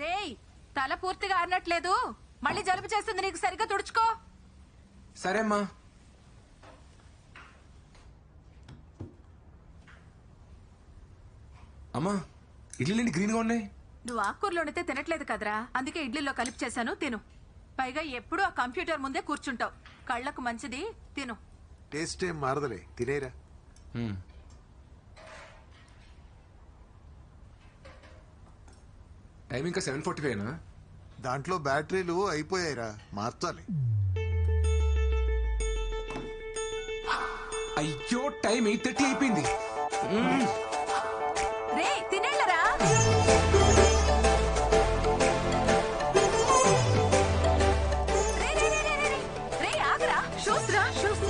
రేయ్, తల పూర్తిగా ఆరినట్లేదు. మళ్ళీ జలుబు చేస్తుంది, నీకు సరిగ్గా తుడుచుకో. సరే అమ్మా. అమ్మా, ఇడ్లీలు గ్రీన్గా ఉన్నాయి. నువ్వు ఆకుకూరలు వండితే తినట్లేదు కదరా, అందుకే ఇడ్లీలో కలిపి చేశాను, తిను. పైగా ఎప్పుడూ ఆ కంప్యూటర్ ముందే కూర్చుంటావు, కళ్ళకు మంచిది, తిను. టేస్ట్ ఏం మారదలే, తినేరా. టైం ఇంకా 7:45 దాంట్లో బ్యాటరీలు అయిపోయాయిరా, మార్చాలి. అయ్యో, టైం 8:30 అయిపోయింది. రే తినేళ్ళరా. రే ఆగరా, షూస్ రా, షూస్.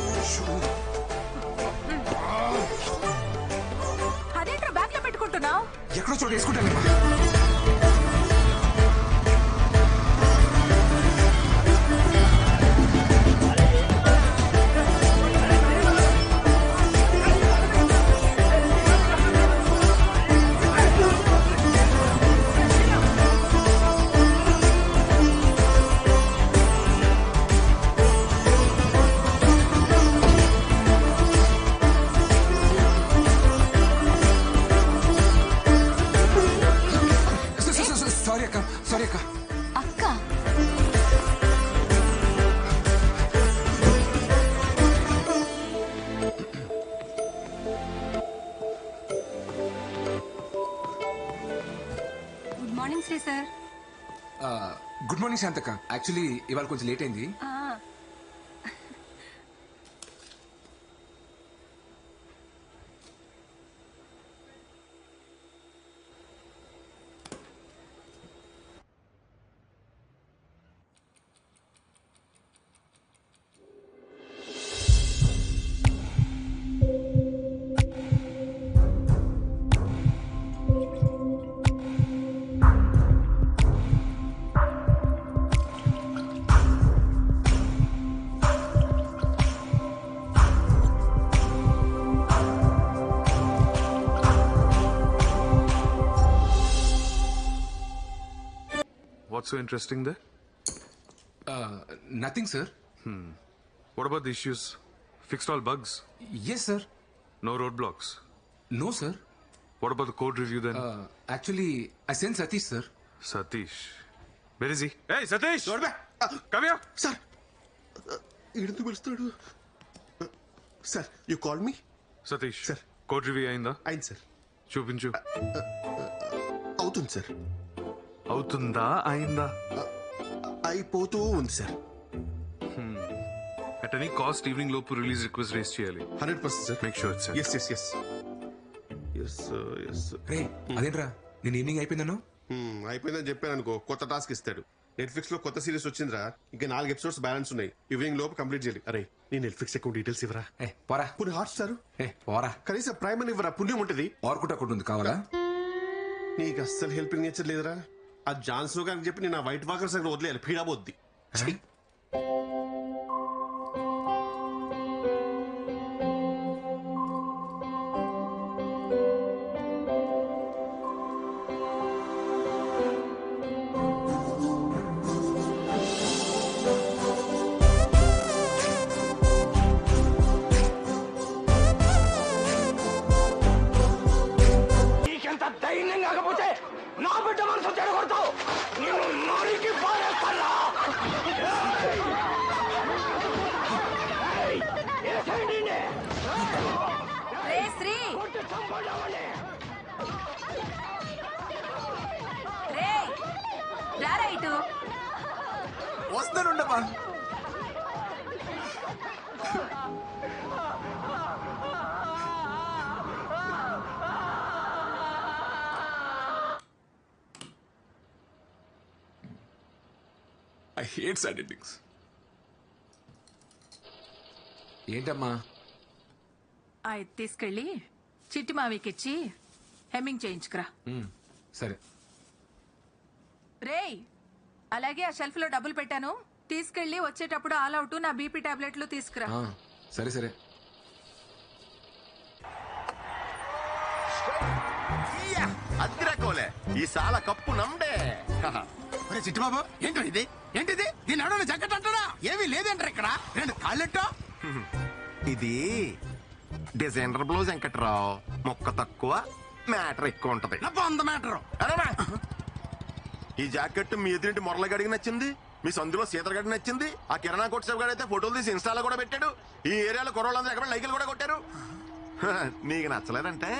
అదేంట్రా బ్యాగ్ లో పెట్టుకుంటున్నావు? ఎక్కడో చోటు వేసుకుంటాను. Good morning శాంతక్క. యాక్చువల్లీ ఇవాళ కొంచెం లేట్ అయింది. What's so interesting there? Nothing, sir. What about the issues? Fixed all bugs? Yes, sir. No roadblocks? No, sir. What about the code review then? Actually, I sent Satish, sir. Satish. Where is he? Hey, Satish! Come here! Sir ఎందుకు పిలుస్తున్నాడు? Sir you call me? Satish. Sir. Code review అయిందా? అయింది sir. చూపించు. అవుతుంది sir. అవుతుందా అయిందా? అయిపోతూ ఉంది sir. At any cost evening లోపు రిలీజ్ రిక్వెస్ట్ రేస్ చేయాలి. 100% sir. Make sure it's yes yes yes yes yes. రే, అదేంట్రా నేను ఈవినింగ్ అయిపోయిందను? అయిపోయిందని చెప్పాను అనుకో, కొత్త టాస్క్ ఇస్తాడు. నెట్ఫ్లిక్స్ లో కొత్త సిరీస్ వచ్చిందిరా, ఇంకా 4 ఎపిసోడ్స్ బ్యాలెన్స్ ఉన్నాయి. ఈవినింగ్ లోపు కంప్లీట్ చేయాలి. అరే నీ నెట్ఫ్లిక్స్ అకౌంట్ డీటెయిల్స్ ఇవ్వరా? పోరా. పుణ్య హాట్ స్టార్ పోరా. కనీసం ప్రైమ్ అని ఇవ్వరా, పుణ్యం ఉంటుంది. ఆర్కుట్ అకౌంట్ ఉంది, కావాలా? నీకు అస్సలు హెల్పింగ్ నేచర్ లేదురా. ఆ జాన్సన్ గారికి చెప్పి నేను వైట్ వాకర్స్ అక్కడ వదిలేయాలి, పీడాబోద్ది. రే శ్రీ, రే రారా ఇటు. వస్తానుండమ్మా. I hate sad endings. ఏంటమ్మా? ఇది తీసుకెళ్ళి చిట్టి మావికిచ్చి హెమ్మింగ్ చేయించుకురా. సరే. రేయ్, అలాగే ఆ షెల్ఫ్ లో డబ్బులు పెట్టాను, తీసుకెళ్ళి వచ్చేటప్పుడు ఆల్ అవుట్ నా బీపీ టాబ్లెట్లు తీసుకురా. సరే సరే. అద్దిరా కోలే ఈ సాల కప్పు నమ్డే ఒరే చిట్టుబాబు ఏంటో ఇది ఏంటిది దీని ఎవడన్నా జగ్గట్ అంటాడా ఏమీ లేదంటారు ఇక్కడ రెండు కాళ్ళెట్టో ఇది డిజైనర్ బ్లౌజ్ వెంకట్రావు మొక్క తక్కువ మ్యాటర్ ఎక్కువ ఉంటది నా వంద మీటరు అరేమా! ఈ జాకెట్ మీ ఎదురింటి మురళగడికి నచ్చింది, మీ సందులో సీతరగడికి నచ్చింది, ఆ కిరాణా కొట్టు గడి అయితే ఫోటోలు తీసి ఇన్స్టాలో కూడా పెట్టాడు, ఈ ఏరియాలో కుర్రోళ్ళందరూ ఎక్కడ లైకులు కూడా కొట్టారు. హ, నీకు నచ్చలేదంటే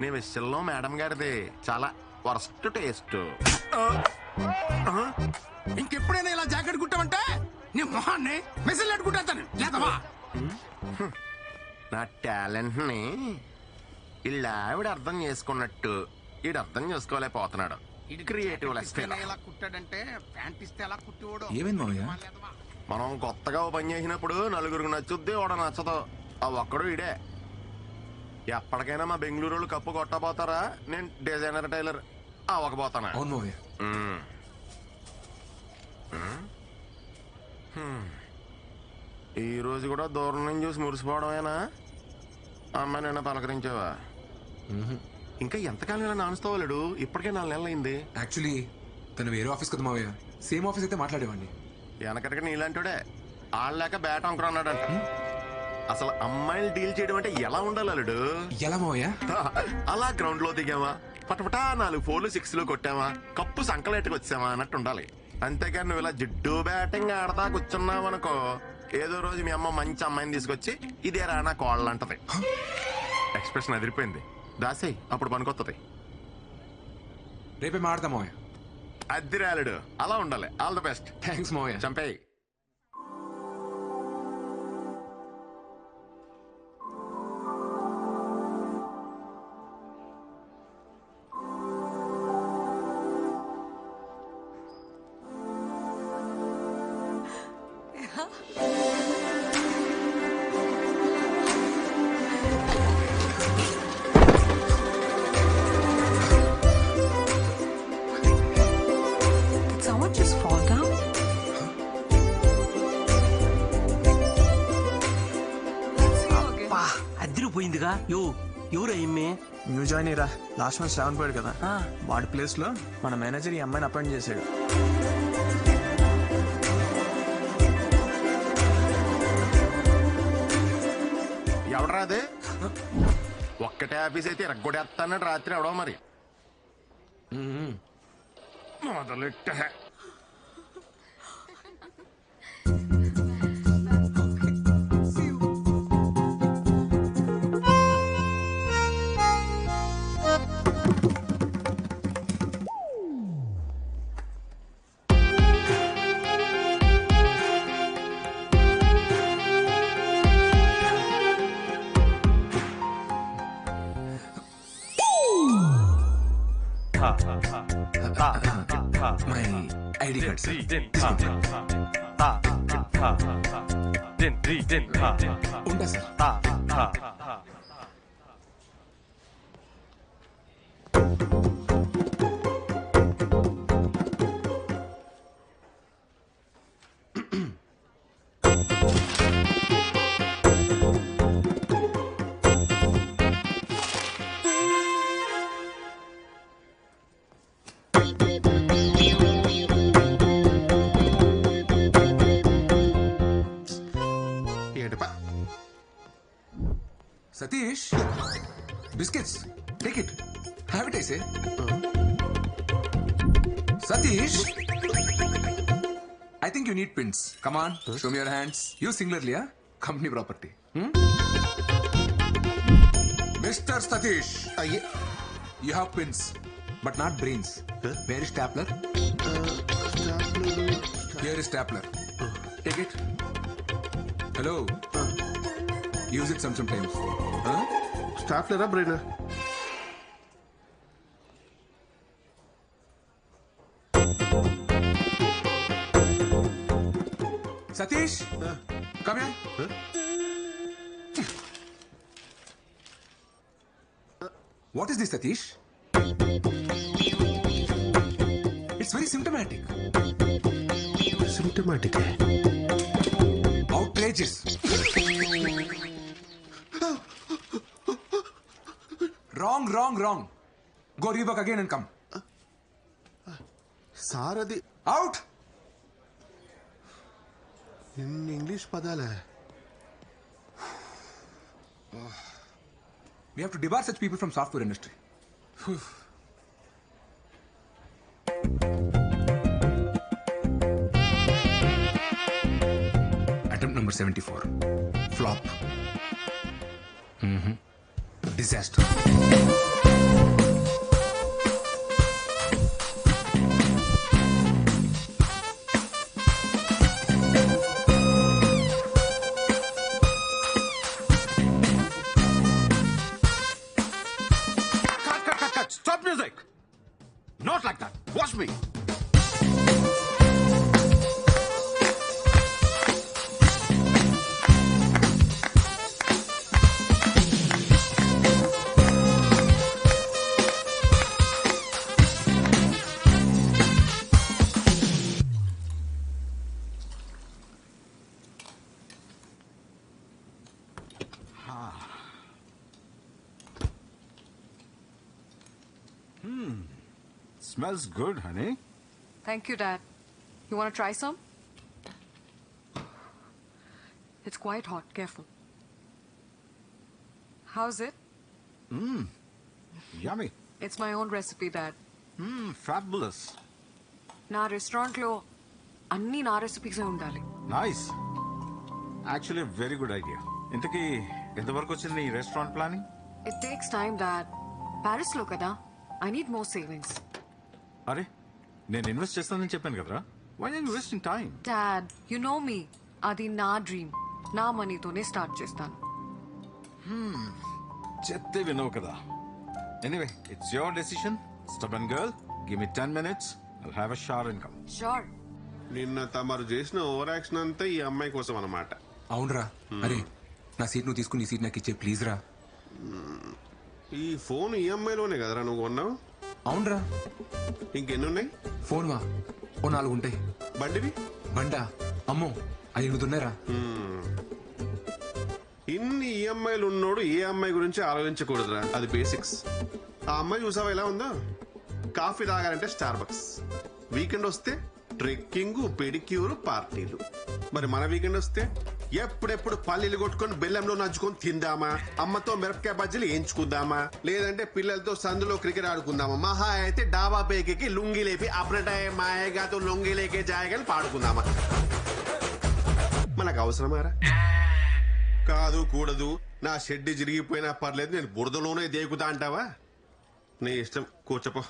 నీ విషయంలో మేడం గారిది చాలా వర్స్ట్ టేస్ట్. ఇంకెప్పుడైనా ఇలా జాకెట్ కుట్టామంటే నీ మొహాన్ని మెసిల్ అట్టుకుంటాను లేదవా నా టాలెంట్ ని ఇలా ఆవిడ అర్థం చేసుకున్నట్టు ఈడు అర్థం చేసుకోలేకపోతున్నాడు. క్రియేటివ్ ఇలా కుట్టాడంటే ప్యాంట్ ఇస్తే ఎలా కుట్టివాడు ఏమైంది మావయ్య? మనం కొత్తగా ఓ పని చేసినప్పుడు నలుగురికి నచ్చుద్ది ఓడ నచ్చదు. ఆ ఒక్కడు ఇడే. ఎప్పటికైనా మా బెంగళూరు వాళ్ళు కప్పు కొట్టబోతారా, నేను డిజైనర్ టైలర్ అవ్వకపోతానా? అవును మావయ్య. ఈ రోజు కూడా దూరం నుంచి చూసి మురిసిపోవడమేనా? అమ్మాయి నిన్న పలకరించావా? ఇంకా ఎంతకాలం ఇలా నానుస్తావాలేడు? ఇప్పటికే 4 నెలలు అయింది. యాక్చువల్లీ తను వేరే ఆఫీస్ కదా మావయ్య, సేమ్ ఆఫీస్ అయితే మాట్లాడేవాడిని. వెనకటికి నీలాంటిడే ఆడలేక బ్యాట్ అనుకున్నాడంట. అసలు అమ్మాయిలు డీల్ చేయడం అంటే ఎలా ఉండాలి అల్లుడు? ఎలా మావయ్య? అలా గ్రౌండ్ లో దిగామా, పటపటా 4 4 6 కొట్టామా, కప్పు సంకలెట్టుకు వచ్చామా అన్నట్టు ఉండాలి. అంతేకాని నువ్వు ఇలా జిడ్డు బ్యాటింగ్ ఆడతా కూర్చున్నావనుకో, ఏదో రోజు మీ అమ్మ మంచి అమ్మాయిని తీసుకొచ్చి ఇదే రానా కోళ్ళు అంటది. ఎక్స్ప్రెషన్ అదిరిపోయింది. దాసే అప్పుడు పనికొత్తది. రేపే మాడతా మావయ్య. అద్దిరాలుడు అలా ఉండాలి. All the best. థ్యాంక్స్ మావయ్య. చంపేయి. Someone just fall down? అదిరిపోయిందిగా. ఎవరు అయ్యమ్మే? న్యూ జాయిన్ రా. లాస్ట్ మంత్ శ్రావణ్ పోయాడు కదా, వాడి ప్లేస్ లో మన మేనేజర్ ఈ అమ్మాయిని అపాయింట్ చేశాడు. ఎవడరా అదే? ఒక్కటే ఆఫీస్ అయితే ఇరగొడేస్తానని రాత్రి ఎవడో మరి మొదలెట్ట. My ID card sir. ఉంటా sir. Satish, biscuits. Take it. Have it, I say. Satish, I think you need pins. Come on, show me your hands. You singularly, huh? Company property. Mr. Satish, you have pins, but not brains. Where is stapler? Here is stapler. Take it. Hello. Use it sometimes. స్టాఫ్లేరా brain? Satish, come here. What is this, Satish? It's very symptomatic. Symptomatic. Outrageous. Wrong. Go rework again and come. Sir అది out. ఇన్ని English పదాలే. We have to debar such people from software industry. Attempt number 74. Flop. Disaster. Cut. Stop music. Not like that. Watch me. Smells good, honey. Thank you, Dad. You want to try some? It's quite hot. Careful. How's it? Yummy. It's my own recipe, Dad. Fabulous. నా రెస్టారెంట్లో అన్ని నా రెసిపీసే ఉండాలి. Nice. Actually, a very good idea. ఇంతకీ ఎంతవరకు వచ్చింది ఈ restaurant planning? It takes time, Dad. ప్యారిస్లో కదా. I need more savings. అరే నేను ఇన్వెస్ట్ చేస్తానని చెప్పాను కదరా. Why are you wasting time? Dad, you know me. అది నా డ్రీమ్. నా మనీతోనే స్టార్ట్ చేస్తాను. చెప్తే వినవు కదా. Anyway it's your decision. Stubborn girl, give me 10 minutes. I'll have a shower and come. Sure. నిన్న తమరు చేసిన ఓవర్ యాక్షన్ అంతా ఈ అమ్మాయి కోసం అన్నమాట. అవునరా. అరే నా సీట్ నువ్వు తీసుకుని ఈ సీట్ నాకు ఇచ్చే ప్లీజ్ రా. ఈ ఫోన్ ఈ అమ్మాయిలోనే కదరా నువ్వు కొన్నావు? అవునరా. ఇంకెన్ని ఉన్నాయి? ఫోన్ వా ఓ 4 ఉంటాయి. బండివి? బండా అమ్మో 5 ఉన్నాయిరా. ఇన్ని ఈఎంఐలు ఉన్నోడు ఏ అమ్మాయి గురించి ఆలోచించకూడదురా. అది బేసిక్స్. ఆ అమ్మాయి చూసావా ఎలా ఉందో? కాఫీ తాగాలంటే స్టార్ బక్స్, వీకెండ్ వస్తే ట్రెక్కింగ్, పెడిక్యూర్, పార్టీలు. మరి మన వీకెండ్ వస్తే ఎప్పుడెప్పుడు పల్లీలు కొట్టుకొని బెల్లంలో నంచుకొని తిందామా, అమ్మతో మిరపకాయ బజ్జీలు వేయించుకుందామా, లేదంటే పిల్లలతో సందులో క్రికెట్ ఆడుకుందామా, మహా అయితే డాబా పేకి లుంగి లేపి అప్రటాయ మాయగాతో లొంగి లేకే జాయగాని పాడుకుందామా. మనకు అవసరమారా? కాదు కూడదు, నా షెడ్ జరిగిపోయినా పర్లేదు, నేను బురదలోనే దేకుతా అంటావా? నీ ఇష్టం, కూర్చోపో.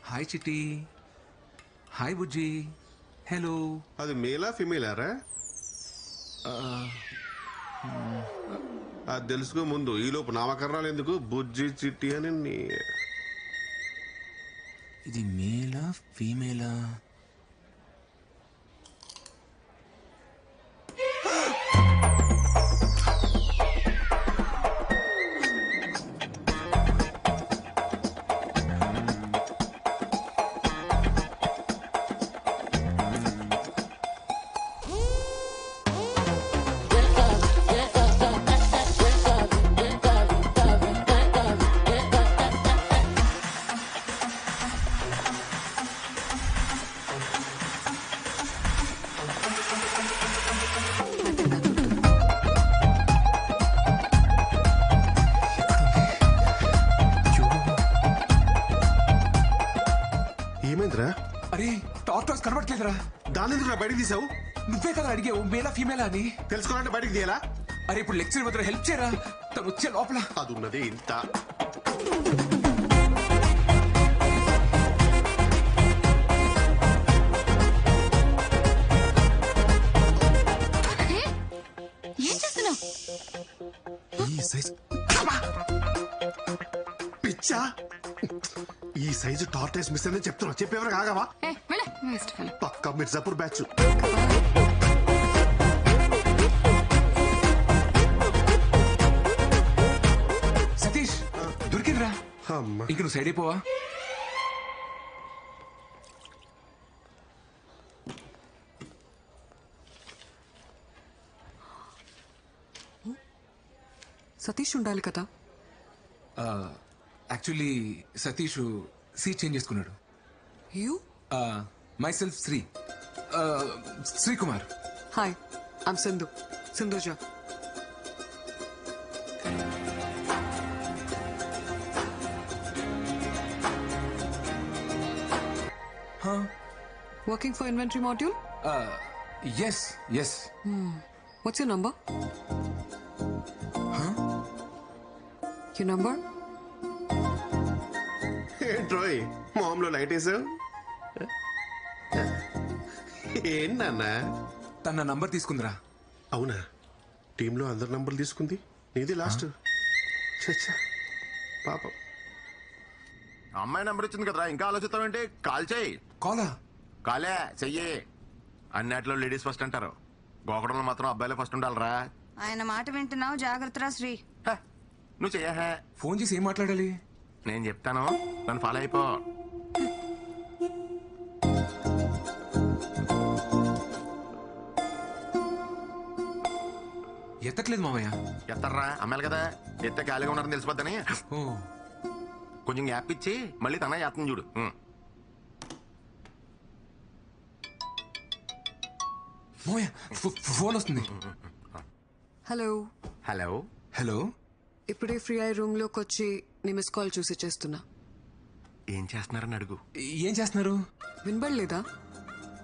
హాయ్ చిట్టి. హాయ్ బుజ్జి. హలో. అది మేలా ఫిమేలారా? అది తెలుసుకో ముందు. ఈలోపు నామకరణాలు ఎందుకు? బుజ్జి చిట్టి అని ఇది మేలా ఫీమేలా? ఏమైందిరా? అరే టార్టాస్ కనబడట్లేదురా. దాని ఎందుకు బయటకు తీసావు? నువ్వే కదా అడిగావు మేలా ఫీమేలా అని. తెలుసుకోవాలంటే బయటకు తీయాలా? అరే ఇప్పుడు లెక్చర్ వద్ద హెల్ప్ చేయరా, తను వచ్చే లోపల. అది ఉన్నదే ఇంత. సైజ్ పిచ్చా, ఈ సైజు టార్టైస్ మిస్ అని చెప్తున్నా. చెప్పేవరకు ఆగావా? పక్కా మిర్జాపూర్ బ్యాచ్. సతీష్ దొరికిందిరా. అమ్మా, ఇంక నువ్వు సైడ్ అయిపోవా? సతీష్ ఉండాలి కదా. యాక్చువల్లీ సతీష్ సీట్ చేంజ్ చేసుకున్నాడు. You? Myself Sri, Srikumar. Hi, I'm Sindhu, Sindhuja. Working for inventory module? Yes yes. What's your number? Your number? ఏంట్రోయ్ మామూలు లైట్ వేసావు? ఏంటన్నా? తన నంబర్ తీసుకుందిరా. అవునా? టీంలో అందరి నంబర్లు తీసుకుంది, నీది లాస్ట్. చచ్చా పాపం. అమ్మాయి నెంబర్ ఇచ్చింది కదరా, ఇంకా ఆలోచిస్తావేంటి? కాల్ చేయి. కాలా? కాలే చెయ్యి. అన్నిట్లో లేడీస్ ఫస్ట్ అంటారు, గోకడంలో మాత్రం అబ్బాయిలే ఫస్ట్ ఉండాలరా. ఆయన మాట వింటున్నావు, జాగ్రత్తరా శ్రీ. హ, నువ్వు చెయ్యహే. ఫోన్ చేసి ఏం మాట్లాడాలి? నేను చెప్తాను, నన్ను ఫాలో అయిపో. ఎత్తట్లేదు మామయ్య. ఎత్తర్రా, అమ్మాయిలు కదా, ఎత్తే ఖాళీగా ఉన్నారని తెలిసిపోద్దని ఓ, కొంచెం గ్యాప్ ఇచ్చి మళ్ళీ తన ఎత్తం చూడు. మామయ్య ఫోన్ వస్తుంది. హలో. హలో. హలో. ఇప్పుడే ఫ్రీ అయ్యి రూమ్ లోకి వచ్చి నీ మిస్ కాల్ చూసి చేస్తున్నా. ఏం చేస్తున్నారని అడుగు. ఏం చేస్తున్నారు? వినబడలేదా?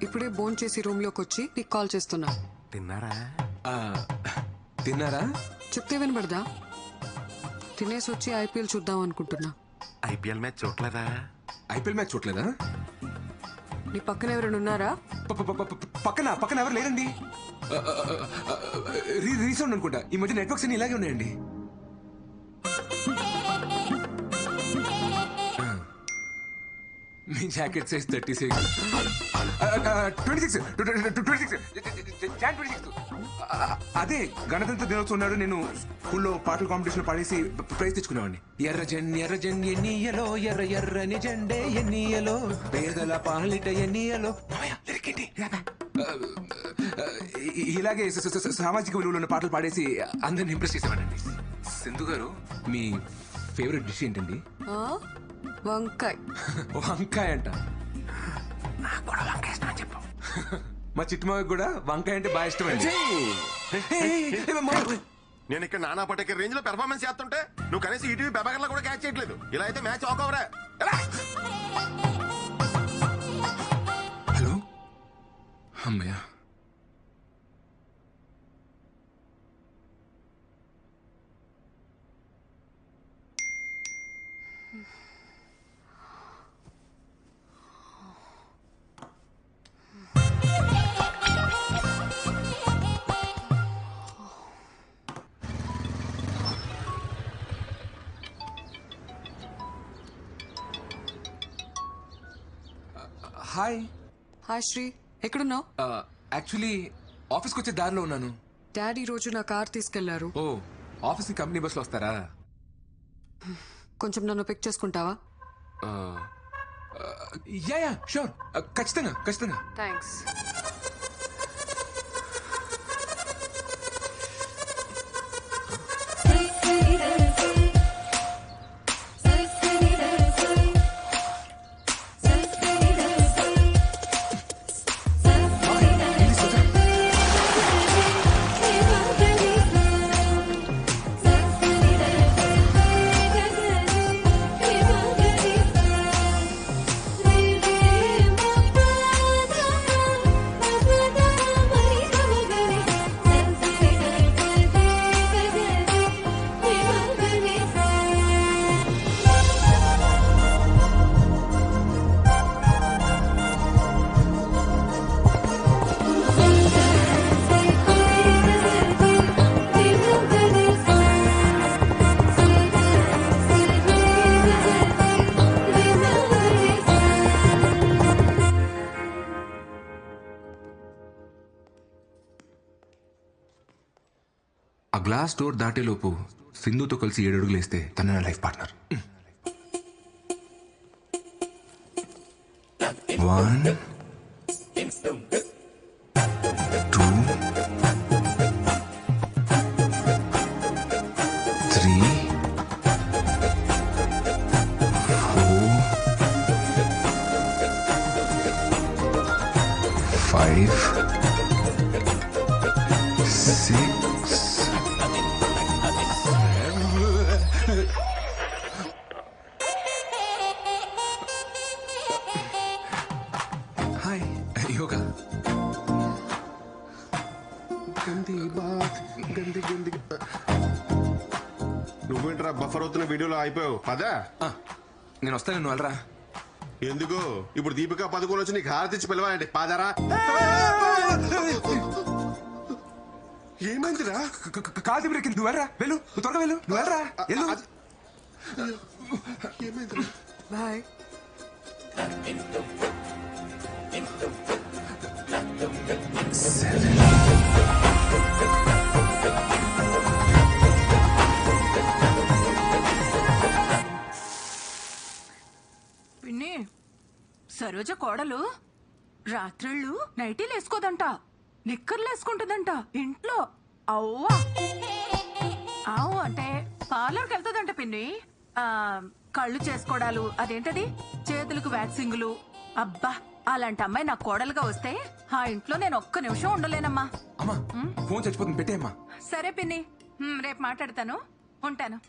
ఇప్పుడే బోన్ చేసి రూమ్ లోకి వచ్చి నీకు కాల్ చేస్తున్నా. తిన్నారా? తిన్నారా? చెప్తే వినబడదా? తినేసి వచ్చి ఐపీఎల్ చూద్దాం అనుకుంటున్నా. ఐపీఎల్ మ్యాచ్ చూడలేదా? ఐపీఎల్ మ్యాచ్ చూడలేదా? నీ పక్కన ఎవరైనా ఉన్నారా? పక్కన పక్కన ఎవరు లేరండి. రీసౌండ్ అనుకుంటా. ఈ మధ్య నెట్వర్క్స్ అన్ని ఇలాగే ఉన్నాయండి. మీ జాకెట్ సైజ్ 36. 26. అదే గణతంత్ర దినోత్సవం నాడు నేను స్కూల్లో పాటల కాంపిటీషన్ పాడేసి ప్రైజ్ తెచ్చుకునేవాడిని. ఎర్ర జెండి ఎన్నియలో, ఎర్ర ఎర్రని జెండే ఎన్నియలో, పేదల పాలిట ఎన్నియలో. ఇలాగే సామాజిక విలువలు ఉన్న పాటలు పాడేసి అందరిని ఇంప్రెస్ చేసేవాడండి. సింధు గారు, మీ ఫేవరెట్ డిష్ ఏంటండి? వంకాయ్. వంకాయ అంట. నాకు కూడా వంకాయ ఇష్టం అని చెప్పు. మా చిట్టుమాకి కూడా వంకాయ అంటే బాగా ఇష్టం అండి. నేను ఇక్కడ నానా పటేకర్ రేంజ్ లో పెర్ఫార్మెన్స్ చేస్తుంటే నువ్వు కనీసం ఈటీవీ బెబగర్లో కూడా క్యాచ్ చేయట్లేదు. ఇలా అయితే మ్యాచ్ ఆక్ ఓవరే. హలో. అమ్మయ్యా. హాయ్. హాయ్ శ్రీ, ఎక్కడున్నావు? యాక్చువల్లీ ఆఫీస్కి వచ్చే దారిలో ఉన్నాను. డాడీ రోజు నా కార్ తీసుకెళ్లారు. ఓ, ఆఫీస్కి కంపెనీ బస్సులో వస్తారా? కొంచెం నన్ను పిక్ చేసుకుంటావా? యా షూర్, ఖచ్చితంగా ఖచ్చితంగా. థ్యాంక్స్. ఆ గ్లాస్ డోర్ దాటేలోపు సింధుతో కలిసి 7 అడుగులు వేస్తే తన నా లైఫ్ పార్ట్నర్. 1 2 3 4 5 6 హాయ్ యోగా. నువ్వేంట్రా బఫర్ అవుతున్న వీడియోలో అయిపోయావు పదా. నేను వస్తాను, నువ్వు వెళ్ళరా. ఎందుకు ఇప్పుడు దీపికా పదుకోలు వచ్చి నీకు హారతిచ్చి పిలవాలంటే పాదరా. ఏమైందిరా? కాదు బ్రేక్, నువ్వు వెళ్ళరా, వెళ్ళు, నువ్వు త్వరగా వెళ్ళు, నువ్వు వెళ్ళరా, వెళ్ళు. ఏమైందిరా? బాయ్. పిన్ని, సరోజ కోడలు రాత్రిళ్ళు నైటీలు వేసుకోదంట, నిక్కర్లు వేసుకుంటుందంట ఇంట్లో. అవ్వా అవు అంటే పార్లర్కి వెళ్తుందంట పిన్ని. కళ్ళు చేసుకోవడాలు, అదేంటది చేతులకు వ్యాక్సింగులు. అబ్బా, అలాంటి అమ్మాయి నా కోడలుగా వస్తే ఆ ఇంట్లో నేను ఒక్క నిమిషం ఉండలేనమ్మా. అమ్మా ఫోన్ చచ్చిపోతుంది, పెట్టేయమ్మా. సరే పిన్ని, రేపు మాట్లాడతాను, ఉంటాను.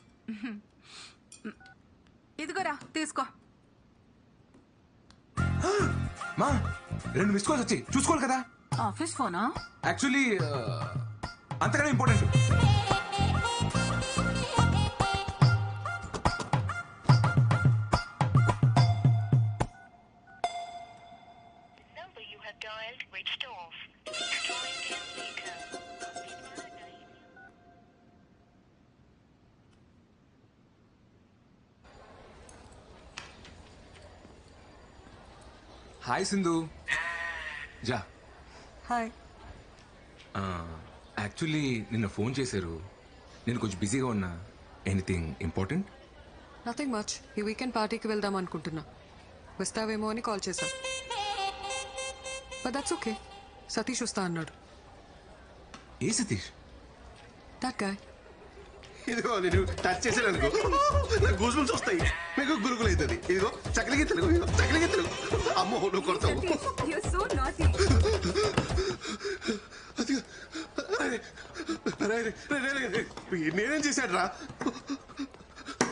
ఇదిగోరా తీసుకో. మా 2 మిస్ కాల్స్ వచ్చి చూసుకోవాలి కదా. ఆఫీస్ ఫోనా? యాక్చువల్లీ అంతకన్నా ఇంపార్టెంట్. హాయ్ సింధు. జా. హాయ్. యాక్చువల్లీ నిన్న ఫోన్ చేశారు, నేను కొంచెం బిజీగా ఉన్నా. Anything important? Nothing much. ఈ వీకెండ్ పార్టీకి వెళ్దాం అనుకుంటున్నా, వస్తావేమో అని కాల్ చేశా. But that's okay. సతీష్ వస్తా అన్నాడు. ఏ సతీష్? That guy. ఇదిగో నేను టచ్ చేశాను అనుకో, నాకు గూజులు వస్తాయి, మీకు గురుకులు అవుతుంది. ఇదిగో చక్కలికి తెలుగు, చక్కలికి తెలుగు. అమ్మో నువ్వు కొడతావు. నేనేం చేశాడు రా?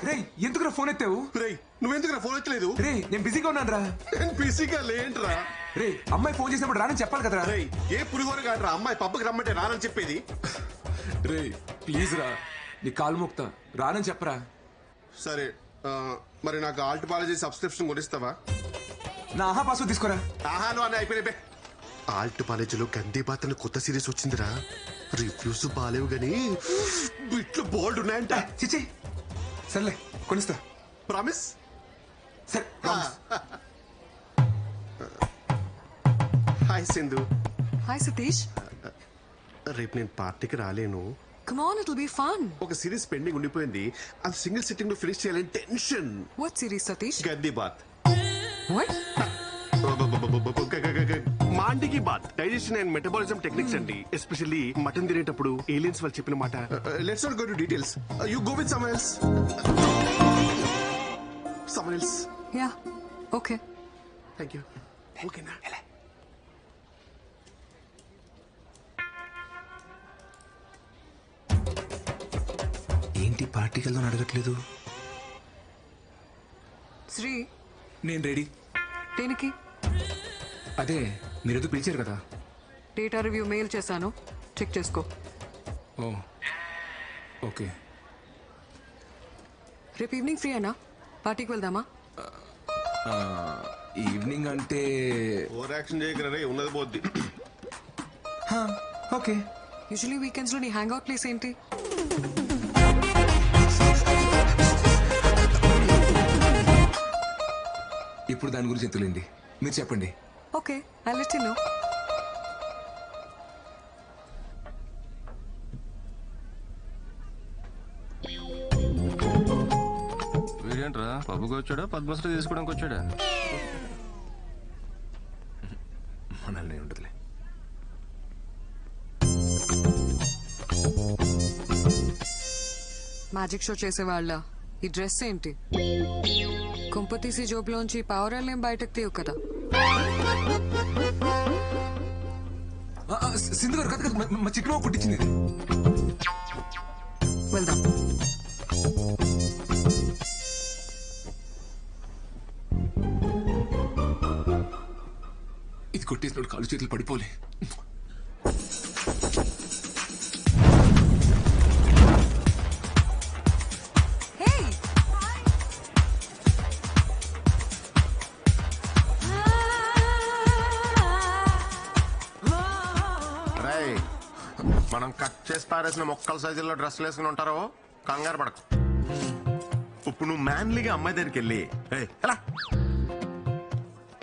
రే ఎందుకు ఫోన్ ఎత్తావు? రే నువ్వెందుకు ఫోన్ ఎత్తలేదు? రే నేను బిజీగా ఉన్నాను రా. నేను బిజీగా లేంట్రా. రే అమ్మాయి ఫోన్ చేసినప్పుడు రానని చెప్పాలి కదరా. రే ఏ పులిహోర కాదురా అమ్మాయి పబ్బకి రమ్మంటే రానని చెప్పేది. రే ప్లీజ్ రా, నీ కాలు మోక్తా, రానని చెప్పరా. సరే మరి నాకు ఆల్ట్ పాలజీ సబ్స్క్రిప్షన్ కొనిస్తావా? నా ఆహా పాస్వర్డ్ తీసుకోరా. ఆహాను అని అయిపోయినాయి. ఆల్ట్ కాలేజీలో గందే బాత్ అని కొత్త సిరీస్ వచ్చిందిరా. రివ్యూస్ బాలేవు గానీ బిట్లు బోల్డ్ ఉన్నాయంట. చిచి సర్లే కొనిస్తా. ప్రామిస్? సరే. హాయ్ సింధు. హాయ్ సతీష్. రేపు నేను పార్టీకి రాలేను. Come on, it'll be fun. ఒక సిరీస్ పెండింగ్ ఉండిపోయింది, అది సింగిల్ సిట్టింగ్ లో ఫినిష్ చేయాలని టెన్షన్. What series, Satish? గంది బాత్. What? మాండికి బాత్ డైజెషన్ అండ్ మెటబాలిజం టెక్నిక్స్ అండి. ఎస్పెషల్లీ మటన్ తినేటప్పుడు ఏలియన్స్ వాళ్ళు చెప్పిన మాట. Let's not go to details. You go with someone else. Someone else. Yeah. Okay. Thank you. ఓకేనా? ఏంటి పార్టీకి వెళ్దాం అడగట్లేదు? శ్రీ, నేను రెడీ. దేనికి? అదే మీరేదో పిలిచారు కదా. డేటా రివ్యూ మెయిల్ చేశాను, చెక్ చేసుకో. ఓ ఓకే. రేపు ఈవినింగ్ ఫ్రీ అన్నా, పార్టీకి వెళ్దామా? ఈవినింగ్ అంటే ఓవర్ యాక్షన్ చేయగలరా, రే ఉన్నది పోద్ది. ఓకే. యూజువల్లీ వీకెండ్స్ లో నీ హ్యాంగ్ అవుట్ ప్లేస్ ఏంటి? ఇప్పుడు దాని గురించి తెలియండి, మీరు చెప్పండి. Okay, I let you know. ఈడేంట్రా పబ్బుకి వచ్చాడా పద్మశ్రీ తీసుకోవడానికి వచ్చాడా? మనల్ని ఉండదులే. మ్యాజిక్ షో చేసేవాళ్ళ ఈ డ్రెస్ ఏంటి? కుంపతీసి జోబులోంచి పావురాలేం బయటకు తీయవు కదా? సింధు గారు కదా మా చిక్కులో కుట్టించింది. వెళ్దాం. ఇది కొట్టేసినప్పుడు కాలు చేతులు పడిపోలే. మనం కట్ చేసి పారేసిన మొక్కల సైజుల్లో డ్రెస్సులు వేసుకుని ఉంటారో కంగారు పడకు. ఇప్పుడు నువ్వు మ్యాన్లీగా అమ్మాయి దగ్గరికి వెళ్ళి ఎలా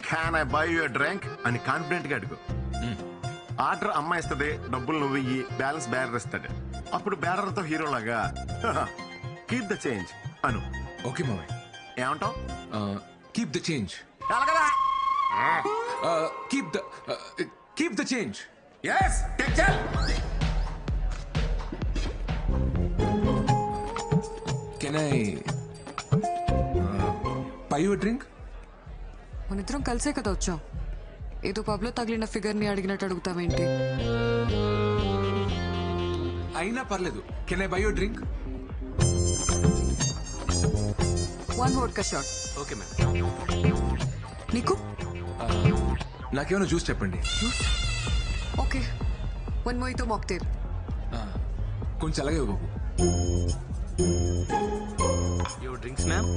can I by your drink అని కాన్ఫిడెంట్ గా అడుగు. ఆర్డర్ అమ్మాయి ఇస్తుంది, డబ్బులు నువ్వు ఇయ్యి, బ్యాలెన్స్ బ్యారర్ ఇస్తాడు. అప్పుడు బ్యారర్ తో హీరోలాగా కీప్ ద చేంజ్ అను. ఓకే మామయ్య. ఏమంటావు? Keep the change. ఎలాగదా? Keep the change. yes teacher. Can I buy you a drink? మనిద్దరం కలిసే కదా వచ్చాం. ఏదో పబ్ లో తగిలిన ఫిగర్ ని అడిగినట్టు అడుగుతావేంటి? అయినా పర్లేదు. Can I buy you drink? 1 vodka shot. Okay ma'am. నీకు? నాకేమైనా జ్యూస్ చెప్పండి. Okay, 1 mojito mocktail. కొంచెం అలాగే బాబు. Your drinks ma'am.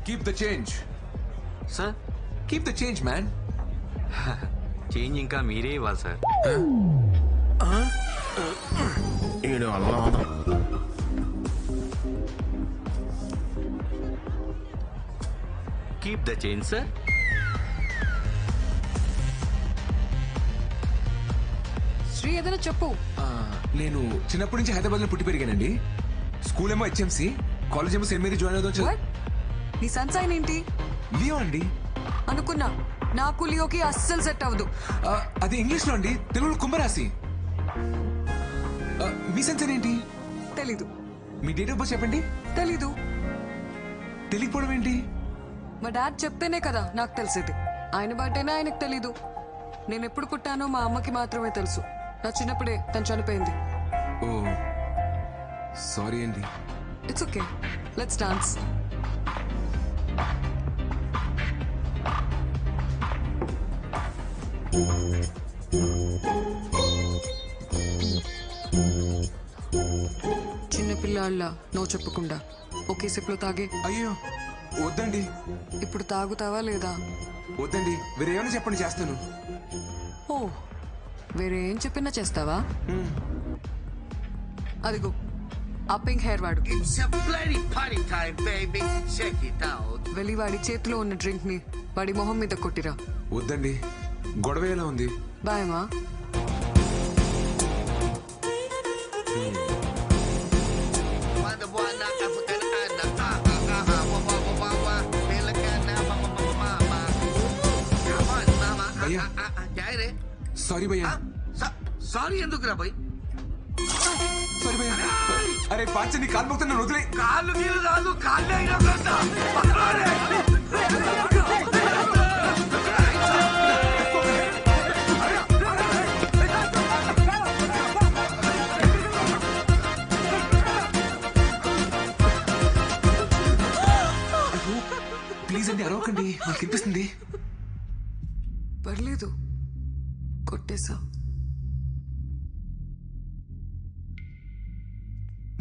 Keep the change. Sir keep the change man. Change ఇంకా మీరే ఇవ్వాలి సార్. ఈడు అల్లం. Keep the change sir. Sri ఏదైనా చెప్పు. నేను చిన్నప్పటి నుంచి హైదరాబాద్ లో పుట్టి పెరిగానండి. స్కూల్ ఏమో HMC, కాలేజ్ ఏమో సెయింట్ మేరీ జాయిన్ అవుతాం. నీ సన్సైన్ ఏంటి? లియో అండి. అనుకున్నా, నాకు లియోకి అస్సలు సెట్ అవ్వదు. అది ఇంగ్లీష్ లో అండి, తెలుగులో కుంభరాశి. మీ సన్సైన్ ఏంటి? తెలీదు. మీ డేట్ ఆఫ్ బర్త్ చెప్పండి. తెలీదు. తెలియకపోవడం ఏంటి? మా డాడ్ చెప్తేనే కదా నాకు తెలిసేది. ఆయన బర్త్డేనే ఆయనకు తెలీదు. నేను ఎప్పుడు పుట్టానో మా అమ్మకి మాత్రమే తెలుసు. నా చిన్నప్పుడే తను చనిపోయింది. ఓ సారీ అండి. It's okay, let's dance. చిన్నపిల్లాళ్ళ నో చెప్పకుండా ఒకే సిప్లో తాగే. అయ్యో వద్దండి. ఇప్పుడు తాగుతావా లేదా? వద్దండి, వేరేమైనా చెప్పండి చేస్తాను. ఓ, వేరే ఏం చెప్పినా చేస్తావా? అదిగో ఆ పింక్ హెయిర్ వాడు. వెళ్ళి వాడి చేతిలో ఉన్న డ్రింక్ ని వాడి మొహం మీద కొట్టిరా. వద్దండి, గొడవ ఎలా ఉంది? బాయమా? సారీ భయ్యా. సారీ ఎందుకురా భయ్? సారీ భయ్యా. అరే పాంచని కాలు మొక్కుతున్నా వదిలే. కాళ్ళు నీళ్ళు రాదు, కాళ్ళే ప్లీజ్ అండి అరవకండి, నాకు వినిపిస్తుంది. పర్లేదు, కొట్టేశా.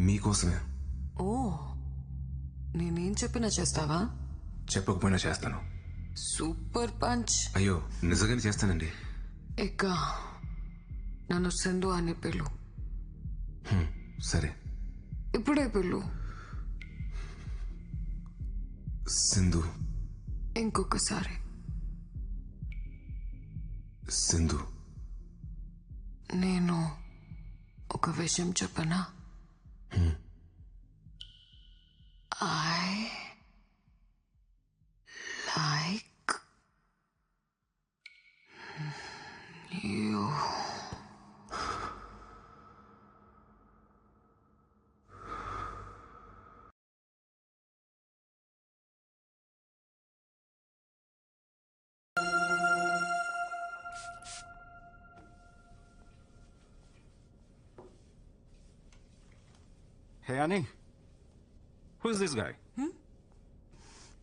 మీకోసమే. ఓ, నేనేం చెప్పినా చేస్తావా? చెప్పకపోయినా చేస్తాను. Super punch. అయ్యో నిజంగానే చేస్తానండి. ఇక నన్ను సింధు అని పిలు. సరే. ఇప్పుడే పిలు. సింధు. ఇంకొకసారి. సింధు. నేను ఒక విషయం చెప్పనా? I like you. Hey, Annie. Who's this guy?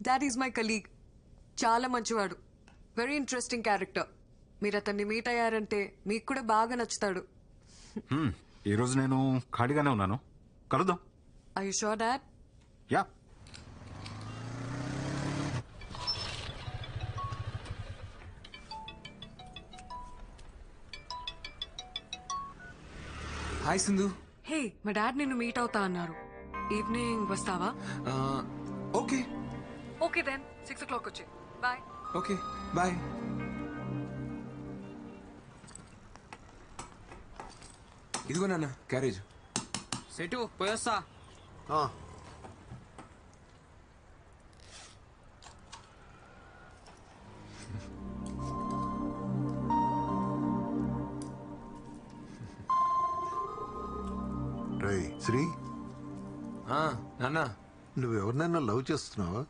That is my colleague. చాలా మంచివాడు. Very interesting character. మీరు అతన్ని మీట్ అయ్యారంటే మీకు కూడా బాగా నచ్చుతాడు. ఈరోజు నేను ఖాళీగానే ఉన్నాను, కలుద్దాం. Are you sure, Dad? Yeah. Hi Sindhu. Hey, మా డాడ్ నిన్ను మీట్ అవుతా అన్నారు. ఈవినింగ్ వస్తావా? ఓకే ఓకే దెన్ 6 o'clock వచ్చి. బాయ్. Okay bye. ఇదిగో నాన్న క్యారేజ్. సెటు పోయొస్తా. రై శ్రీ, నాన్న నువ్వెవరినైనా లవ్ చేస్తున్నావా?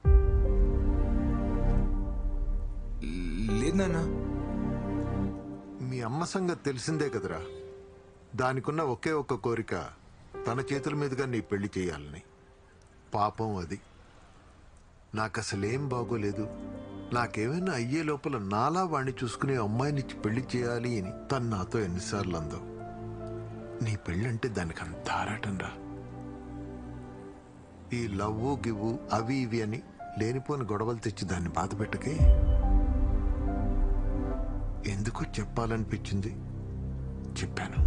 లేదు నాన్న. మీ అమ్మ సంగతి తెలిసిందే కదరా. దానికున్న ఒకే ఒక్క కోరిక తన చేతుల మీదుగా నీ పెళ్లి చేయాలని. పాపం అది. నాకసలేం బాగోలేదు. నాకేమైనా అయ్యే లోపల నాలా వాణ్ణి చూసుకునే అమ్మాయినిచ్చి పెళ్లి చేయాలి అని తను నాతో ఎన్నిసార్లు అందో. నీ పెళ్ళంటే దానికి అంత ఆరాటం రా. ఈ లవ్వు గివ్వు అవి ఇవి అని లేనిపోని గొడవలు తెచ్చి దాన్ని బాధ పెట్టకే. ఎందుకో చెప్పాలనిపించింది, చెప్పాను.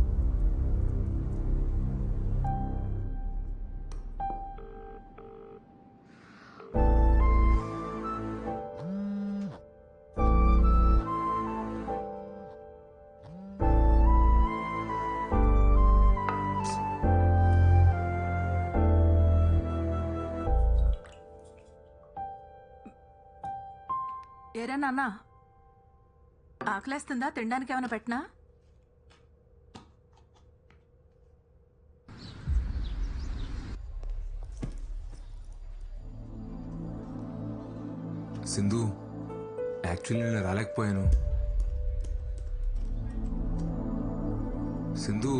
ఏరా నాన్న, ఆకలేస్తుందా? తినడానికి ఏమైనా పెట్టినా? సింధు, యాక్చువల్లీ నేను రాలేకపోయాను. సింధు,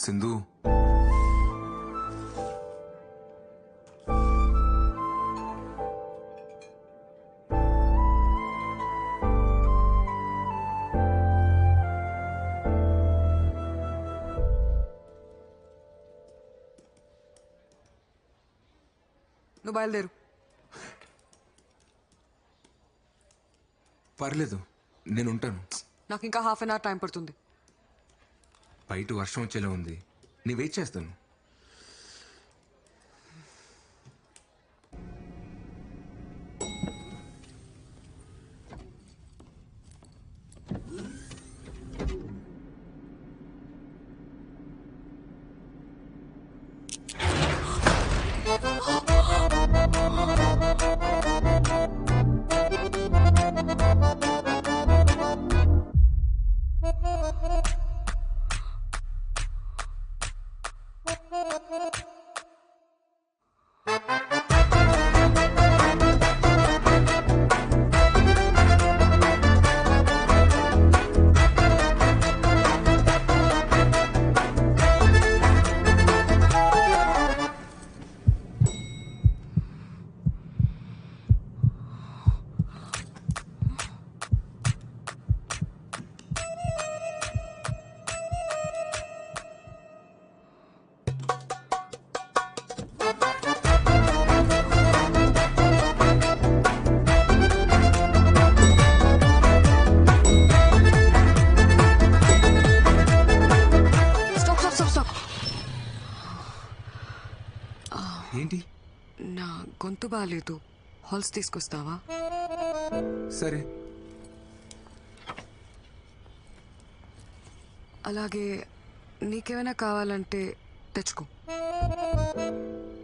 సింధు, నువ్వు బయలుదేరు. పర్లేదు నేను ఉంటాను. నాకు ఇంకా హాఫ్ అన్ అవర్ టైం పడుతుంది. బయట వర్షం వచ్చేలా ఉంది, నేను వెయిట్ చేస్తాను. గొంతు బాగాలేదు, హాల్స్ తీసుకొస్తావా? సరే. అలాగే నీకేమైనా కావాలంటే తెచ్చుకో.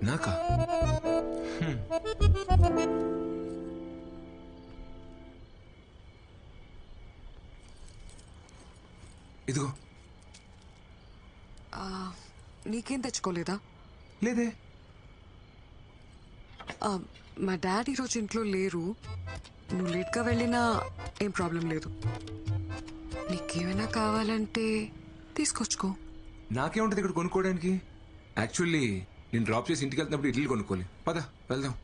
నాకా? ఇదిగో. నీకేం తెచ్చుకోలేదా? లేదే. మా డాడీ ఈరోజు ఇంట్లో లేరు, నువ్వు లేట్గా వెళ్ళినా ఏం ప్రాబ్లం లేదు. నీకేమైనా కావాలంటే తీసుకొచ్చుకో. నాకేముంటుంది ఇక్కడ కొనుక్కోవడానికి? యాక్చువల్లీ నేను డ్రాప్ చేసి ఇంటికి వెళ్తున్నప్పుడు ఇడ్లీ కొనుక్కోవాలి. పద వెళ్దాం.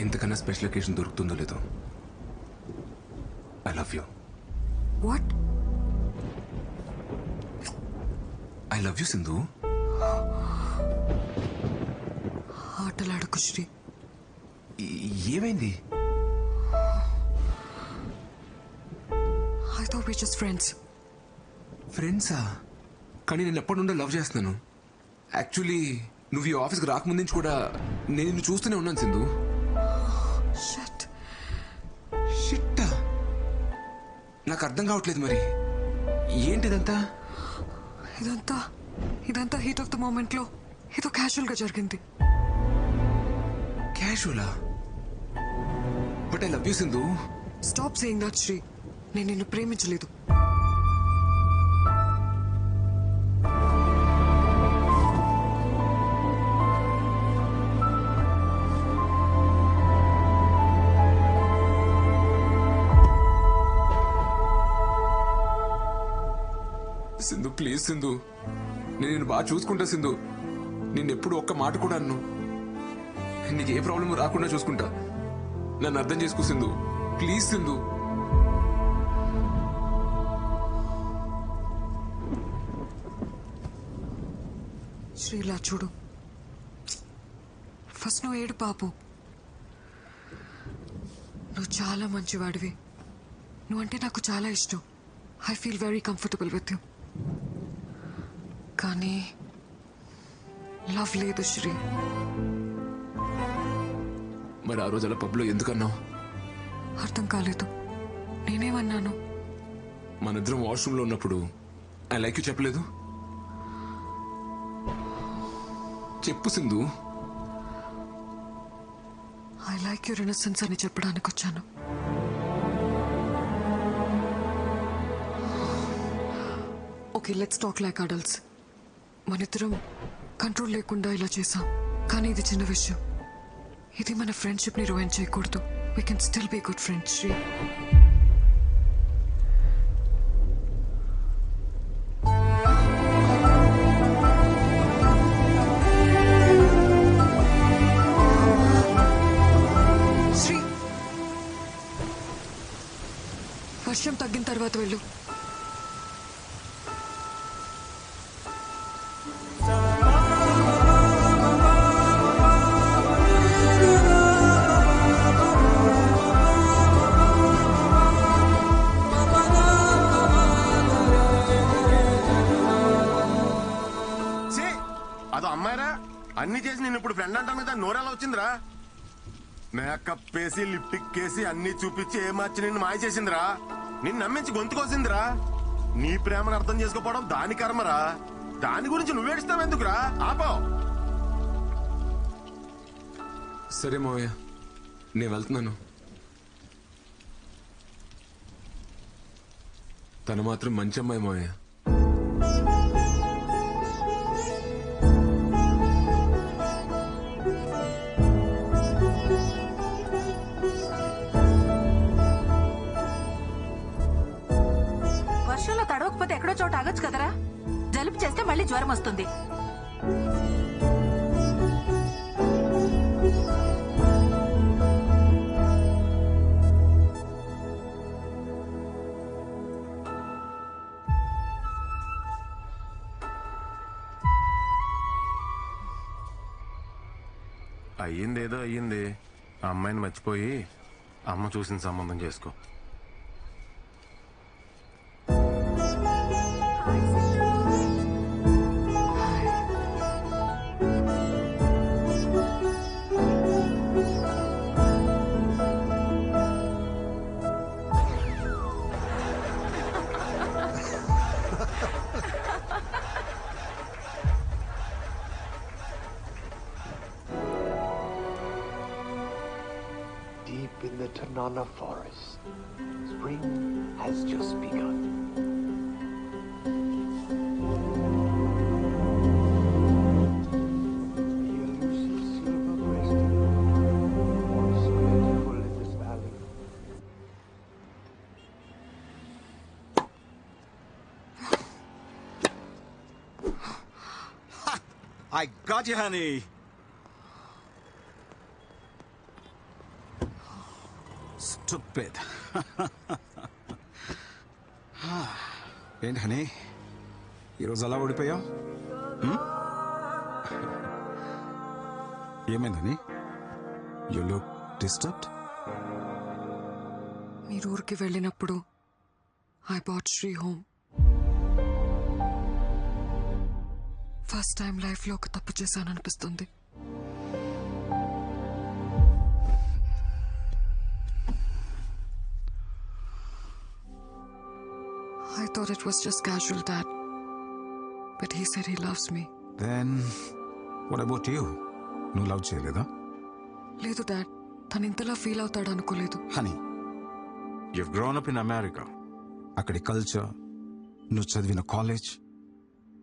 ఇంతకన్నా స్పెషల్ ఒకేషన్ దొరుకుతుందో లేదో. I love you. What? I love you Sindhu. ఆటలాడకు శ్రీ. ఏమైంది? I thought we just friends. ఫ్రెండ్సా? కానీ నేను ఎప్పటి నుండో లవ్ చేస్తున్నాను. యాక్చువల్లీ నువ్వు ఈ ఆఫీస్కి రాకముందు నుంచి కూడా నేను నిన్ను చూస్తూనే ఉన్నాను సింధు. షిట్. నాకు అర్థం కావట్లేదు మరి ఏంటిదంతా? ఇదంతా హీట్ ఆఫ్ ద మూమెంట్ లో ఏదో క్యాజువల్ గా జరిగింది. క్యాజువలా? But I love you Sindhu. Stop saying that Sri. నేను నిన్ను ప్రేమించలేదు. సింధు ప్లీజ్ సింధు, నేను నిన్ను బాగా చూసుకుంటా సింధు. నిన్నెప్పుడు ఒక్క మాట కూడా అన్ను. నీకు ఏ ప్రాబ్లం రాకుండా చూసుకుంటా. నన్ను అర్థం చేసుకో సింధు, ప్లీజ్ సింధు. శ్రీలా చూడు, ఫస్ట్ నువ్వు ఏడు పాపు. నువ్వు చాలా మంచివాడివి. నువ్వంటే నాకు చాలా ఇష్టం. I feel very comfortable with you. కానీ లవ్ లేదు శ్రీ. మరి ఆ రోజు అలా పబ్లో ఎందుకన్నావు? అర్థం కాలేదు. నేనేమన్నాను? మనిద్దరం వాష్రూమ్లో ఉన్నప్పుడు ఐ లైక్ యూ చెప్పలేదు? చెప్పు Sindhu. I like your innocence అని చెప్పడానికి వచ్చాను. Okay, let's talk like adults. మనిద్దరం కంట్రోల్ లేకుండా ఇలా చేసాం, కానీ ఇది చిన్న విషయం. ఇది మన ఫ్రెండ్షిప్ ని రూయిన్ చేయకూడదు. We can still be good friends Sri. Sri, వర్షం తగ్గిన తర్వాత వెళ్ళు. అదో అమ్మాయిరా, అన్ని చేసి నేను ఇప్పుడు ఫ్రెండ్ అంటాను కదా, నోరెలా వచ్చిందిరా? మేకప్ వేసి లిప్టిక్ వేసి అన్ని చూపించి ఏ మార్చి నిన్ను మాయ చేసిందిరా. నిన్ను నమ్మించి గొంతుకోసిందిరా. నీ ప్రేమను అర్థం చేసుకోపోవడం దాని కర్మరా. దాని గురించి నువ్వేడుస్తావు ఎందుకురా? ఆపో. సరే మావయ్య, నేను వెళ్తున్నాను. తను మాత్రం మంచి అమ్మాయి మావయ్య. వర్షంలో తడవకపోతే ఎక్కడో చోట ఆగొచ్చు కదరా. జలుబు చేస్తే మళ్ళీ జ్వరం వస్తుంది. అయ్యిందేదో అయ్యింది. ఆ అమ్మాయిని మర్చిపోయి అమ్మ చూసిన సంబంధం చేసుకో. Deep in the Tanana forest, spring has just begun. The elusive silver-breasted once plentiful in this valley. I got you, honey. Stupid. ఏంటి హనీ, ఈరోజు అలా ఓడిపోయావు? ఏమైంది హనీ? You look disturbed. మీరు ఊరికి వెళ్ళినప్పుడు I bought Sri home. First time లైఫ్లో ఒక తప్పు చేశాననిపిస్తుంది. I thought it was just casual, Dad. But he said he loves me. Then, what about you? నువ్వు లవ్ చేయలేదా? లేదు డాడ్, తను ఇంతలా ఫీల్ అవుతాడు అనుకోలేదు. Honey, you've grown up in America. అక్కడి కల్చర్, నువ్వు చదివిన కాలేజ్,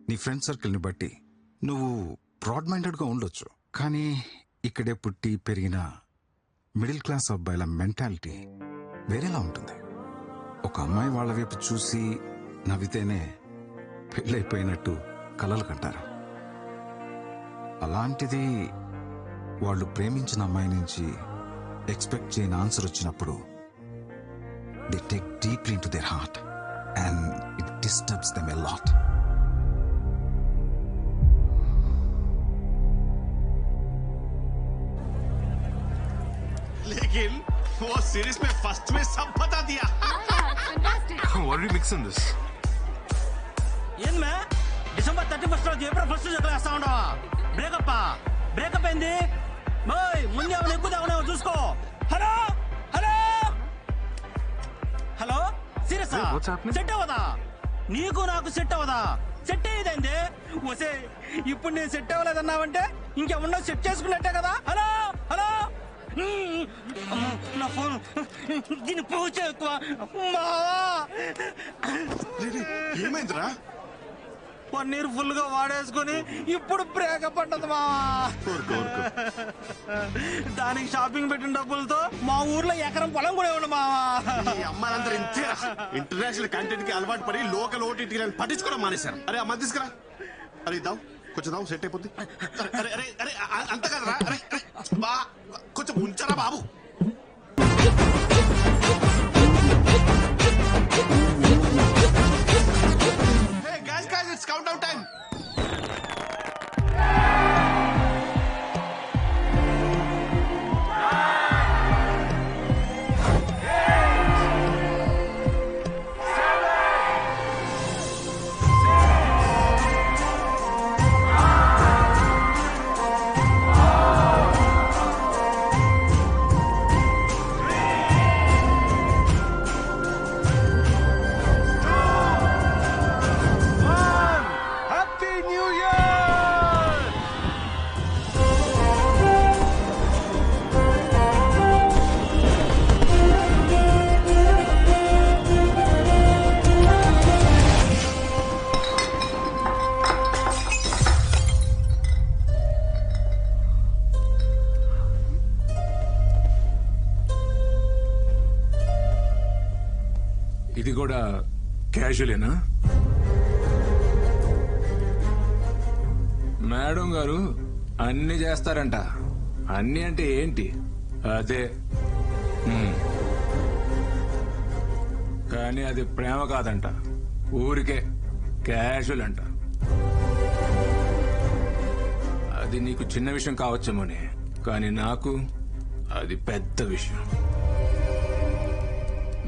నీ ఫ్రెండ్ సర్కిల్ని బట్టి నువ్వు బ్రాడ్ మైండెడ్గా ఉండొచ్చు. కానీ ఇక్కడే పుట్టి పెరిగిన మిడిల్ క్లాస్ అబ్బాయిల మెంటాలిటీ వేరేలా ఉంటుంది. ఒక అమ్మాయి వాళ్ళ వైపు చూసి నవ్వితేనే పెళ్ళైపోయినట్టు కలలు కంటారు. అలాంటిది వాళ్ళు ప్రేమించిన అమ్మాయి నుంచి ఎక్స్పెక్ట్ చేయని ఆన్సర్ వచ్చినప్పుడు they take deeply in to their heart and it disturbs them a lot. लेकिन वो सीरीज में फर्स्ट में सब बता दिया. What are you mixing this? ఏం మే డిసెంబర్ 31 రోజు ఏప్రిల్ 1 చదివేస్తా ఉండవా? బ్రేకప్ అయింది. ముందే అవును ఎక్కువ చూసుకో. Hello hello hello, serious set అవ్వదా? నీకు నాకు సెట్ అవ్వదా? సెట్ అయ్యేదండి. వసే ఇప్పుడు నేను సెట్ అవ్వలేదన్నావంటే ఇంకేమన్నా సెట్ చేసుకున్నట్టే కదా. హలో హలో, నా ఫోన్ దీన్ని పూజ ఎక్కువ. ఏమైందిరా? పన్నీర్ ఫుల్ గా వాడేసుకుని ఇప్పుడు బ్రేకప్ అంటది మావా. దానికి షాపింగ్ పెట్టిన డబ్బులతో మా ఊర్లో ఎకరం పొలం కూడా ఇవ్వండి మావా. అమ్మాయిలందరూ ఇంతే. ఇంటర్నేషనల్ కంటెంట్ కి అలవాటు పడి లోకల్ ఓటీటీ పట్టించుకోవడం మానేశారు. అరే అమ్మ తీసుకురా. అరే ఇద్దాం, కొంచెం దాం, సెట్ అయిపోద్ది. అరే అరే అరే అంత కదరా. అరే బా కొంచెం ఉంచరా బాబు. Hey guys, it's countdown time. క్యాజువలేనా? మేడం గారు అన్ని చేస్తారంట. అన్ని అంటే ఏంటి? అదే కానీ అది ప్రేమ కాదంట, ఊరికే క్యాజువల్ అంట. అది నీకు చిన్న విషయం కావచ్చేమోని, కానీ నాకు అది పెద్ద విషయం.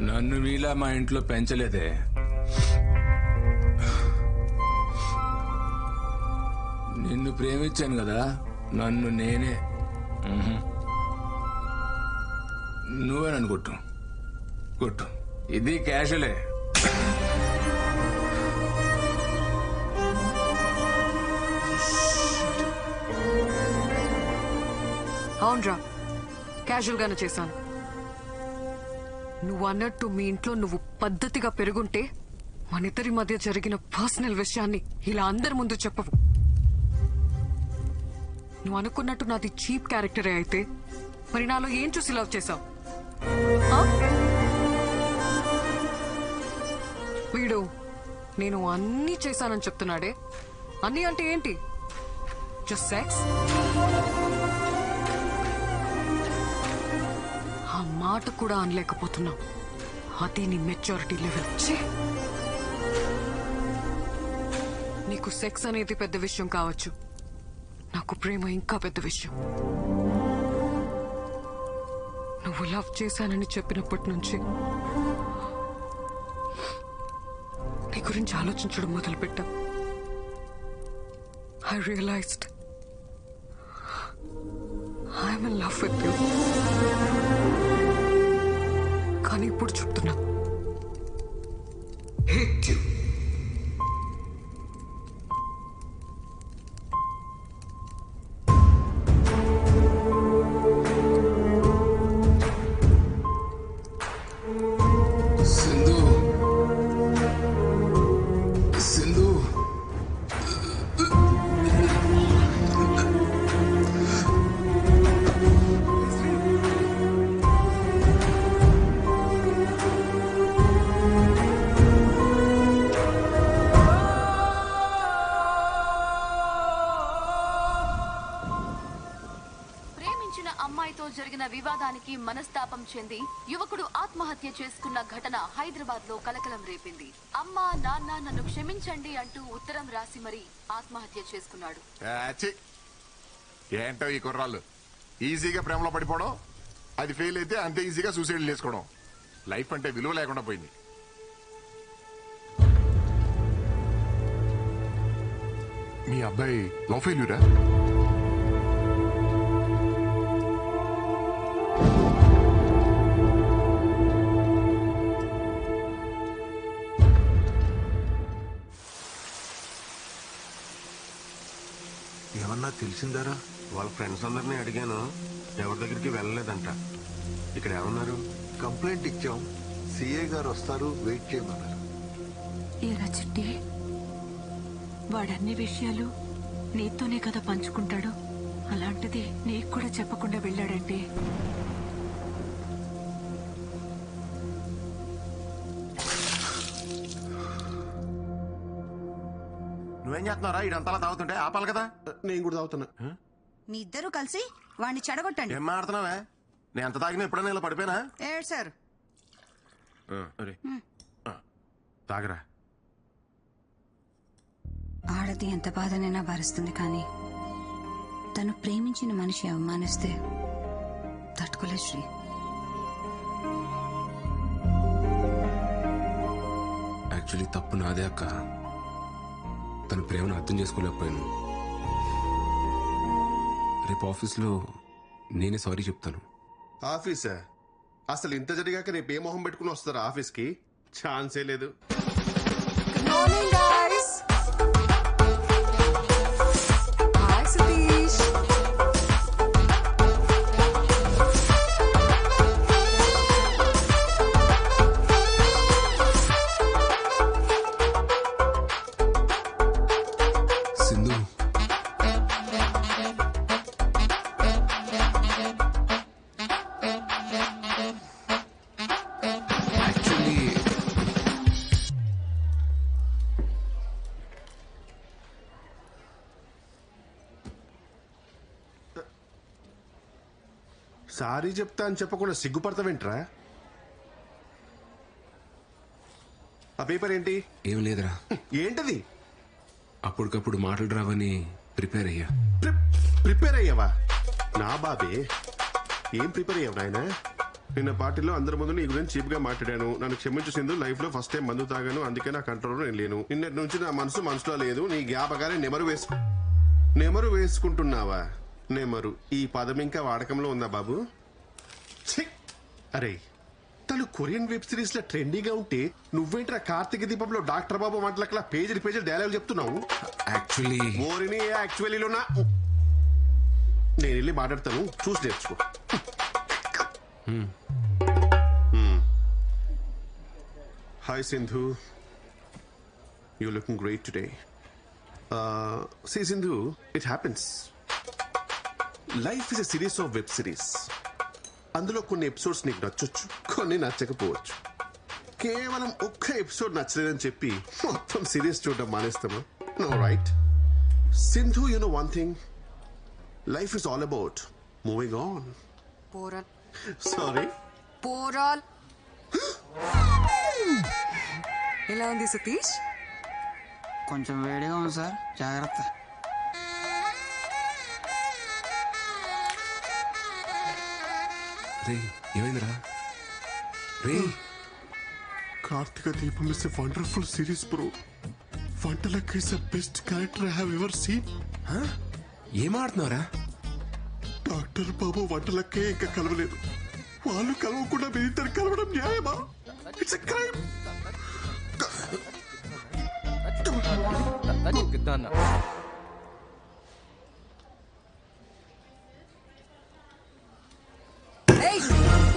నన్ను మీలా మా ఇంట్లో పెంచలేదే. నిన్ను ప్రేమించాను కదా, నన్ను నేనే. నువ్వే నన్ను కొట్టు కొట్టు, ఇది క్యాషువలే. అవునరా, క్యాజువల్ గానే చేశాను. నువ్వు అన్నట్టు మీ ఇంట్లో నువ్వు పద్ధతిగా పెరుగుంటే మన ఇద్దరి మధ్య జరిగిన పర్సనల్ విషయాన్ని ఇలా అందరి ముందు చెప్పవు. నువ్వు అనుకున్నట్టు నాది చీప్ క్యారెక్టరే అయితే మరి నాలో ఏం చూసి లవ్ చేశావు? వీడు నేను అన్నీ చేశానని చెప్తున్నాడే. అన్నీ అంటే ఏంటి? Just sex? ఆ మాట కూడా అనలేకపోతున్నావు. అది నీ మెచ్యూరిటీ లెవెల్. నీకు సెక్స్ అనేది పెద్ద విషయం కావచ్చు, నాకు ప్రేమ ఇంకా పెద్ద విషయం. నువ్వు లవ్ చేశానని చెప్పినప్పటి నుంచి నీ గురించి ఆలోచించడం మొదలుపెట్టా. I realised I'm in love with you. కానీ ఇప్పుడు చెప్తున్నా, hate you. అమ్మాయితో జరిగిన వివాదానికి మనస్తాపం చెంది యువకుడు ఆత్మహత్య చేసుకున్న ఘటన హైదరాబాద్ లో కలకలం రేపింది. అమ్మా నాన్న నన్ను క్షమించండి అంటూ ఉత్తరం రాసి మరీ ఆత్మహత్య చేసుకున్నాడు. ఏంటో ఈ కుర్రాళ్ళు ఈజీగా ప్రేమలో పడిపోవడం, అది ఫెయిల్ అయితే అంతే ఈజీగా సూసైడ్ చేసుకోవడం. లైఫ్ అంటే విలువ లేకుండా పోయింది. మీ అబ్బాయి లవ్ ఫెయిల్యూరా? ఏమన్నా తెలిసిందారా? వాళ్ళ ఫ్రెండ్స్ అందరినీ అడిగాను, ఎవరి దగ్గరికి వెళ్ళలేదంట. ఇక్కడ ఏమన్నారు? కంప్లైంట్ ఇచ్చాం, సిఏ గారు వస్తారు, వెయిట్ చేయమన్నారు. ఏరా చిట్టి, వాడన్ని విషయాలు నీతోనే కదా పంచుకుంటాడు. అలాంటిది నీకు కూడా చెప్పకుండా వెళ్ళాడంటే నువ్వేం చేస్తున్నారా? ఇదంతలా తాగుతుంటే ఆపాలి కదా. నేను కూడా తాగుతున్నా. మీ ఇద్దరు కలిసి వాడిని చెడగొట్టండి. ఏం మాడుతున్నావే? నేను ఎంత తాగినా ఎప్పుడైనా ఇలా పడిపోయినా? ఏడు సార్ తాగరా. ఆడది ఎంత బాధనైనా భరిస్తుంది, కానీ తను ప్రేమించిన మనిషి అవమానిస్తే తట్టుకోలేదు శ్రీ. యాక్చువల్లీ తప్పు నాదే అక్క. తన ప్రేమను అర్థం చేసుకోలేకపోయాను. రేపు ఆఫీస్లో నేనే సారీ చెప్తాను. ఆఫీసా? అసలు ఇంత జరిగాక రేపు ఏ మొహం పెట్టుకుని వస్తారా ఆఫీస్కి? ఛాన్సే లేదు. సారీ చెప్తా అని చెప్పకుండా సిగ్గుపడతావేంట్రా? ఆ పేపర్ ఏంటి? ఏం లేదురా. ఏంటది? అప్పటికప్పుడు మాటలు రావని ప్రిపేర్ అయ్యా. ప్రిపేర్ అయ్యావా? నా బాబే, ఏం ప్రిపేర్ అయ్యావు నాయన? నిన్న పార్టీలో అందరి ముందు నీ గురించి చీప్ గా మాట్లాడాను. నన్ను క్షమించు సింధు, లైఫ్ లో ఫస్ట్ టైం మందు తాగాను, అందుకే నా కంట్రోల్లో నేను లేను. నిన్నటి నుంచి నా మనసులో లేదు. నీ జ్ఞాపకాలే నెమరు వేసుకుంటున్నావా? నెమరు ఈ పదం ఇంకా వాడకంలో ఉందా బాబు? ఛీ! అరే, తను కొరియన్ వెబ్ సిరీస్ లో ట్రెండీగా ఉంటే నువ్వేంట్రా కార్తీక దీపంలో డాక్టర్ బాబు మాటలకలా పేజీలు డైలాగ్ చెప్తున్నావు? ఓరిని యాక్చువల్లీలోనా? నేను వెళ్ళి మాట్లాడతాను, చూసి నేర్చుకో. Hi Sindhu, you looking great today. See Sindhu, it happens. Life is a series of web series. అందులో కొన్ని ఎపిసోడ్స్ నీకు నచ్చొచ్చు, కొన్ని నచ్చకపోవచ్చు. కేవలం ఒక్క ఎపిసోడ్ నచ్చలేదని చెప్పి మొత్తం సిరీస్ చూడడం మానేస్తామా? No right. Sindhu, you know one thing, life is all about moving on. పోరాల్. సారీ, పోరాల్. ఎలా ఉంది సతీష్? కొంచెం వేడిగా ఉంది సార్, జాగ్రత్త. రే, ఏమైందిరా? రే, కార్తీక దీపం is a wonderful series bro. వంటలక్ is the best character I have ever seen. ఏం ఆడుతున్నారా? డాక్టర్ బాబు వంటలకే ఇంకా కలవలేదు. వాళ్ళు కలవకుండా మీరిద్దరు కలవడం న్యాయమా? It's a crime.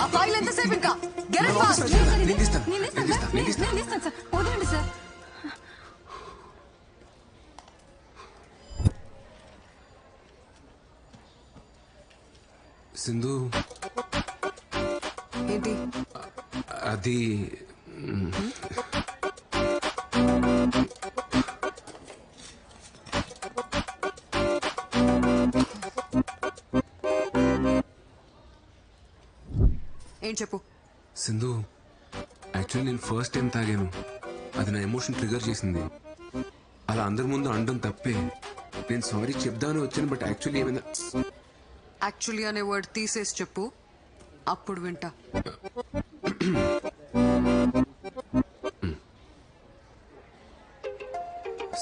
ఆ ఫైల్ ఎంతసేపు ఇంకా? Get it fast. నేను ఇస్తాను సార్, వదలండి సార్. సింధు, ఏంటి అది ఏం చెప్పు. సింధు, యాక్చువల్లీ నేను ఫస్ట్ టైం తాగాను. అది నా ఎమోషన్ ట్రిగర్ చేసింది. అలా అందరి ముందు అనడం తప్పే. నేను సారీ చెప్దామని వచ్చాను, బట్ యాక్చువల్లీ ఏమైందా? యాక్చువల్లీ అనే వర్డ్ తీసేసి చెప్పు, అప్పుడు వింటా.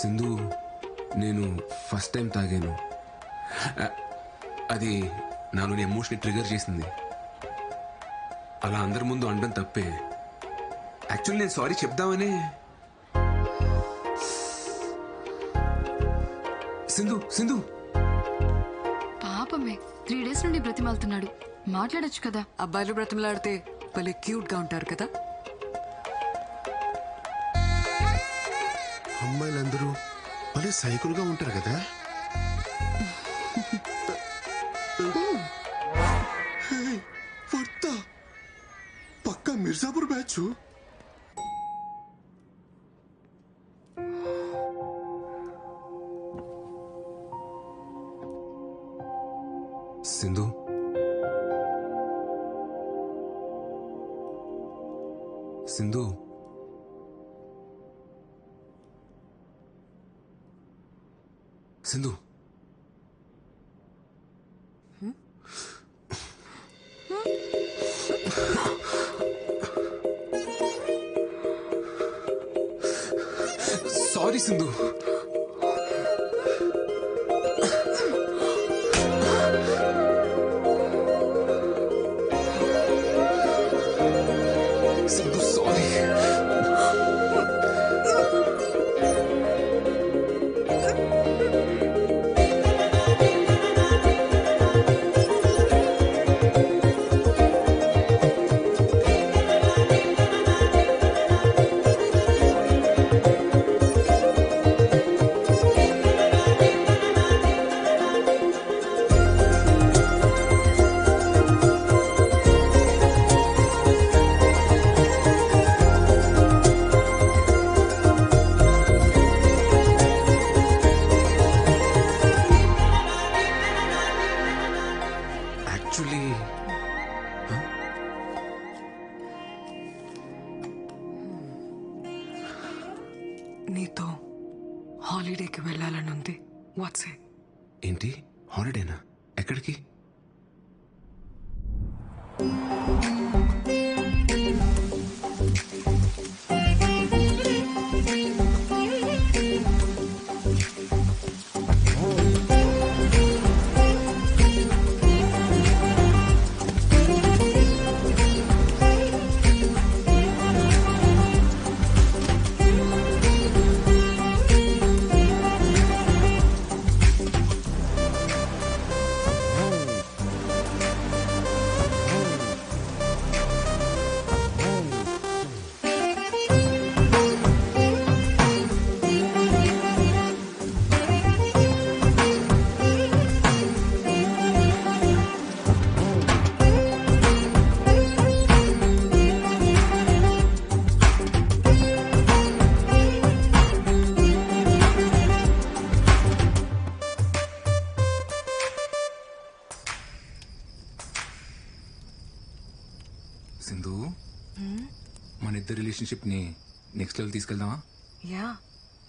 సింధు, నేను ఫస్ట్ టైం తాగాను. అది నాలోని ఎమోషన్ ట్రిగర్ చేసింది. అలా అందరి ముందు అనడం తప్పే. యాక్చువల్లీ నేను సారీ చెప్దామని. సింధు పాపమే 3 days నుండి బ్రతిమాలుతున్నాడు, మాట్లాడొచ్చు కదా. అబ్బాయిలు బ్రతిమలాడితే భలే క్యూట్ గా ఉంటారు కదా. అమ్మాయిలందరూ భలే సైకిల్గా ఉంటారు కదా. వర్త పక్కా Mirzapur batch. Sindhu, Sindhu, Sindhu, sorry Sindhu. Sindhu, sorry. నీతో హాలిడేకి వెళ్ళాలనుంది. వాట్సే? ఏంటి హాలిడేనా? ఎక్కడికి? సింధు, మన ఇద్దరు రిలేషన్షిప్ ని నెక్స్ట్ లెవెల్ తీసుకెళ్దామా? యా,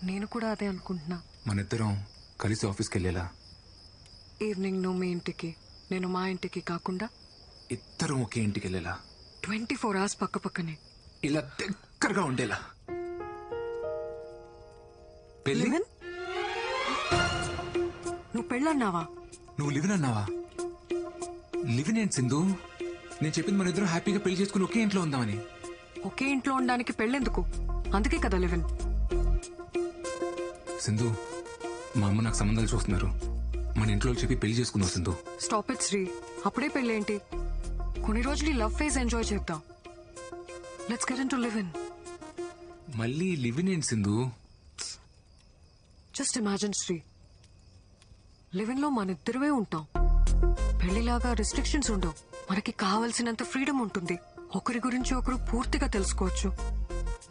నేను కూడా అదే అనుకుంటున్నా. మన ఇద్దరం కలిసి ఆఫీస్కి వెళ్ళేలా. ఈవినింగ్ నువ్వు మీ ఇంటికి, నేను మా ఇంటికి కాకుండా ఇద్దరం ఒకే ఇంటికి వెళ్ళేలా. 24 hours పక్క పక్కనే. ఇలా దగ్గరగా ఉండేలా. పెళ్ళి? నువ్వు పెళ్ళన్నావా? నువ్వు లివిన్ అన్నావా? లివిన్ ఏంటి సింధు? నేను చెప్పింది మన ఇద్దరం హ్యాపీగా పెళ్లి చేసుకుని ఒకే ఇంట్లో ఉందామని. ఒకే ఇంట్లో ఉండడానికి పెళ్ళెందుకు? అందుకే కదా లివిన్. సింధు, మా అమ్మ నాకు సంబంధాలు చూస్తున్నారు. మన ఇంట్లో చెప్పి పెళ్లి చేసుకుందాం సింధు. Stop it Shri. అప్పుడే పెళ్ళేంటి? కొన్ని రోజులు లవ్ ఫేజ్ ఎంజాయ్ చేద్దాం. Let's get into live in. మళ్ళీ లివిన్ ఏంటి Sindhu? Just imagine Sri, live in లో మన ఇద్దరమే ఉంటాం. పెళ్లిలాగా రిస్ట్రిక్షన్స్ ఉండవు. మనకి కావలసినంత ఫ్రీడమ్ ఉంటుంది. ఒకరి గురించి ఒకరు పూర్తిగా తెలుసుకోవచ్చు.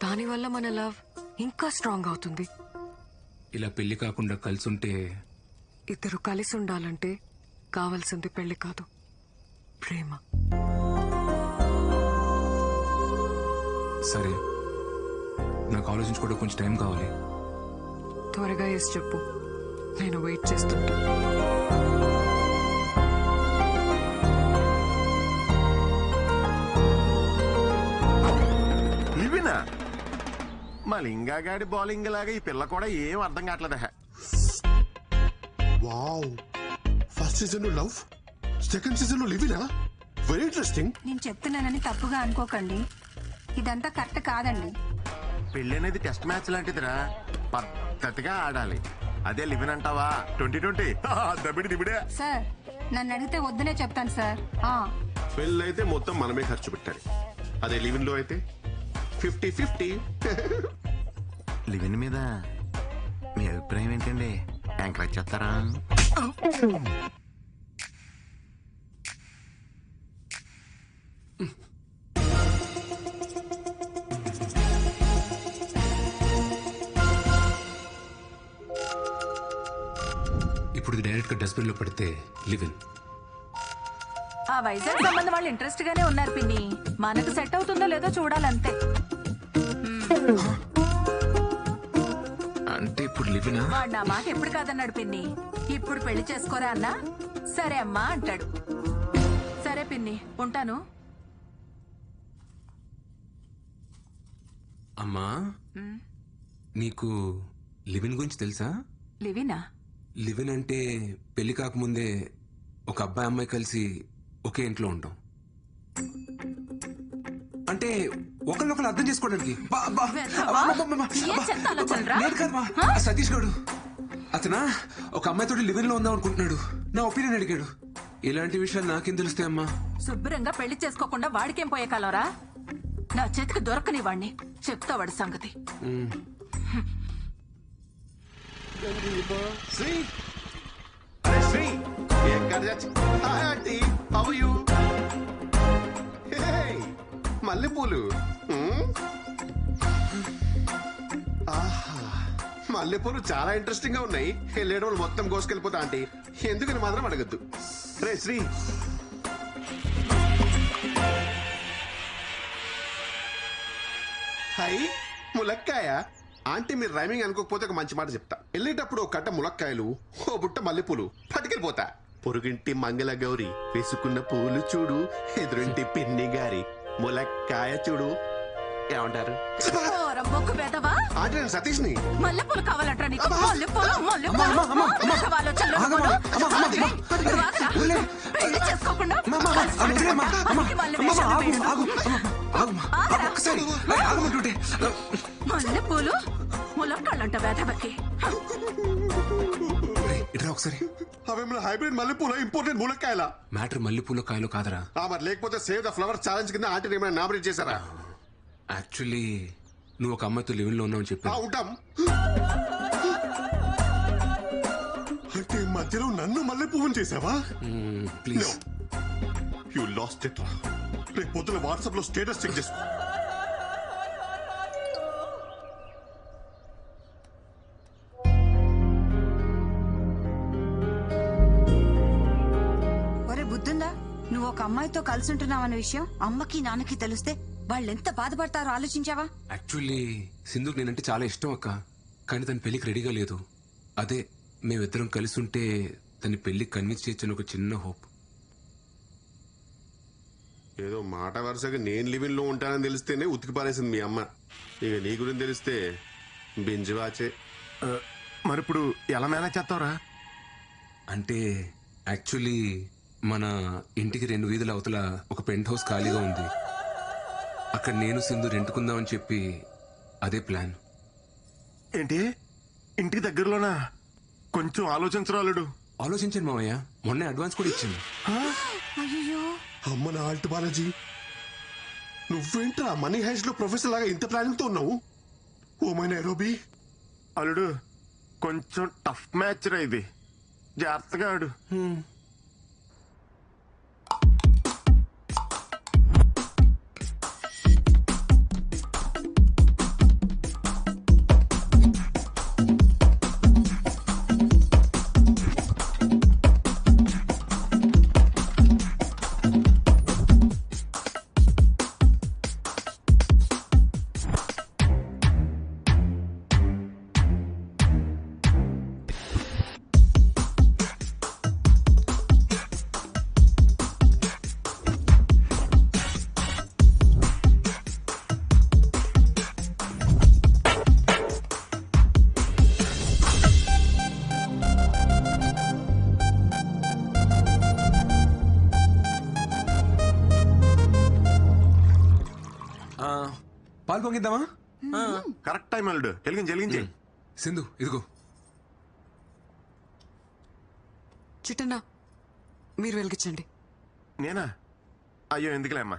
దానివల్ల మన లవ్ ఇంకా స్ట్రాంగ్ అవుతుంది. ఇలా పెళ్లి కాకుండా కలిసి ఉంటే? ఇద్దరు కలిసి ఉండాలంటే కావాల్సింది పెళ్లి కాదు, ప్రేమ. సరే, నాకు ఆలోచించుకోవడం కొంచెం టైం కావాలి. త్వరగా ఎస్ చెప్పు, నేను వెయిట్ చేస్తుంటా. లివినా? మా లింగాగాడి బౌలింగ్ లాగా ఈ పిల్ల కూడా ఏం అర్థం కావట్లేదు. వావ్, ఫస్ట్ సీజన్ లో లవ్, సెకండ్ సీజన్ లో లివినా? Very interesting. నేను చెప్తున్నానని తప్పుగా అనుకోకండి, ఇదంతా కరెక్ట్ కాదండి. పెళ్లి అనేది టెస్ట్ మ్యాచ్ లాంటిదిరా, పద్ధతిగా ఆడాలి. అదే లివిన్ అంటావా 2020 దబిడి దిబిడే. సార్, నన్ను అడిగితే వద్దనే చెప్తాను సార్. పెళ్ళైతే మొత్తం మనమే ఖర్చు పెట్టాలి. అదే లివిన్ లో అయితే 50-50. లివిన్ మీద మీ అభిప్రాయం ఏంటండి? ఎంకరేజ్ చేస్తారా? ఇప్పుడు డైరెక్ట్ గా డస్ట్బిన్ లో పడితే లివిన్. ఆ వైజాగ్ సంబంధం వాళ్ళు ఇంట్రెస్ట్ గానే ఉన్నారు పిన్ని. మనకు సెట్ అవుతుందో లేదో చూడాలంతే. అంటే ఇప్పుడు లివినా? వాడు నా మాట ఎప్పుడు కాదన్నాడు పిన్ని. ఇప్పుడు పెళ్లి చేసుకోరా అన్నా సరే అమ్మా అంటాడు. సరే పిన్ని, ఉంటాను. అమ్మా, నీకు లివిన్ గురించి తెలుసా? లివినా? లివిన్ అంటే పెళ్లి కాకముందే ఒక అబ్బాయి అమ్మాయి కలిసి ఒకే ఇంట్లో ఉంటాం. అంటే ఒకరినొకరు అర్థం చేసుకోవడానికి. సతీష్ గడు అతనా ఒక అమ్మాయితో లివిన్ లో ఉందాం అనుకుంటున్నాడు. నా ఒపీనియన్ అడిగాడు. ఇలాంటి విషయాలు నాకేం తెలుస్తాయి అమ్మా? శుభ్రంగా పెళ్లి చేసుకోకుండా వాడికేం పోయే కాలంరా? నా చేతికి దొరకని వాడిని చెప్తా వాడి సంగతి. శ్రీ, అరే శ్రీ, ఎక్కడ చచ్చి? Hi aunty, how are you? Hey, మల్లెపూలు. ఆహా, మల్లెపూలు చాలా ఇంట్రెస్టింగ్ గా ఉన్నాయి. వెళ్ళేటప్పుడు మొత్తం కోసుకెళ్ళిపోతా ఆంటీ. ఎందుకని మాత్రం అడగద్దు. రే శ్రీ, హై ములక్కాయ. ఆంటీ మీరు రైమింగ్ అనుకోకపోతే ఒక మంచి మాట చెప్తా. వెళ్ళేటప్పుడు ఒక కట్ట ములక్కాయలు, ఓ బుట్ట మల్లెపూలు పట్టుకెళ్ళిపోతా. పొరుగింటి మంగళ గౌరి వేసుకున్న పూలు చూడు, ఎదురింటి పిన్ని గారి ములక్కాయ చూడు. ఏమంటారు? బొక్కు పెదవా ఆంటీ నేను సతీష్ ని. మల్లెపూలు కావాలంటారా నీకు? పెళ్లి చేసుకోకుండా మల్లెపూలు ములక్కాళ్ళంట వేదవకి. ఇట్రా ఒకసారి. అవేమన్నా హైబ్రిడ్ మల్లెపూల ఇంపార్టెంట్ ములక్కాయల? మ్యాటర్ మల్లెపూల కాయలు కాదరా. మరి లేకపోతే సేవ్ ద ఫ్లవర్ ఛాలెంజ్ కింద ఆంటీ ఏమైనా నామినేట్ చేశారా? యాక్చువల్లీ నువ్వు ఒక అమ్మాయితో లివింగ్ లో ఉన్నావు చెప్పి. ఉంటాం. అంటే మధ్యలో నన్ను మల్లె పువ్వుని చేసావా? ప్లీజ్. యు లాస్ట్ ఇట్ రా. రేపు పొద్దున వాట్సాప్ లో స్టేటస్ చెక్ చేసుకో. ఒరే బుద్ధుందా? నువ్వు ఒక అమ్మాయితో కలిసి ఉంటున్నావన్న విషయం అమ్మకి నాన్నకి తెలిస్తే వాళ్ళెంత బాధపడతారో ఆలోచించావా? యాక్చువల్లీ సింధుకు నేనంటే చాలా ఇష్టం అక్క, కానీ తన పెళ్లికి రెడీగా లేదు. అదే మేమిద్దరం కలిసి ఉంటే తన పెళ్లికి కన్విన్స్ చేయొచ్చని ఒక చిన్న హోప్. ఏదో మాట వరుసగా నేను లివింగ్ లో ఉంటానని తెలిస్తేనే ఉతికి పారేసింది మీ అమ్మ. ఇక నీ గురించి తెలిస్తే బింజి వాచే. మరి ఇప్పుడు ఎలా మేనేజ్ చేస్తావురా? అంటే యాక్చువల్లీ మన ఇంటికి 2 వీధుల అవతల ఒక పెంట్ హౌస్ ఖాళీగా ఉంది. అక్కడ నేను సింధు రెంటుకుందామని చెప్పి అదే ప్లాన్. ఏంటి ఇంటికి దగ్గరలోనా? కొంచెం ఆలోచించరాలుడు. ఆలోచించాను మావయ్య, మొన్నే అడ్వాన్స్ కూడా ఇచ్చాను. అమ్మ నా ఆల్ట్ బాలాజీ, నువ్వేంట్రా మనీ హైస్ట్ లో ప్రొఫెసర్ లాగా ఇంత ప్లానింగ్ తో ఉన్నావు? Oh my Nairobi. అల్లుడు కొంచెం టఫ్ మ్యాచ్ రా ఇది, జాగ్రత్తగా ఆడు. పాలు పొంగిద్దామా? కరెక్ట్ టైం అల్లుడు. వెలిగించి సింధు ఇదిగో. చిట్టన్నా మీరు వెలిగించండి. నేనా? అయ్యో ఎందుకులే అమ్మా.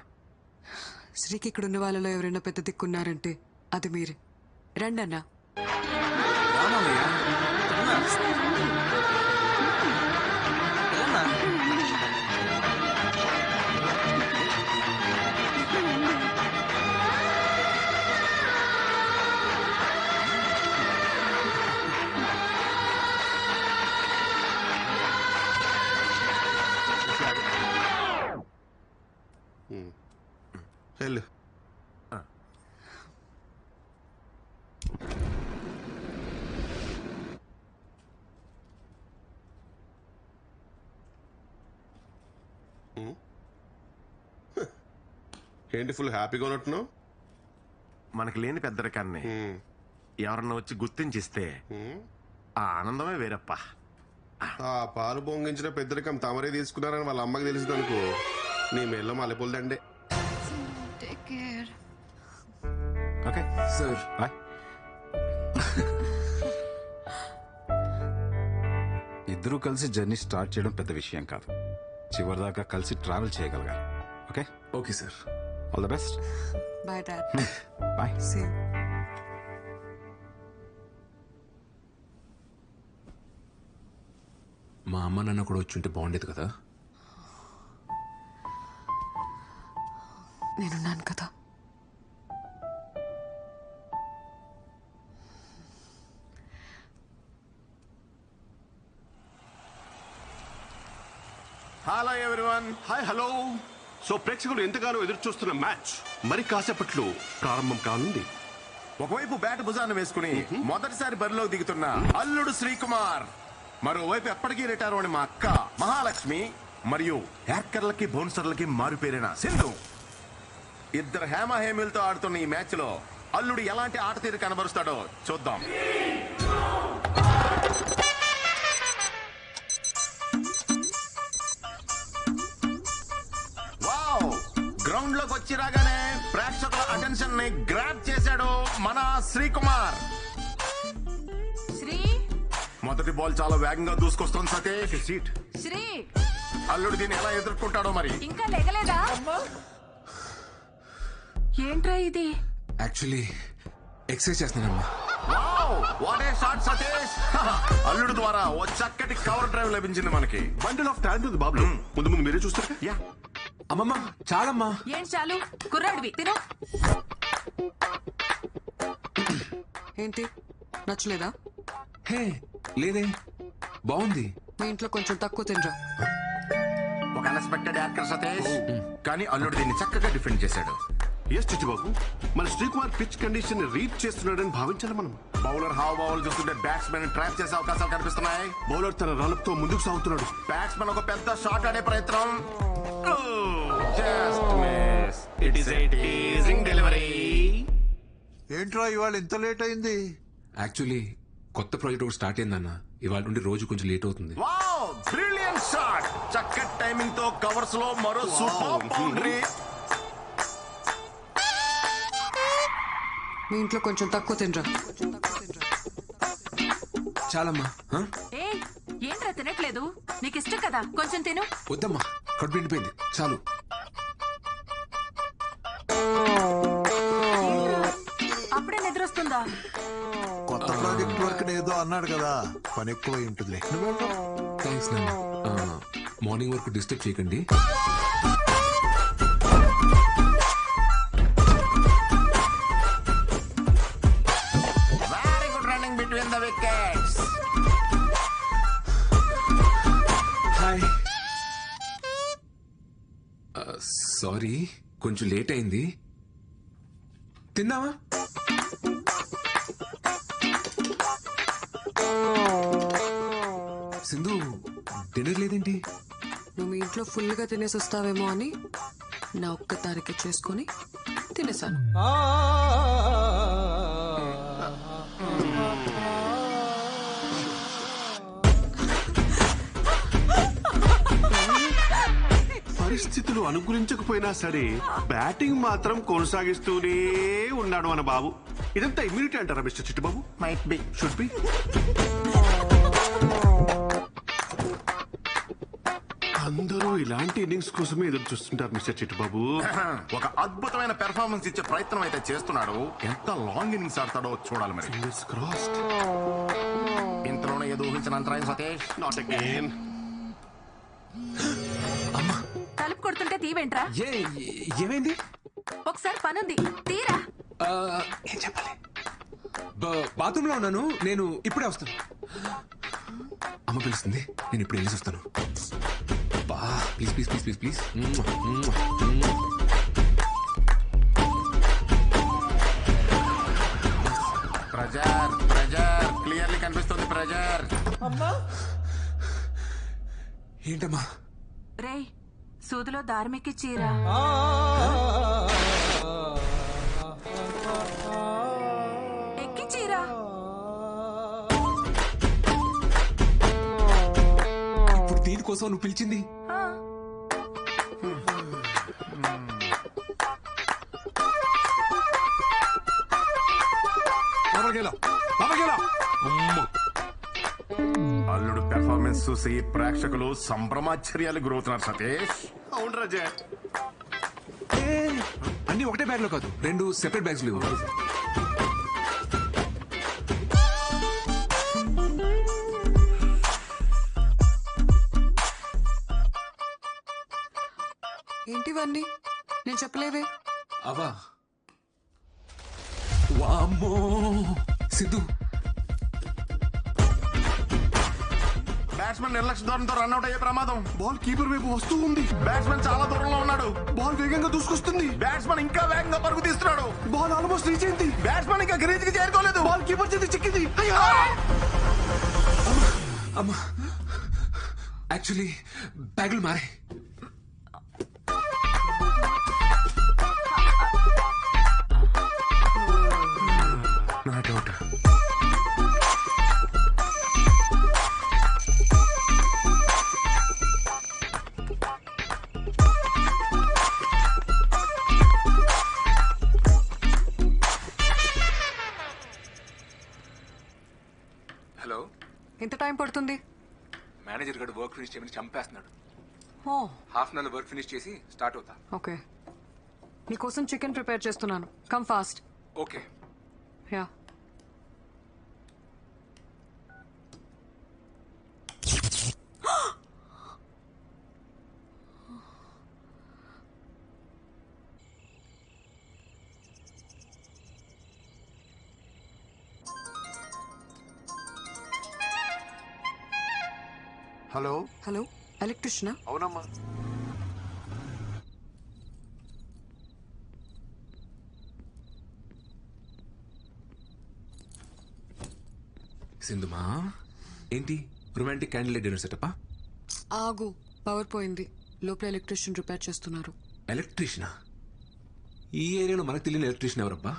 శ్రీకి ఇక్కడ ఉన్న వాళ్ళలో ఎవరైనా పెద్ద దిక్కున్నారంటే అది మీరే. రండి అన్నా. వెళ్ళు. ఏంటి ఫుల్ హ్యాపీగా ఉన్నట్టున్నావు? మనకి లేని పెద్దరికాన్ని ఎవరన్నా వచ్చి గుర్తించిస్తే ఆ ఆనందమే వేరప్ప. ఆ పాలు పొంగించిన పెద్దరికం తమరే తీసుకున్నారని వాళ్ళ అమ్మకి తెలిసింది అనుకో, నీ మెల్ల మల్లెపూలదండే. Okay sir bye. ఇద్దరూ కలిసి జర్నీ స్టార్ట్ చేయడం పెద్ద విషయం కాదు, చివరిదాకా కలిసి ట్రావెల్ చేయగలగాలి. Okay okay sir. All the best. Bye dad. Bye. Same. మా అమ్మ నాన్న కూడా వచ్చుంటే బాగుండేది కదా. నేనున్నాను కదా. Hello everyone. Hi hello. So ప్రేక్షకులు ఎంతగానో ఎదురు చూస్తున్న మ్యాచ్ మరి కాసేపట్లో ప్రారంభం కానుంది. ఒకవైపు బ్యాట్ భుజాన్ని వేసుకుని మొదటిసారి బరిలోకి దిగుతున్న అల్లుడు శ్రీకుమార్, మరోవైపు ఎప్పటికీ రిటైర్ అని మా అక్క మహాలక్ష్మి, మరియు హ్యాకర్లకి బౌన్సర్లకి మారుపేరిన సింధు. ఇద్దరు హేమహేమిలతో ఆడుతున్న ఈ మ్యాచ్ లో అల్లుడు ఎలాంటి ఆట తీరు కనబరుస్తాడో చూద్దాం. గ్రౌండ్ లోకి వచ్చి రాగానే ప్రేక్షకుల అటెన్షన్ ని గ్రాబ్ చేశాడు మన శ్రీకుమార్. శ్రీ మొదటి బాల్ చాలా వేగంగా దూసుకొస్తుంది సతీష్. సీట్ శ్రీ అల్లుడు దీన్ని ఎలా ఎదుర్కొంటాడో మరి. ఇంకా లేగలేదా? ఏంట్రా ఇది? యాక్చువల్లీ ఎక్సర్సైజ్ చేస్తున్నానమ్మా. What a shot Satish. అల్లుడు ద్వారా ఓ చక్కటి కవర్ డ్రైవ్ లభించింది మనకి. బండిల్ ఆఫ్ టాలెంట్ ఉంది బాబు. ముందు ముందు మీరే చూస్తారు. యా అమ్మమ్మ చాలమ్మా. ఏం చాలు? కుర్రాడివి తిను. ఏంటి నచ్చలేదా? హే లేదే, బాగుంది. మీ ఇంట్లో కొంచెం తక్కువ తినరా. ఒక అన్ఎక్స్పెక్టెడ్ యాక్టర్ సతీష్, కానీ అల్లుడు దీన్ని చక్కగా డిఫెండ్ చేశాడు. ఎస్ చిట్టిబాబు, మన శ్రీకుమార్ పిచ్ కండిషన్ రీడ్ చేస్తున్నాడని భావించాలి మనం. బౌలర్ హావ్ చూస్తుంటే బ్యాట్స్మెన్ ట్రాప్ చేసే అవకాశాలు కనిపిస్తున్నాయి. బౌలర్ తన రన్అప్ ముందుకు సాగుతున్నాడు. బ్యాట్స్మెన్ ఒక పెద్ద షాట్ ఆడే ప్రయత్నం. Just miss. It is a teasing delivery. ఏంట్రా ఇవాళ ఇంత లేట్ అయింది? యాక్చువల్లీ కొత్త ప్రాజెక్ట్ ఒకటి స్టార్ట్ అయిందన్న. ఇవాళ నుండి రోజు కొంచెం లేట్ అవుతుంది. Wow, brilliant shot. చక్కటి టైమింగ్ తో కవర్స్ లో మరో సూపర్ బౌండరీ. మీ ఇంట్లో కొంచెం తక్కువ తినరా. చాలమ్మా. ఏ ఏంట్రా తినట్లేదు? నీకు ఇష్టం కదా, కొంచెం తిను. వద్దమ్మా, కడుపు నిండిపోయింది, చాలు. అప్పుడే నిద్రొస్తుందా? కొత్త ప్రాజెక్ట్ వర్క్ ఏదో అన్నాడు కదా, పని ఎక్కువ ఉంటుంది. థ్యాంక్స్ నాన్న. మార్నింగ్ వరకు డిస్టర్బ్ చేయకండి. Very good running between the wickets. Hi. Sorry, కొంచెం లేట్ అయింది. తిందామా? సింధు డిన్నర్ లేదేంటి? నువ్వు మీ ఇంట్లో ఫుల్గా తినేసి వస్తావేమో అని నా ఒక్క తారీఖు చేసుకొని తినేసాను. పరిస్థితులు అనుకూలించకపోయినా సరే బ్యాటింగ్ మాత్రం కొనసాగిస్తూనే ఉన్నాడు మన బాబు. ఇదంతా ఇమ్యూనిటీ అంటారా mister Chittubabu? Might be, should be. అందరూ ఇలాంటి ఇన్నింగ్స్ కోసమే ఎదురు చూస్తుంటారు మిస్టర్ చిట్టుబాబు. ఒక అద్భుతమైన పెర్ఫార్మెన్స్ ఇచ్చే ప్రయత్నం అయితే చేస్తున్నాడు. ఎంత లాంగ్ ఇన్నింగ్స్ ఆడతాడో చూడాలి మరి. Fingers crossed. ఇంతలోనే ఏదో ఊహించిన అంతరాయం సతీష్. Not again. తలుపు కొడుతుంటే తీవేంట్రా? ఏమైంది? ఒకసారి పనుంది, తీరా. ఏం చెప్పాలి? బాత్రూమ్ లో ఉన్నాను, నేను ఇప్పుడే వస్తాను. అమ్మ పిలుస్తుంది, నేను ఇప్పుడు వెళ్ళేసి వస్తాను. Please please please please please. Pressure pressure clearly కనిపిస్తుంది. ప్రెజర్. ఏంటమ్మా? రే సూదిలో దారిమెక్కి చీరా. ఎక్కి చీరా. ఇప్పుడు దీనికోసం నువ్వు పిలిచింది? అల్లుడు పెర్ఫార్మెన్స్ చూసి ప్రేక్షకులు సంభ్రమాశ్చర్యాలు గురవుతున్నారు సతీష్. అవును రాజా. అన్ని ఒకటే బ్యాగ్ లో కాదు, 2 సెపరేట్ బ్యాగ్స్ లేవు. ఏంటివన్నీ? నేను చెప్పలేవే. అవా వామ్మో సిద్ధు, బ్యాట్స్మెన్ నిర్లక్ష్య ధోరణితో రన్అట్ అయ్యే ప్రమాదం. బాల్ కీపర్ వైపు వస్తూ ఉంది. బ్యాట్స్మెన్ చాలా దూరంలో ఉన్నాడు. బాల్ వేగంగా దూసుకొస్తుంది. బ్యాట్స్మెన్ ఇంకా వేగంగా పరుగు తీస్తున్నాడు. బాల్ ఆల్మోస్ట్ రీచ్ అయింది. బ్యాట్స్మెన్ ఇంకా క్రీజ్ కి చేరుకోలేదు. బాల్ కీపర్ చేతి చిక్కింది. అమ్మా యాక్చువల్లీ బ్యాగులు మారే. Not out. హలో, ఎంత టైం పడుతుంది? మేనేజర్ గడు వర్క్ ఫినిష్ చేయమని చంపేస్తున్నాడు. ఓ half an hour work finish చేసి స్టార్ట్ అవుతా. ఓకే, నీకోసం చికెన్ ప్రిపేర్ చేస్తున్నాను. Come fast. Okay. Yeah. Hello hello, ఎలక్ట్రిషియనా? అవునమ్మా. సింధుమా ఏంటి రొమాంటిక్ క్యాండిల్ డిన్నర్ సెటప్పా? ఆగు, పవర్ పోయింది. లోపల ఎలక్ట్రిషియన్ రిపేర్ చేస్తున్నారు. ఎలక్ట్రీషియనా? ఈ ఏరియాలో మనకు తెలియని ఎలక్ట్రీషియన్ ఎవరబ్బా?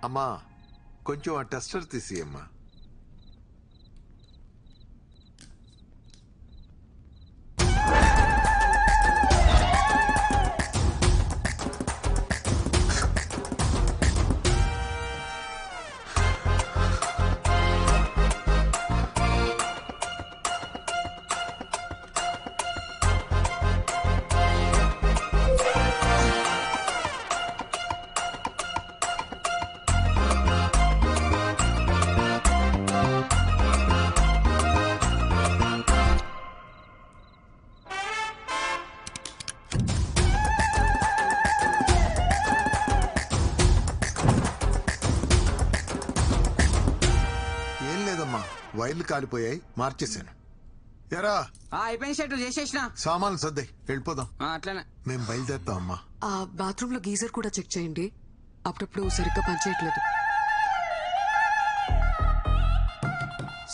అమ్మా కొంచెం ఆ టెస్టర్ తీసి అమ్మా. వైర్లు కాలిపోయాయి, మార్చేశాను. ఎరా అయిపోయిన షర్టు చేసేసిన సామాన్లు సర్దాయి వెళ్ళిపోదాం. అట్లనే మేము బయలుదేరుతాం అమ్మా. ఆ బాత్రూమ్ లో గీజర్ కూడా చెక్ చేయండి, అప్పుడప్పుడు సరిగ్గా పనిచేయట్లేదు.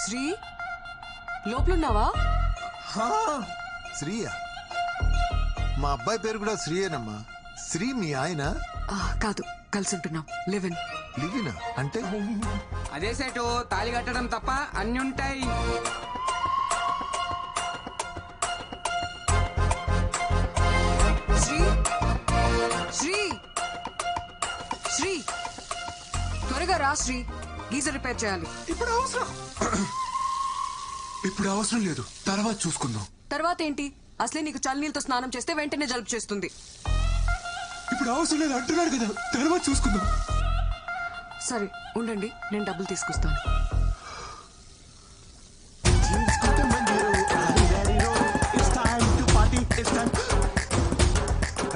శ్రీ లోపలున్నావా? శ్రీయా? మా అబ్బాయి పేరు కూడా శ్రీయేనమ్మా. శ్రీ మీ ఆయన? కాదు, కలిసి ఉంటున్నాం. లివిన్. లివినా అంటే? అదే సెటు తాళి కట్టడం తప్ప అన్ని ఉంటాయి. శ్రీ శ్రీ శ్రీ త్వరగా రా శ్రీ, గీజర్ రిపేర్ చేయాలి. ఇప్పుడు అవసరం లేదు, తర్వాత చూసుకుందాం. తర్వాత ఏంటి? అసలే నీకు చల్లనీళ్ళతో స్నానం చేస్తే వెంటనే జలుబు చేస్తుంది. ఇప్పుడు అవసరం లేదు అంటున్నాడు కదా, తర్వాత చూసుకుందాం. సరే ఉండండి, నేను డబ్బులు తీసుకొస్తాను.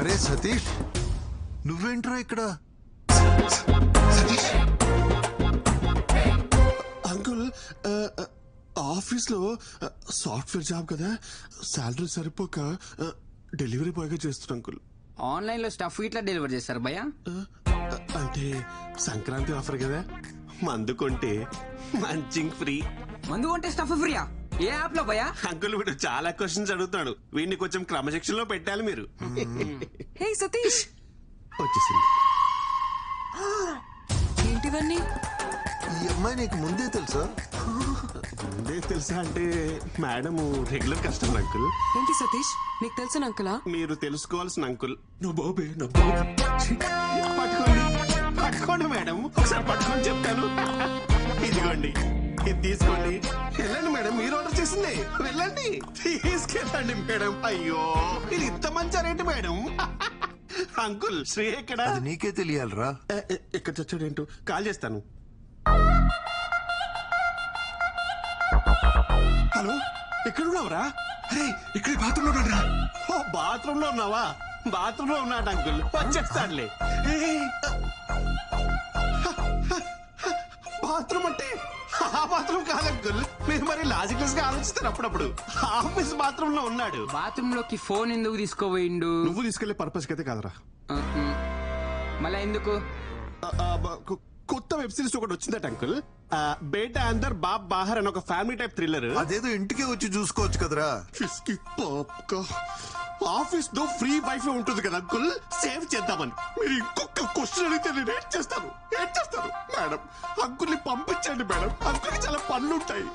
అరే సతీష్, నువ్వేంట్రా ఇక్కడ? అంకుల్ ఆఫీస్ లో సాఫ్ట్వేర్ జాబ్ కదా, శాలరీ సరిపోక డెలివరీ బాయ్ గా చేస్తున్నా అంకుల్. ఆన్లైన్ లో స్టఫ్ ఇట్లా డెలివర్ చేస్తారు భయ్యా? అంటే సంక్రాంతి ఆఫర్ కదా, మందు కొంటే మంచింగ్ ఫ్రీ. మందు కొంటే స్టఫ్ ఫ్రీయా? ఏ యాప్ లో భయ్యా? అంకుల్ వీడు చాలా క్వశ్చన్స్ అడుగుతాడు, వీడిని కొంచెం క్రమశిక్షణ లో పెట్టాలి మీరు. హే సతీష్, వచ్చేసింది. ఏంటివన్నీ? ఈ అమ్మాయి నీకు ముందే తెలుసా? ముందే తెలుసా అంటే మేడం రెగ్యులర్ కస్టమర్ అంకుల్. ఏంటి సతీష్, నీకు తెలిసిన అంకులా? మీరు తెలుసుకోవాల్సిన అంకుల్. నువ్వు బాబే పట్టుకోండి పట్టుకోండి మేడం, ఒకసారి పట్టుకొని చెప్తాను. ఇదిగోండి, ఇది తీసుకోండి. వెళ్ళండి మేడం, మీరు ఆర్డర్ చేసింది. వెళ్ళండి, తీసుకెళ్ళండి మేడం. అయ్యో ఇది ఇంత మంచి రేటు మేడం. అంకుల్ శ్రీ ఎక్కడ? అది నీకే తెలియాలరా. ఎక్కడ చచ్చాడేంటో, కాల్ చేస్తాను. హలో, ఎక్కడున్నావురా? అరే ఇక్కడ బాత్రూమ్ లో ఉన్నాడురా. ఓ బాత్రూమ్ లో ఉన్నావా? బాత్రూమ్ లో ఉన్నాడు అంకుల్, వచ్చేస్తాడులే. బాత్రూమ్ అంటే ఆ బాత్రూమ్ కాదు అంకుల్. మీరు మరి లాజిక్లెస్ గా ఆలోచిస్తారు అప్పుడప్పుడు. ఆఫీస్ బాత్రూమ్ లో ఉన్నాడు. బాత్రూమ్ లోకి ఫోన్ ఎందుకు తీసుకోపోయిండు? నువ్వు తీసుకెళ్లే పర్పస్ అయితే కాదురా. మళ్ళా ఎందుకు? కొత్త వెబ్ సిరీస్ ఒకటి వచ్చిందట అంకుల్. బేటా అందర్ బాబ్ బాహర్ అని ఒక ఫ్యామిలీ టైప్ థ్రిల్లర్. అదేదో ఇంటికే వచ్చి చూసుకోవచ్చు కదరా. ఆఫీస్ లో ఫ్రీ వైఫై ఉంటుంది కదా అంకుల్, సేవ్ చేద్దామని. మీరు ఇంకొక క్వశ్చన్ అడిగితే నేను ఏం చేస్తాను మేడం? అంకుల్ని పంపించండి మేడం, అంకుల్కి చాలా పనులు ఉంటాయి.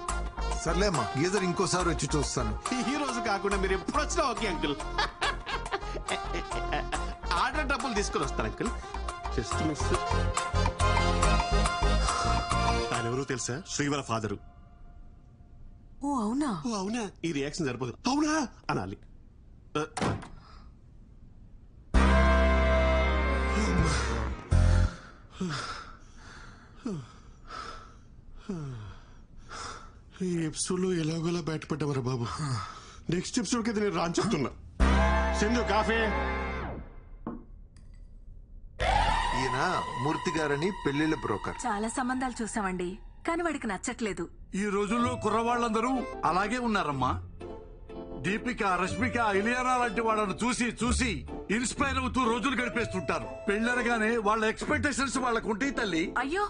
సర్లేమ్మా, గీజర్ ఇంకోసారి వచ్చి చూస్తాను. ఈ రోజు కాకుండా మీరు ఎప్పుడు వచ్చినా ఓకే అంకుల్. ఆర్డర్ డబ్బులు తీసుకొని వస్తాను అంకుల్. Just miss. ఆయన ఎవరో తెలుసా? శ్రీవర ఫాదరు. ఓ అవునా? ఓ అవునా? ఈ రియాక్షన్ సరిపోదు. అవునా అనాలి. ఈ ఎపిసోడ్ లో ఎలాగోలా బయటపడ్డావరా బాబు. నెక్స్ట్ ఎపిసోడ్ కి నేను రాని చెప్తున్నా. సింధు కాఫీ. ఈయన మూర్తి గారని పెళ్లిళ్ళ బ్రోకర్. చాలా సంబంధాలు చూసామండి, కానీ వాడికి నచ్చట్లేదు. ఈ రోజుల్లో కుర్రవాళ్ళందరూ అలాగే ఉన్నారమ్మా. దీపిక, రష్మిక, ఇలియానా లాంటి వాళ్ళను చూసి చూసి ఇన్స్పైర్ అవుతూ రోజులు గడిపేస్తుంటారు. పెళ్ళరగానే వాళ్ళ ఎక్స్పెక్టేషన్స్ వాళ్ళకు ఉంటాయి తల్లి. అయ్యో,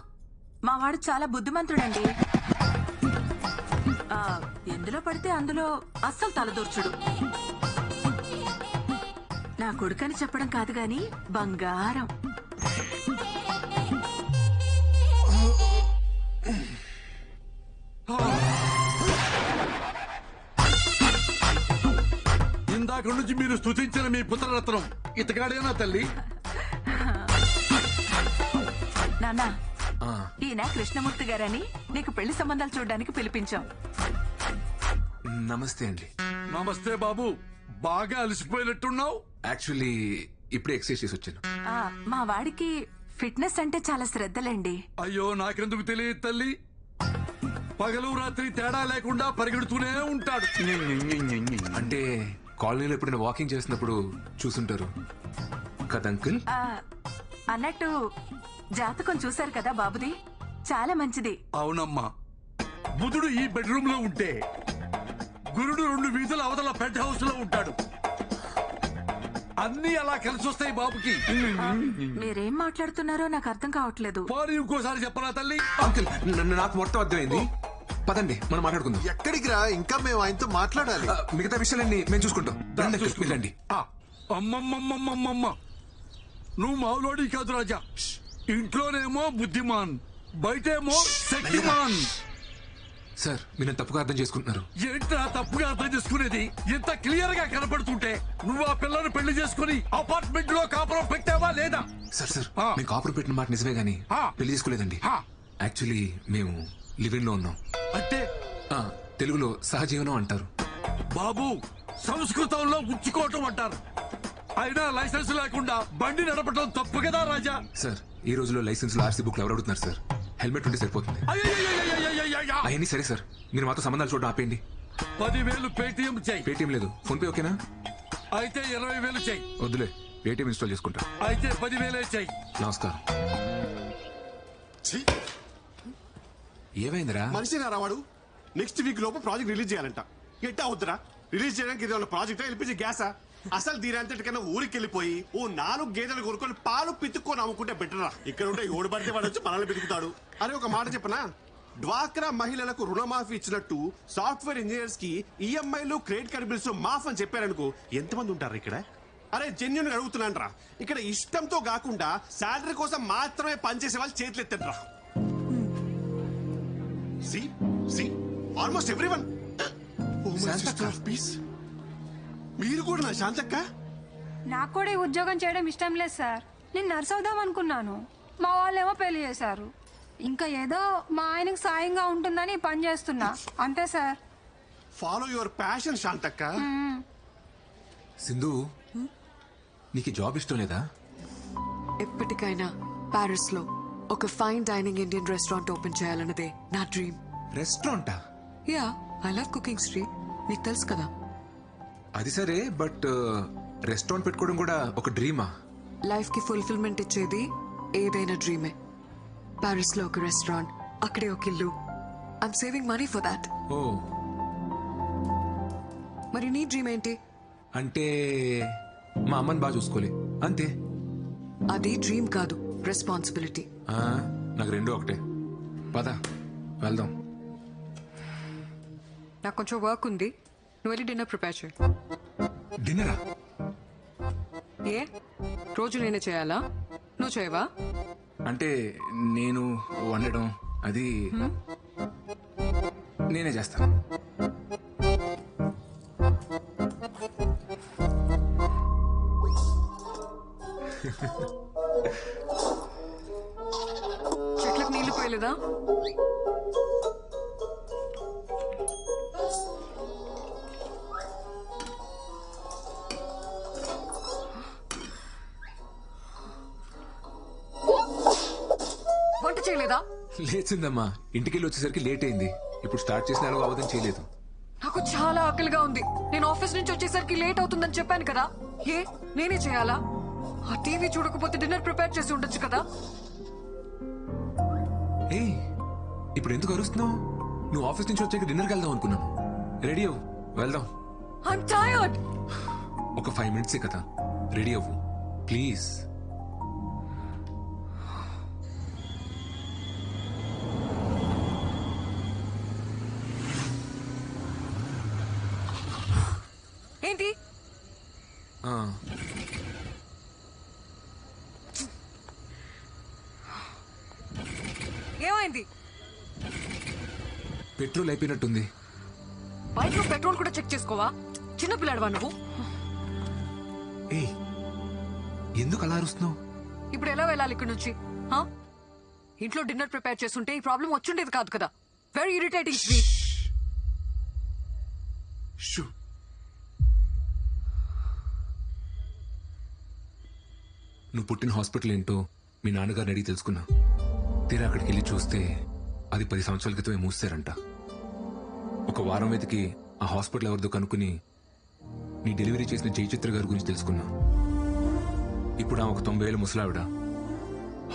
మా వాడు చాలా బుద్ధిమంతుడండి. ఎందులో పడితే అందులో అస్సలు తలదూర్చుడు. నా కొడుకని చెప్పడం కాదు గాని బంగారం. ఇందాక నుంచి మీరు స్తుతించిన మీ పుత్రరత్నం ఇతగాడేనా తల్లి? నాన్న, ఈయన కృష్ణమూర్తి గారని నీకు పెళ్లి సంబంధాలు చూడడానికి పిలిపించాం. నమస్తే అండి. నమస్తే బాబు, బాగా అలసిపోయినట్టున్నావు. యాక్చువల్లీ ఇప్పుడే ఎక్సర్సైజ్ చేసి వచ్చాను. మా వాడికి ఫిట్నెస్ అంటే చాలా శ్రద్ధలండి. అయ్యో, నాకెందుకు తెలియదు తల్లి. పగలు రాత్రి తేడా లేకుండా పరిగెడుతూనే ఉంటాడు. అంటే కాలనీలో ఎప్పుడైనా వాకింగ్ చేసినప్పుడు చూసుంటారు కదా అంకుల్. అన్నట్టు జాతకం చూశారు కదా బాబుది, చాలా మంచిది. అవునమ్మా, బుధుడు ఈ బెడ్రూమ్ లో ఉంటే గురుడు 2 వీధుల అవతల పెంట్ హౌస్ లో ఉంటాడు. అన్ని అలా కలిసి వస్తాయి బాబుకి. మీరేం మాట్లాడుతున్నారో నాకు అర్థం కావట్లేదు. పోనీ ఇంకోసారి చెప్పరా తల్లి? అంకుల్, నాకు మొత్తం అర్థమైంది. పదండి మనం మాట్లాడుకుందాం. ఎక్కడికి రా, ఇంకా మేము ఆయనతో మాట్లాడాలి. మిగతా విషయాలన్నీ మేము చూసుకుంటాం. వెళ్ళండి. అమ్మమ్మమ్మమ్మమ్మ, నువ్వు మావులోడి కాదు రాజా. ఇంట్లోనేమో బుద్ధిమాన్, బయటేమో శక్తిమాన్. సార్, మీరు తప్పుగా అర్థం చేసుకుంటున్నారు. ఏంట్రా తప్పుగా అర్థం చేసుకునేది? ఇంత క్లియర్ గా కనపడుతుంటే నువ్వు ఆ పిల్లని పెళ్లి చేసుకుని అపార్ట్మెంట్ లో కాపురం పెట్టావా లేదా? సార్ మేము కాపురం పెట్టిన మాట నిజమే గానీ పెళ్లి చేసుకోలేదండి. యాక్చువల్లీ మేము లివింగ్ లో ఉన్నాం. అంటే తెలుగులో సహజీవనం అంటారు. బాబు, సంస్కృతంలో ఉంచుకోవటం అంటారు. అయినా లైసెన్స్ లేకుండా బండి నడపడం తప్పు కదా రాజా? సార్, ఈ రోజులో లైసెన్స్ లో ఆర్సీ బుక్ ఎవరు అడుగుతున్నారు సార్? హెల్మెట్ ఉంటే సరిపోతుంది. అవన్నీ సరే సార్, మీరు మాతో సంబంధాలు చూడడం ఆపేయండి. 10,000 పేటిఎం చెయ్యి. పేటిఎం లేదు, ఫోన్ పే ఓకేనా? అయితే 20,000 చెయ్యి. వద్దులే, పేటిఎం ఇన్స్టాల్ చేసుకుంటా. అయితే 10,000 చెయ్యి. నమస్కారం. ఏమైందిరా? మనిషి రావాడు. నెక్స్ట్ వీక్ లోపు ప్రాజెక్ట్ రిలీజ్ చేయాలంట. ఎట్టా అవుతురా? రిలీజ్ చేయడానికి ఇది ప్రాజెక్ట్ ఎల్పిజి గ్యాసా? అసలు దీనంతటికన్నా ఊరికి వెళ్ళిపోయి ఓ 4 గేదెలు కొనుక్కొని పాలు పితుక్కొని అమ్ముకుంటే బెటరా. ఇక్కడ ఉంటే ఓడి పడితే వాడు వచ్చి మనల్ని పితుకుతాడు. అరే ఒక మాట చెప్పనా, డ్వాక్రా మహిళలకు రుణమాఫీ ఇచ్చినట్టు సాఫ్ట్వేర్ ఇంజనీర్స్ కి ఈఎంఐలు క్రెడిట్ కార్డ్ బిల్స్ మాఫ్ అని చెప్పారనుకో, ఎంతమంది ఉంటారు ఇక్కడ? అరే జెన్యున్ అడుగుతున్నాను రా. ఇక్కడ ఇష్టంతో కాకుండా శాలరీ కోసం మాత్రమే పనిచేసే వాళ్ళు చేతులు ఎత్తరా. Almost everyone. మీరు కూడా నా శాంతక్క? నాకు కూడా ఈ ఉద్యోగం చేయడం ఇష్టం లేదు సార్. నేను నర్స్ అవుదాం అనుకున్నాను, మా వాళ్ళేమో పెళ్లి చేశారు. ఇంకా ఏదో మా ఆయనకు సాయంగా ఉంటుందని పని చేస్తున్నా, అంతే సార్. ఫాలో యువర్ ప్యాషన్ శాంతక్క. సింధు, నీకు జాబ్ ఇష్టం లేదా? ఎప్పటికైనా పారిస్ లో ఒక fine dining Indian restaurant open చేయాలన్నదే నా డ్రీమ్. రెస్టారెంటా? Yeah, I love cooking Sri, నీకు తెలుసు కదా. అది సరే, బట్ రెస్టారెంట్ పెట్టుకోవడం కూడా ఒక డ్రీమా? లైఫ్ కి ఫుల్ఫిల్మెంట్ ఇచ్చేది ఏదైనా డ్రీమే. పారిస్ లో ఒక రెస్టారెంట్, అక్కడే ఒక ఇల్లు. I'm saving money for that. Oh మరి నీ డ్రీమ్ ఏంటి? అంటే మా అమ్మని బాగా చూసుకోలే అంతే. అది డ్రీమ్ కాదు, రెస్పాన్సిబిలిటీ. నాకు రెండు ఒకటే. పద వెళ్దాం. నాకు కొంచెం వర్క్ ఉంది, నువ్వు వెళ్ళి డిన్నర్ ప్రిపేర్ చేయి. డిన్నరా? ఏ రోజు నేనే చేయాలా? నువ్వు చేయవా? అంటే నేను వండడం అది నేనే చేస్తాను. చెట్లకు నీళ్లు పోయలేదా? వంట చేయలేదా? లేచిందమ్మా, ఇంటికెళ్ళి వచ్చేసరికి లేట్ అయింది. ఇప్పుడు స్టార్ట్ చేసిన ఎలాగో అవదని చేయలేదు. నాకు చాలా ఆకలిగా ఉంది. నేను ఆఫీస్ నుంచి వచ్చేసరికి లేట్ అవుతుందని చెప్పాను కదా. ఏ నేనే చేయాలా? ఆ టీవీ చూడకపోతే డిన్నర్ ప్రిపేర్ చేసి ఉండొచ్చు కదా. ఏ ఇప్పుడు ఎందుకు అరుస్తున్నావు? నువ్వు ఆఫీస్ నుంచి వచ్చాక డిన్నర్కి వెళ్దాం అనుకున్నాను. రెడీ అవ్వు, వెళ్దాం. I'm tired. ఒక 5 minutes కదా, రెడీ అవ్వు ప్లీజ్. ఏంటి? ఏమైంది? పెట్రోల్ అయిపోయినట్టుంది. బైక్ లో పెట్రోల్ కూడా చెక్ చేసుకోవా? చిన్నపిల్లాడవా నువ్వు? ఏ ఎందుకు అలా అరుస్తున్నావు? ఇప్పుడు ఎలా వెళ్ళాలి ఇక్కడ నుంచి? ఇంట్లో డిన్నర్ ప్రిపేర్ చేస్తుంటే ఈ ప్రాబ్లం వచ్చుండేది కాదు కదా. Very irritating Sri. నువ్వు పుట్టిన హాస్పిటల్ ఏంటో మీ నాన్నగారిని అడిగి తెలుసుకున్నా. తీరా అక్కడికి వెళ్ళి చూస్తే అది 10 సంవత్సరాల క్రితమే మూసారంట. ఒక వారం వెతికి ఆ హాస్పిటల్ ఎవరిదో కనుక్కుని నీ డెలివరీ చేసిన జయచిత్ర గారి గురించి తెలుసుకున్నా. ఇప్పుడు ఆ ఒక 90 ఏళ్ళ ముసలావిడ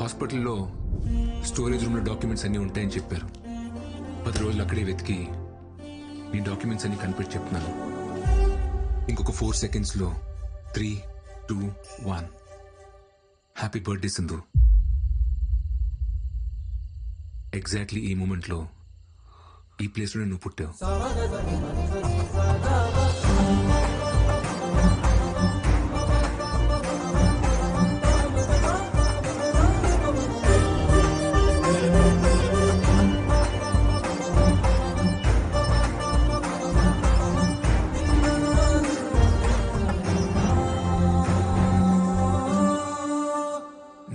హాస్పిటల్లో స్టోరేజ్ రూమ్ లో డాక్యుమెంట్స్ అన్ని ఉంటాయని చెప్పారు. 10 రోజులు అక్కడే వెతికి నీ డాక్యుమెంట్స్ అన్ని కనిపెట్టి చెప్తున్నాను. ఇంకొక 4 seconds లో 3, 2, 1. Happy birthday Sindhu. ఎగ్జాక్ట్లీ ఈ మూమెంట్ లో ఈ ప్లేస్ లో నువ్వు పుట్టావు.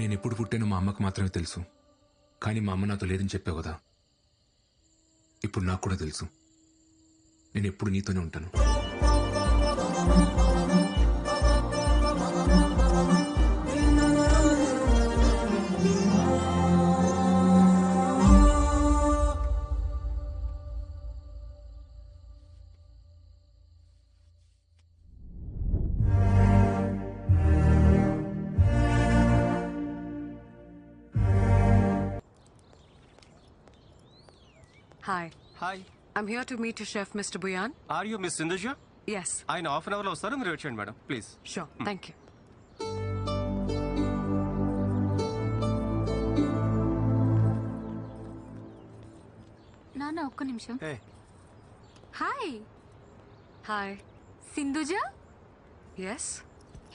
నేను ఎప్పుడు పుట్టానో మా అమ్మకు మాత్రమే తెలుసు. కానీ మా అమ్మ నాతో లేదని చెప్పావు కదా. ఇప్పుడు నాకు కూడా తెలుసు. నేను ఎప్పుడు నీతోనే ఉంటాను. Hi. Hi. I'm here to meet your chef, Mr. Buyan. Are you Miss Sindhuja? Yes. ఆయన హాఫ్ అన్ అవర్ లో వస్తారు, మీరు వచ్చేయండి madam please. Sure. Thank you. నాన్న ఒక్క నిమిషం. Hey. Hi. Hi. Sindhuja? Yes.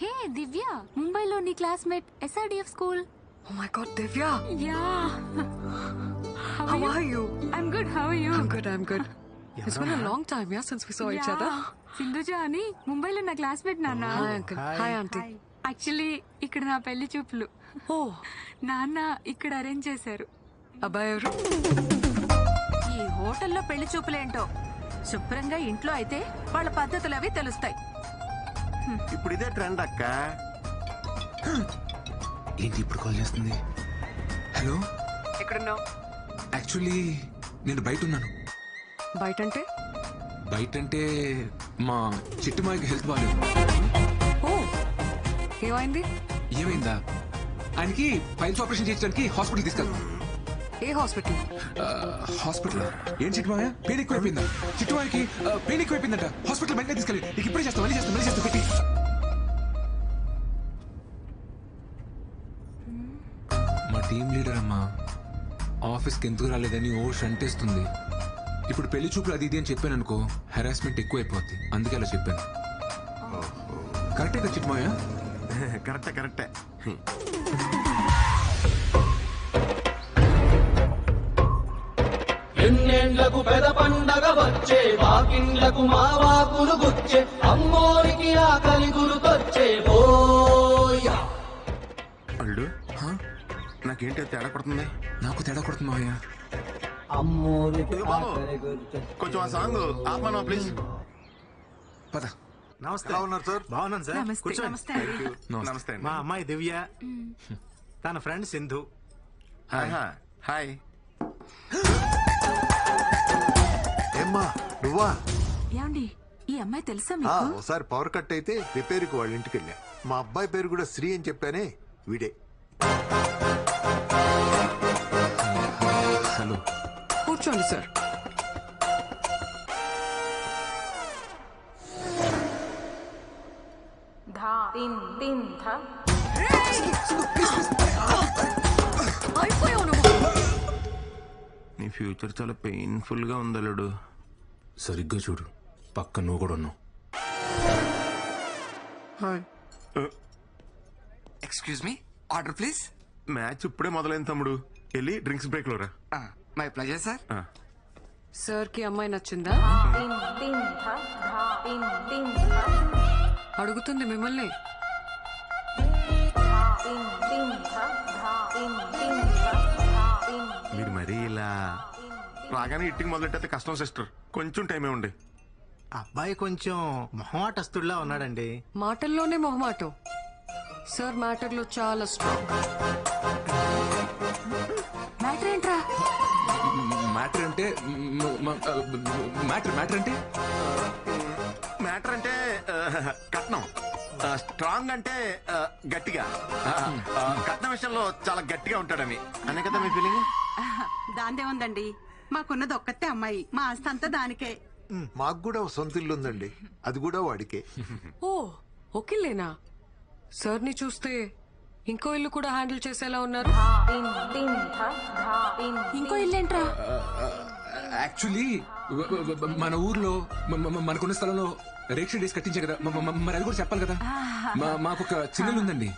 హే దివ్య, ముంబైలో నీ classmate, SRDF school. Oh my God, Divya. Yeah. How are you? I'm good. How are you? I'm good. I'm good. It's been a long time, yeah, since we saw each other. Sindhuja అని ముంబైలో నా classmate నాన్న. Hi, uncle. Hi, auntie. Actually ఇక్కడ నా పెళ్లి చూపులు. ఓ, నాన్న ఇక్కడ అరేంజ్ చేశారు. అబ్బాయి ఎవరు? ఈ హోటల్లో పెళ్లి చూపులేంటో. శుభ్రంగా ఇంట్లో అయితే వాళ్ళ పద్ధతులు అవి తెలుస్తాయి. ఇప్పుడు ఇదే ట్రెండ్ అక్క. ఏంటి ఇప్పుడు కాల్ చేస్తుంది? హలో, ఎక్కడున్నావు? యాక్చువల్లీ నేను బయట ఉన్నాను. బయటంటే? బయటంటే మా చిట్టుమాయికి హెల్త్ బాగాలేదు. ఓ, ఏమైంది? ఏమైందా? ఆయనకి ఫైల్స్ ఆపరేషన్ చేయించడానికి హాస్పిటల్ తీసుకెళ్తాం. ఏ హాస్పిటల్? హాస్పిటల్ ఏం చిట్టుమాయ పెయిన్ ఎక్కువైపోయిందా? చిట్టుమాయకి పెయిన్ ఎక్కువైపోయిందట. హాస్పిటల్ బయటగా తీసుకెళ్ళి నీకు ఇప్పుడే చేస్తా, మళ్ళీ చేస్తా పెట్టి. మా టీం లీడర్ అమ్మా ఆఫీస్కి ఎందుకు రాలేదని ఓ షంటేస్తుంది. ఇప్పుడు పెళ్లి చూపులు అది ఇది అని చెప్పాను అనుకో, హెరాస్మెంట్ ఎక్కువైపోద్ది. అందుకే అలా చెప్పాను. కరెక్టే కదా చిట్టుమాయ? కరెక్టే. ఎన్నేళ్లకు పెద పండగ వచ్చే, వాకిండ్లకు మా వాకులు గుచ్చే, అమ్మోరికి ఆకలి గురుకొచ్చే. ఓయా అల్లుడు, నాకేంటి తేడా కొడుతుంది? నాకు తేడా కొడుతుంది మావయ్య. కొంచెం ఆ సాంగ్ ఆపమా ప్లీజ్. పద. నమస్తే. ఉన్నారు సార్? బాగున్నాను సార్. కూర్చోండి. నమస్తే. మా అమ్మాయి దివ్య, తన ఫ్రెండ్ సింధు. హాయ్. ఏమ్మా నువ్వా? ఏమండి ఈ అమ్మాయి తెలుసా ఆ, మీకు? ఒకసారి పవర్ కట్ అయితే రిపేర్కి వాళ్ళ ఇంటికి వెళ్ళా. మా అబ్బాయి పేరు కూడా శ్రీ అని చెప్పానే, వీడే. హలో. కూర్చోండి సార్. నీ ఫ్యూచర్ చాలా పెయిన్ఫుల్ గా ఉంది అల్లుడు. సరిగ్గా చూడు, పక్క నువ్వు కూడా ఉన్నావు. Excuse me, order please. Match ఇప్పుడే మొదలైంది తమ్ముడు, వెళ్ళి డ్రింక్స్ బ్రేక్ లో రా. My pleasure sir. సార్ కి అమ్మాయి నచ్చిందా? అడుగుతుంది మిమ్మల్ని. మీరు మరీ ఇలా రాగానే ఇట్టింగ్ మొదలెట్టయితే కష్టం సిస్టర్, కొంచెం టైమే ఉండే. అబ్బాయి కొంచెం మొహమాటస్తుడిలా ఉన్నాడండి. మాటల్లోనే మొహమాటం. సార్ మ్యాటర్లో చాలా స్ట్రాంగ్. మ్యాటర్ ఏంట్రా? మ్యాటర్ అంటే మ్యాటర్ అంటే కట్నం. స్ట్రాంగ్ అంటే గట్టిగా. కట్నం విషయంలో చాలా గట్టిగా ఉంటాడని అనే కదా మీ ఫీలింగ్? దాందే ఉందండి, మాకున్నది ఒక్కతే అమ్మాయి, మా ఆస్తి అంతా దానికే. మాకు కూడా ఒక సొంత ఇల్లు ఉందండి, అది కూడా వాడికే. ఓ ఓకేలేనా? సార్ ని చూస్తే ఇంకో ఇల్లు కూడా హ్యాండిల్ చేసేలా ఉన్నారు. ఇంకో ఇల్లేంట్రా? యాక్చువల్లీ మన ఊర్లో మనకున్న స్థలంలో రేక్ష డేస్ కట్టించే కదా, మరి అది కూడా చెప్పాలి కదా. మాకు ఒక చిన్నలు ఉందండి,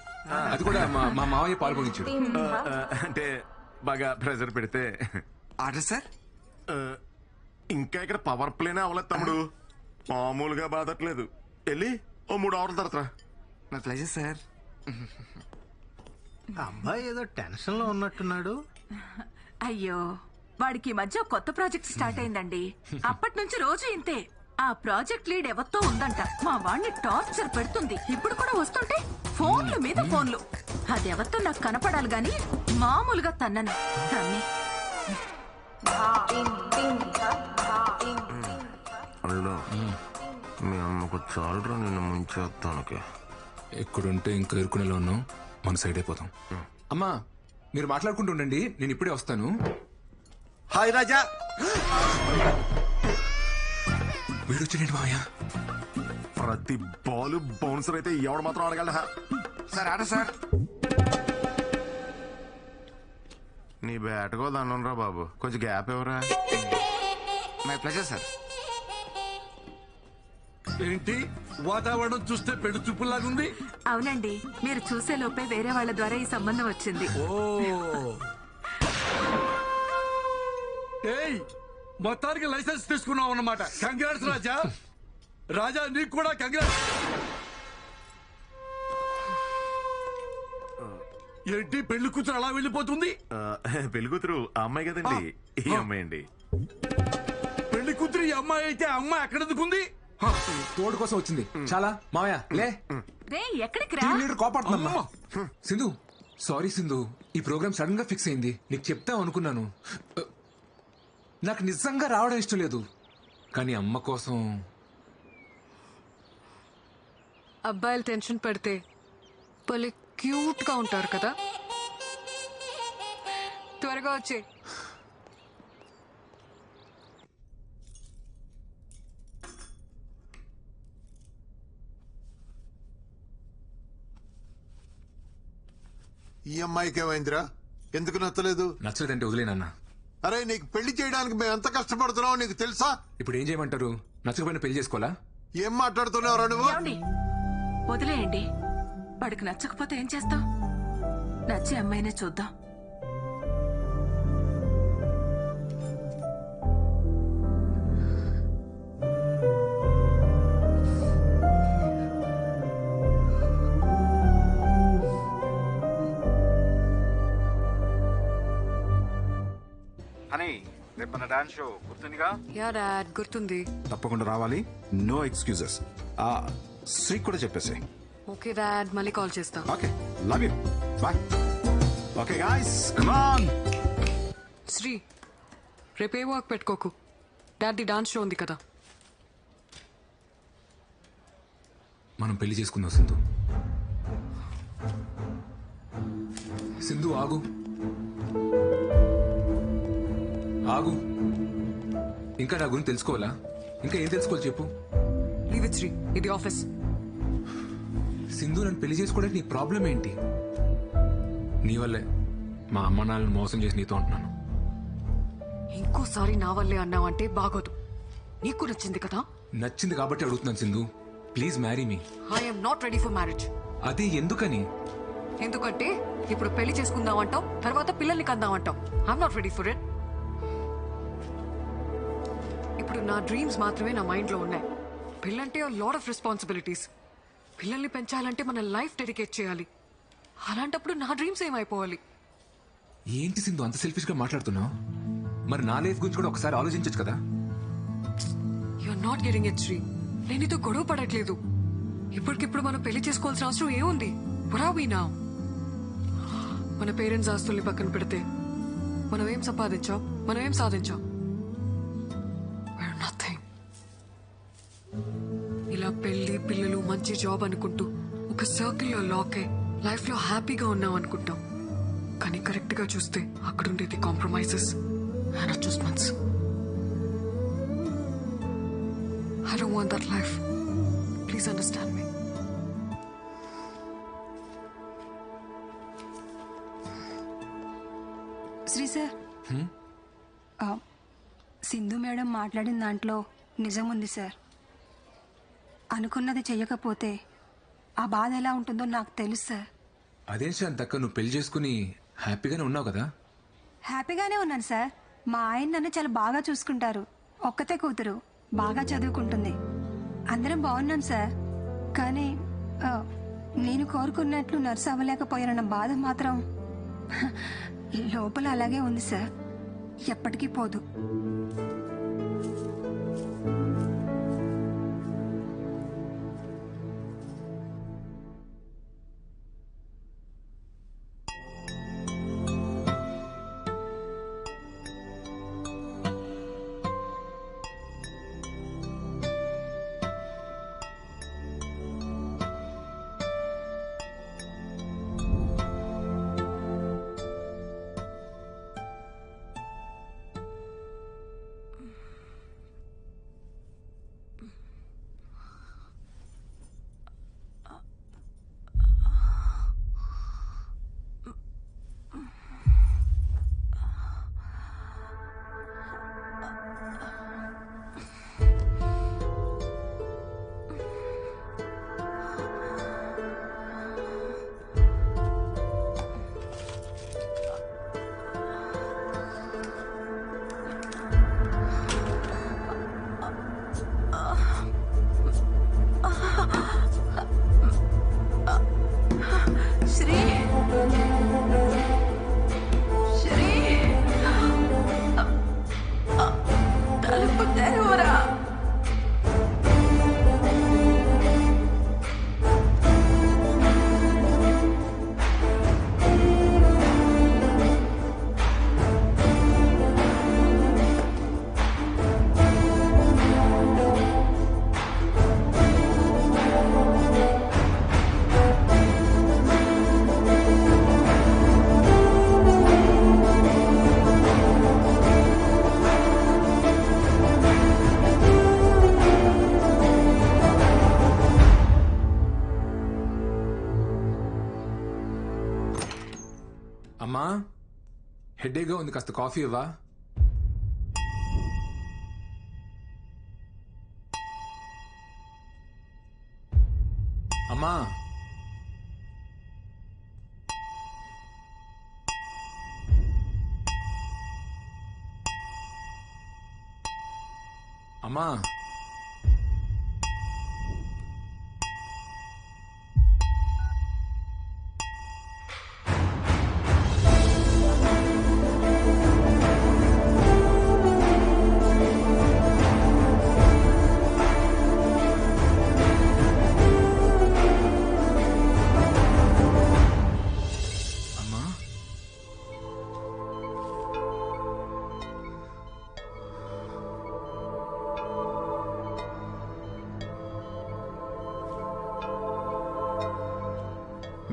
అది కూడా మా మావయ్య పాల్గొనించాడు. అంటే బాగా ప్రెజర్ పెడితే. Order sir. ఇంకా ఇక్కడ పవర్ ప్లేనే అవ్వలేదు తమ్ముడు, మామూలుగా బాధట్లేదు. వెళ్ళి ఓ 3 అవర్ల తర్వాత. My pleasure sir. అబ్బాయి ఏదో టెన్షన్ లో ఉన్నట్టున్నాడు. అయ్యో, వాడికి ఈ మధ్య కొత్త ప్రాజెక్ట్ స్టార్ట్ అయిందండి. అప్పటి నుంచి రోజు ఇంతే. ఆ ప్రాజెక్ట్ లీడ్ ఎవరితో ఉందంట, మా వాడిని టార్చర్ పెడుతుంది. ఇప్పుడు కూడా వస్తుంటే ఫోన్లు మీద ఫోన్లు. అది ఎవరితో నాకు కనపడాలి గాని మామూలుగా తన్నను. అల్లు, మీ అమ్మకు చాలరా నిన్ను ముంచేస్తానికి. ఎక్కడుంటే ఇంకా ఎరుకునేలా ఉన్నాం, మన సైడ్ అయిపోతాం. అమ్మా మీరు మాట్లాడుకుంటూ ఉండండి, నేను ఇప్పుడే వస్తాను. హాయ్ రాజా. వీడొచ్చాడండి మావయ్య. ప్రతి బాల్ బౌన్సర్ అయితే ఎవడు మాత్రం ఆడగలరా? Sir order sir. నీ బ్యాట్కో దండం రా బాబు, కొంచెం గ్యాప్ ఎవరా? My pleasure sir. ఏంటి వాతావరణం చూస్తే పెళ్లి చూపులాగుంది? అవునండి, మీరు చూసే లోపే వేరే వాళ్ళ ద్వారా ఈ సంబంధం వచ్చింది. ఏయ్, మొత్తానికి లైసెన్స్ తీసుకున్నావు అన్నమాట. కంగ్రాట్స్ రాజా. రాజా నీకు కూడా కంగ్రాట్స్. ఏంటి పెళ్లి కూతురు అలా వెళ్ళిపోతుంది? పెళ్లి కూతురు ఆ అమ్మాయి కదండి, ఈ అమ్మాయి అండి. పెళ్లి కూతురు ఈ అమ్మాయి అయితే ఆ అమ్మాయి ఎక్కడ ఎందుకుంది? తోడు కోసం వచ్చింది. చాలా మావయ్య లే. ఎక్కడికి టీం లీడర్ కోపడుతున్నా. సింధు, సారీ సింధు, ఈ ప్రోగ్రామ్ సడన్ గా ఫిక్స్ అయింది. నీకు చెప్తాం అనుకున్నాను. నాకు నిజంగా రావడం ఇష్టం లేదు, కానీ అమ్మ కోసం. అబ్బాయిలు టెన్షన్ పెడితే భలే క్యూట్ గా ఉంటారు కదా. త్వరగా వచ్చే. ఈ అమ్మాయికి ఏమైందిరా? ఎందుకు నచ్చలేదు? నచ్చలేదంటే వదిలేనన్నా. అరే నీకు పెళ్లి చేయడానికి మేము ఎంత కష్టపడుతున్నావు నీకు తెలుసా? ఇప్పుడు ఏం చేయమంటారు? నచ్చకపోయినా పెళ్లి చేసుకోవాలా? ఏం మాట్లాడుతున్నావురా నువ్వు? ఏమండి? వదిలేయండి. వాడికి నచ్చకపోతే ఏం చేస్తాం? నచ్చే అమ్మాయినే చూద్దాం. హనీ, రేపు మన డాన్స్ షో గుర్తుందిగా? యా డాడ్, గుర్తుంది. తప్పకుండా రావాలి. No excuses. శ్రీ కూడా చెప్పేసి. ఓకే డాడ్, మళ్ళీ కాల్ చేస్తా. Okay, love you, bye. Okay guys, come on. Sri, రేపే వర్క్ పెట్టుకోకు. డాడీ డాన్స్ షో ఉంది కదా. మనం పెళ్లి చేసుకుందాం సింధు. సింధు ఆగు ఆగు. ఇంకా నా గురించి తెలుసుకోవాలా? ఇంకా ఏం తెలుసుకోవాలి చెప్పు. లీవ్ ఇట్ శ్రీ, ఇది ఆఫీస్. సింధు, నన్ను పెళ్లి చేసుకోవడానికి నీ ప్రాబ్లం ఏంటి? నీ వల్లే మా అమ్మ నాన్నలను మోసం చేసి నీతో ఉంటున్నాను. ఇంకోసారి నా వల్లే అన్నావంటే బాగోదు. నీకు నచ్చింది కదా? నచ్చింది కాబట్టి అడుగుతున్నాను Sindhu, please marry me. I'm not ready for marriage. అది ఎందుకని? ఎందుకంటే ఇప్పుడు పెళ్లి చేసుకుందామంటావు, తర్వాత పిల్లల్ని కందామంటావు. I'm not ready for it. ఇప్పుడు నా డ్రీమ్స్ మాత్రమే నా మైండ్లో ఉన్నాయి. పిల్లంటే లాట్ ఆఫ్ రెస్పాన్సిబిలిటీస్. పిల్లల్ని పెంచాలంటే మన లైఫ్ డెడికేట్ చేయాలి. అలాంటప్పుడు నా డ్రీమ్స్ ఏమైపోవాలి? ఏంటి సింధు అంత సెల్ఫిష్ గా మాట్లాడుతున్నావు? మరి నా లైఫ్ గురించి కూడా ఒకసారి ఆలోచించచ్చు కదా. You're not getting it Sri. నేను నీతో గొడవ పడట్లేదు. ఇప్పటికిప్పుడు మనం పెళ్లి చేసుకోవాల్సిన అవసరం ఏముంది? What are we now? మన పేరెంట్స్ ఆస్తుల్ని పక్కన పెడితే మనం ఏం సంపాదించాం, మనం ఏం సాధించాం? నథింగ్. ఇలా పెళ్లి, పిల్లలు, మంచి జాబ్ అనుకుంటూ ఒక సర్కిల్లో లాక్ అయి లైఫ్ లో హ్యాపీగా ఉన్నాం అనుకుంటాం. కానీ కరెక్ట్ గా చూస్తే అక్కడ ఉండేది compromises and adjustments. I don't want that life. Please understand me. Sri sir, Sindhu madam మాట్లాడిన దాంట్లో నిజం ఉంది సార్. అనుకున్నది చెయ్యకపోతే ఆ బాధ ఎలా ఉంటుందో నాకు తెలుసు సార్. అదేం శాంతక్క, నువ్వు పెళ్లి చేసుకుని హ్యాపీగానే ఉన్నావు కదా? హ్యాపీగానే ఉన్నాను సార్. మా ఆయన నన్ను చాలా బాగా చూసుకుంటారు. ఒక్కతే కూతురు, బాగా చదువుకుంటుంది. అందరం బాగున్నాం సార్. కానీ నేను కోరుకున్నట్లు నర్సు అవ్వలేకపోయానన్న బాధ మాత్రం లోపల అలాగే ఉంది సార్. ఎప్పటికీ పోదు. అమ్మా హెడేక్గా ఉంది, కాస్త కాఫీ ఇవ్వా? అమ్మా అమ్మా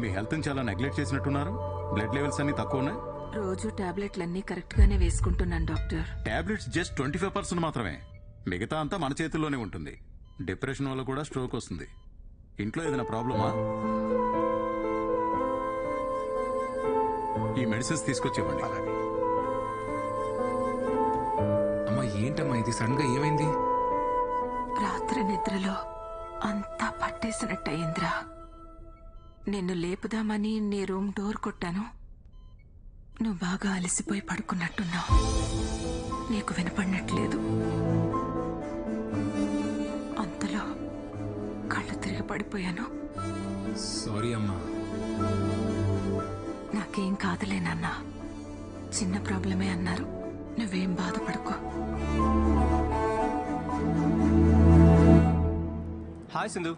మీ హెల్త్ చాలా నెగ్లెక్ట్ చేసినట్టున్నారు. బ్లడ్ లెవెల్స్ అన్ని తక్కువ ఉన్నాయి. రోజు టాబ్లెట్లన్నీ కరెక్ట్ గానే వేసుకుంటున్నాను డాక్టర్. టాబ్లెట్స్ జస్ట్ 25% మాత్రమే, మిగతా అంతా మన చేతుల్లోనే ఉంటుంది. డిప్రెషన్ వల్ల కూడా స్ట్రోక్ వస్తుంది. ఇంట్లో ఏదైనా ప్రాబ్లమా? ఈ మెడిసిన్స్ తీసుకొచ్చేవ్వండి. అమ్మా ఏంటమ్మా ఇది, సడన్ గా ఏమైంది? రాత్రి నిద్రలో అంతా పట్టేసినట్టయిందిరా. నిన్ను లేపుదామని నీ రూమ్ డోర్ కొట్టాను. నువ్వు బాగా అలసిపోయి పడుకున్నట్టున్నావు. నీకు వినపడినట్లేదు. అంతలో కళ్ళు తిరిగి పడిపోయాను. సారీ అమ్మా. నాకేం కాదులే నాన్న, చిన్న ప్రాబ్లమే అన్నారు. నువ్వేం బాధపడుకో. Hi Sindhu.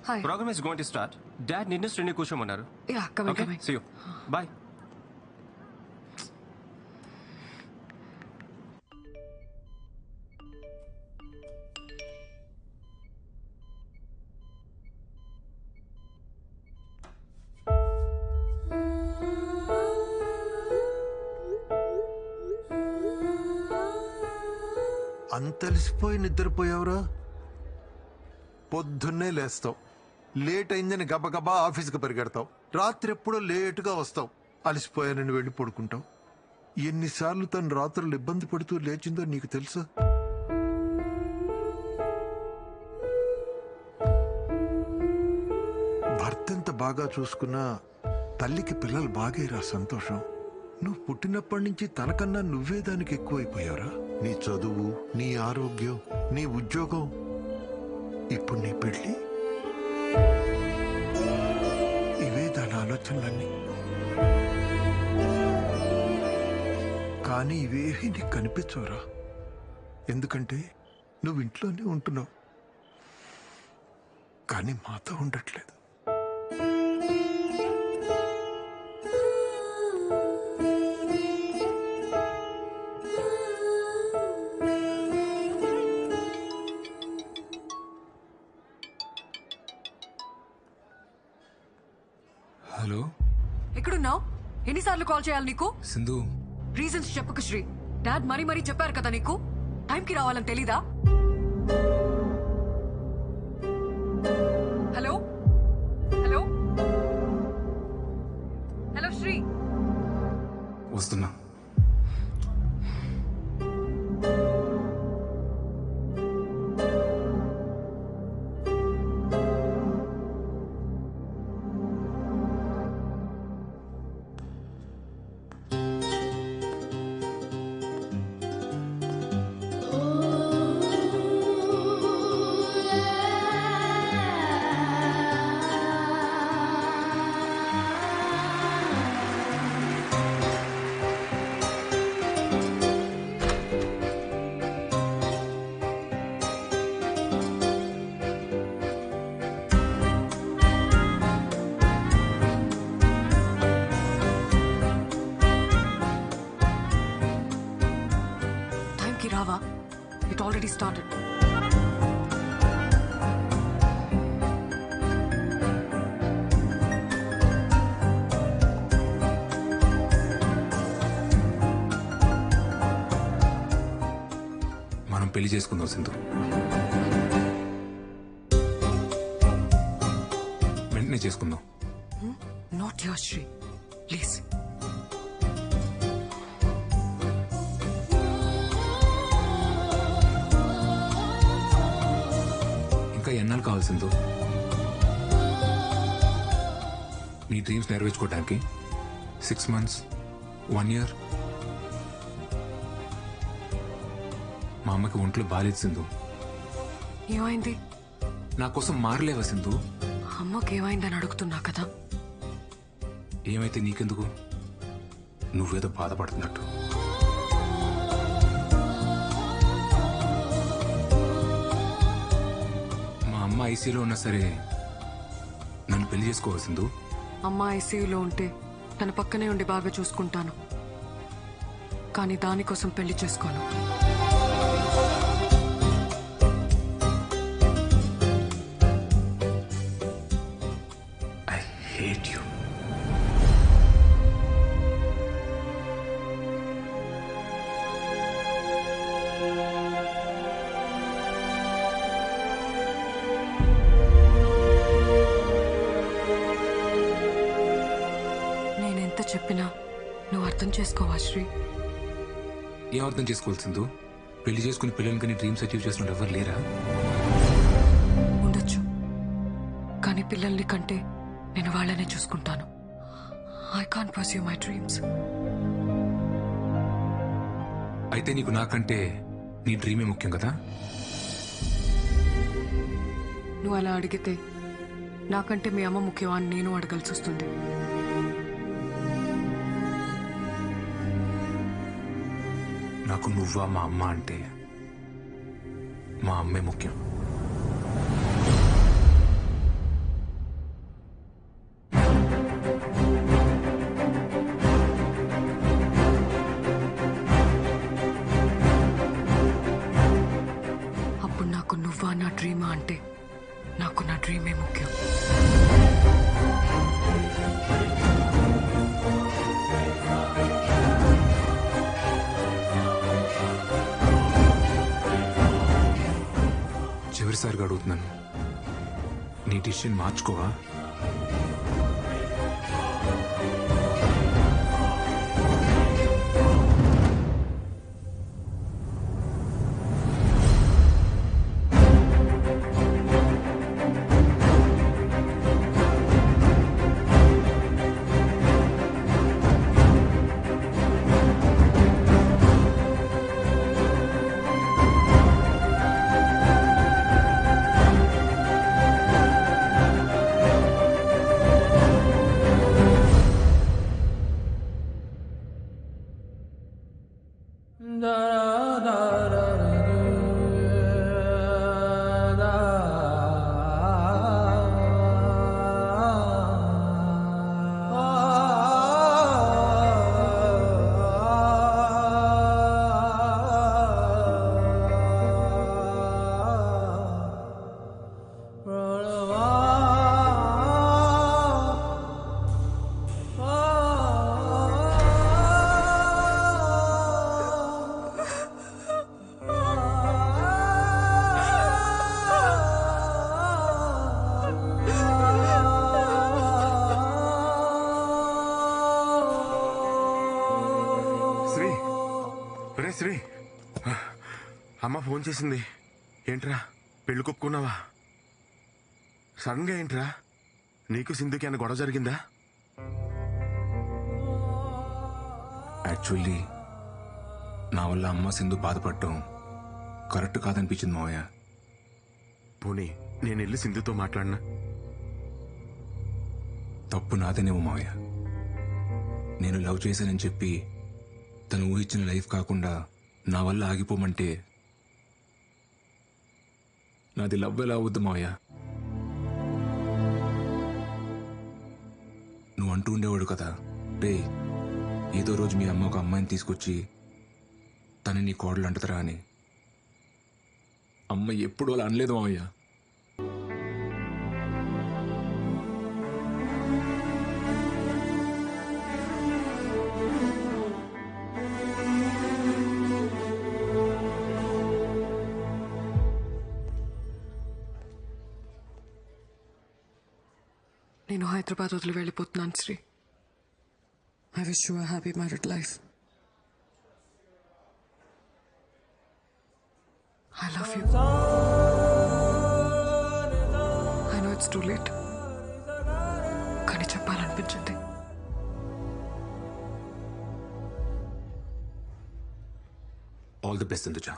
Hi. Program is going to start. Dad నిన్ను Srini కూర్చోమన్నారు. Yeah, coming, Okay, coming. see you. Bye. అంతలిసిపోయి నిద్రపోయావురా? పొద్దున్నే లేస్తావు, లేట్ అయిందని గబగబా ఆఫీస్కి పరిగెడతావు, రాత్రి ఎప్పుడో లేటుగా వస్తావు, అలసిపోయానని వెళ్ళి పడుకుంటావు. ఎన్నిసార్లు తను రాత్రులు ఇబ్బంది పడుతూ లేచిందో నీకు తెలుసా? భర్త ఎంత బాగా చూసుకున్నా తల్లికి పిల్లలు బాగేరా సంతోషం. నువ్వు పుట్టినప్పటి నుంచి తనకన్నా నువ్వే దానికి ఎక్కువైపోయావురా. నీ చదువు, నీ ఆరోగ్యం, నీ ఉద్యోగం, ఇప్పుడు నీ పెళ్లి, ఇవే దాని ఆలోచనలన్నీ. కానీ ఇవేవి నీకు కనిపించవురా. ఎందుకంటే నువ్వు ఇంట్లోనే ఉంటున్నావు, కానీ మాతో ఉండట్లేదు. హలో, ఎక్కడున్నావు? ఎన్నిసార్లు కాల్ చేయాలి నీకు? సింధు, రీజన్స్ చెప్పకు శ్రీ. డాడ్ మరీ చెప్పారు కదా నీకు, టైంకి రావాలని తెలీదా? Hello hello hello Sri. వస్తున్నా. రావా? It already started. మనం పెళ్లి చేసుకుందాం సింధు. వెంటనే చేసుకుందాం. Not your Sri, please. కావాలి సింధు? నీ డ్రీమ్స్ నెరవేర్చుకోవడానికి 6 months, 1 year? మా అమ్మకి ఒంట్లో బాలేదు సింధు. ఏమైంది? నా కోసం మారలేవా సింధు? అమ్మకి ఏమైందని అడుగుతున్నా కదా. ఏమైతే నీకెందుకు? నువ్వేదో బాధపడుతున్నట్టు. మా అమ్మ ఐసీలో ఉన్నా సరే నన్ను పెళ్లి చేసుకోవాలి సింధు. అమ్మ ఐసీయూలో ఉంటే తన పక్కనే ఉండి బాగా చూసుకుంటాను, కానీ దానికోసం పెళ్లి చేసుకోను. I hate you. నేనెంత చెప్పినా నువ్వు అర్థం చేసుకోవా శ్రీ? ఏం అర్థం చేసుకోవాలి సింధు? పెళ్లి చేసుకుని పిల్లలకి నీ డ్రీమ్స్ అచీవ్ చేసిన ఎవరు లేరా? ఉండొచ్చు, కానీ పిల్లల్ని కంటే నేను వాళ్ళనే చూసుకుంటాను. I can't pursue my dreams. అయితే నీకు నాకంటే నీ డ్రీమే ముఖ్యం కదా? నువ్వు అలా అడిగితే నాకంటే మీ అమ్మ ముఖ్యమా అని నేను అడగాల్సి వస్తుంది. నాకు నువ్వా మా అమ్మ అంటే మా అమ్మే ముఖ్యం. అప్పుడు నాకు నువ్వా నా డ్రీమా అంటే నాకు నా డ్రీమే ముఖ్యం. చివరిసారిగా అడుగుతున్నాను, నీ డిసిషన్ మార్చుకోవా? శ్రీ, అమ్మ ఫోన్ చేసింది. ఏంట్రా పెళ్లి కొప్పుకున్నావా? సడన్ గా ఏంట్రా? నీకు సింధుకి అన్న గొడవ జరిగిందా? యాక్చువల్లీ నా వల్ల అమ్మ సింధు బాధపడటం కరెక్ట్ కాదనిపించింది మావయ్య. పోనీ నేను వెళ్ళి సింధుతో మాట్లాడినా? తప్పు నాదేనేమో మావయ్య. నేను లవ్ చేశానని చెప్పి తను ఊహించిన లైఫ్ కాకుండా నా వల్ల ఆగిపోమంటే నాది లవ్ ఎలా అవుద్దు మావయ్య? నువ్వు అంటూ ఉండేవాడు కదా, రే ఏదో రోజు మీ అమ్మ ఒక అమ్మాయిని తీసుకొచ్చి తను నీ కోడలు అంటదరా అని. అమ్మ ఎప్పుడు అలా అనలేదు మావయ్య. నేను హైదరాబాద్ వదిలి వెళ్ళిపోతున్నాను Sri. I wish you a happy married life. I love you. It's too late. కానీ చెప్పాలనిపించింది. All the best Sindhuja.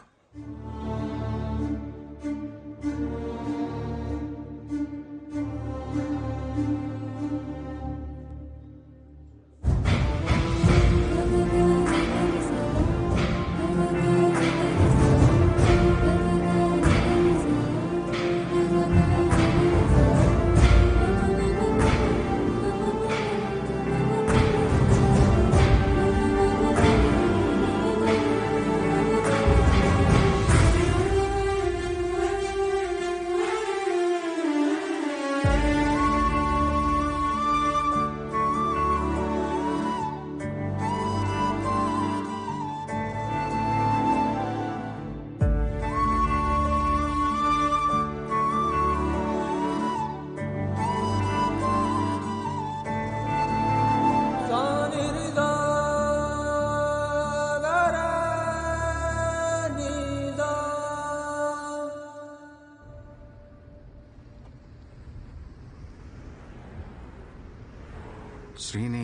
శ్రీని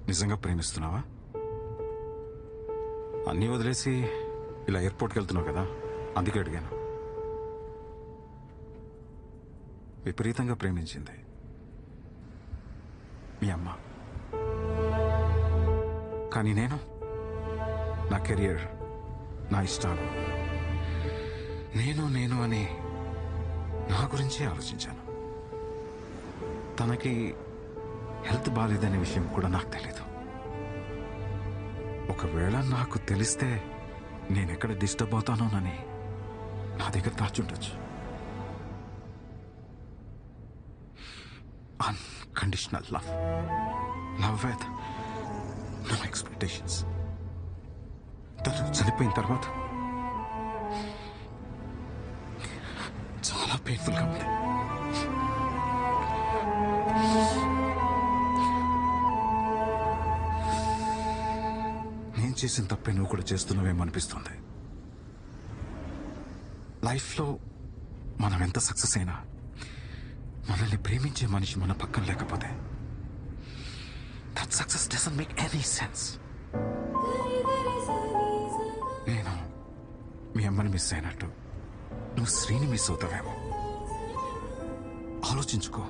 నిజంగా ప్రేమిస్తున్నావా? అన్నీ వదిలేసి ఇలా ఎయిర్పోర్ట్కి వెళ్తున్నావు కదా, అందుకే అడిగాను. విపరీతంగా ప్రేమించింది మీ అమ్మ. కానీ నేను నా కెరియర్, నా ఇష్టాలు, నేను అని నా గురించే ఆలోచించాను. తనకి హెల్త్ బాగాలేదనే విషయం కూడా నాకు తెలీదు. ఒకవేళ నాకు తెలిస్తే నేనెక్కడ డిస్టర్బ్ అవుతానోనని నా దగ్గర దాచుండొచ్చు. Unconditional love with no expectations. తను చనిపోయిన తర్వాత చాలా పెయిన్ఫుల్గా ఉంది. నేను చేసిన తప్పే నువ్వు కూడా చేస్తున్నావేమో అనిపిస్తుంది. లైఫ్లో మనం ఎంత సక్సెస్ అయినా మనల్ని ప్రేమించే మనిషి మన పక్కన లేకపోతే that success doesn't make any sense. నేను మీ అమ్మని మిస్ అయినట్టు నువ్వు శ్రీని మిస్ అవుతావేమో. ఆలోచించుకో.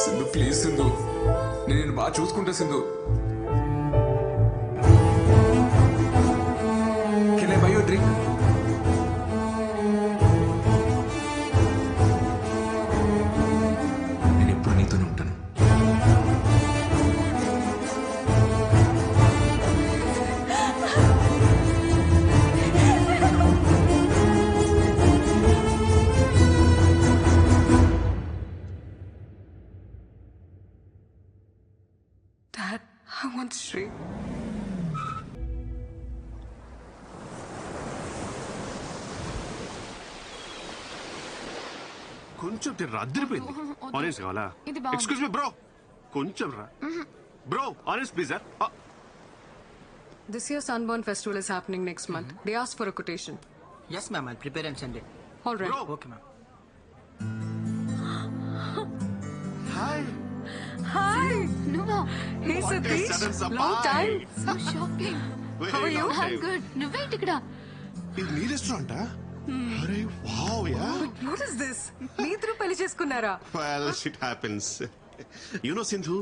సింధు ప్లీజ్ సింధు, నేను బాగా చూసుకుంటా Sindhu. Can I by you drink? నేను ఎప్పుడు నీతోనే ఉంటాను. Dad, I want Sri. కొంచెం తిర్రా, అద్దరిపోయింది. ఆరెంజ్ కావాలా? ఇది బాగుంది. ఎక్స్క్యూజ్ మీ బ్రో, కొంచెం రా bro. Orange please. This year's Sunburn Festival is happening next month. They asked for a quotation. Yes, ma'am. I'll prepare and send it. All right. Bro. Okay, ma'am. Hi. Hi. నువ్వా? Hey, What a Satish. sudden surprise. Long time. So shocking. How are you? I'm good. నువ్వేంటి ఇక్కడ? ఇది నీ రెస్టారెంటా? అరే wow yeah. What is this? మీ ఇద్దరు పెళ్లి చేసుకున్నారా? Well, shit happens. You know, Sindhu,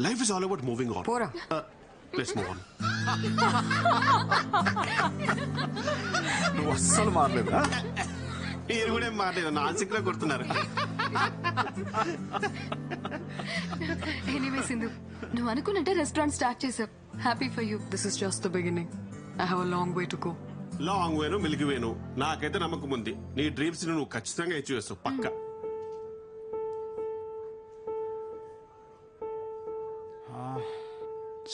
life is all about moving on. పోరా. Let's move on. నువ్వు అస్సలు మారలేదా? మీరు కూడా ఏం మాట్లాడారు, నాన్సిక్ లో కొడుతున్నారు. ఎనీవే సింధు, నువ్వు అనుకున్నట్టే రెస్టారెంట్ స్టార్ట్ చేసావు. Happy for you. This is just the beginning. I have a long way to go. Long వేను మిల్క్ వేను, నాకైతే నమ్మకం ఉంది. నీ డ్రీమ్స్ నువ్వు ఖచ్చితంగా అచీవ్ చేస్తావు పక్క.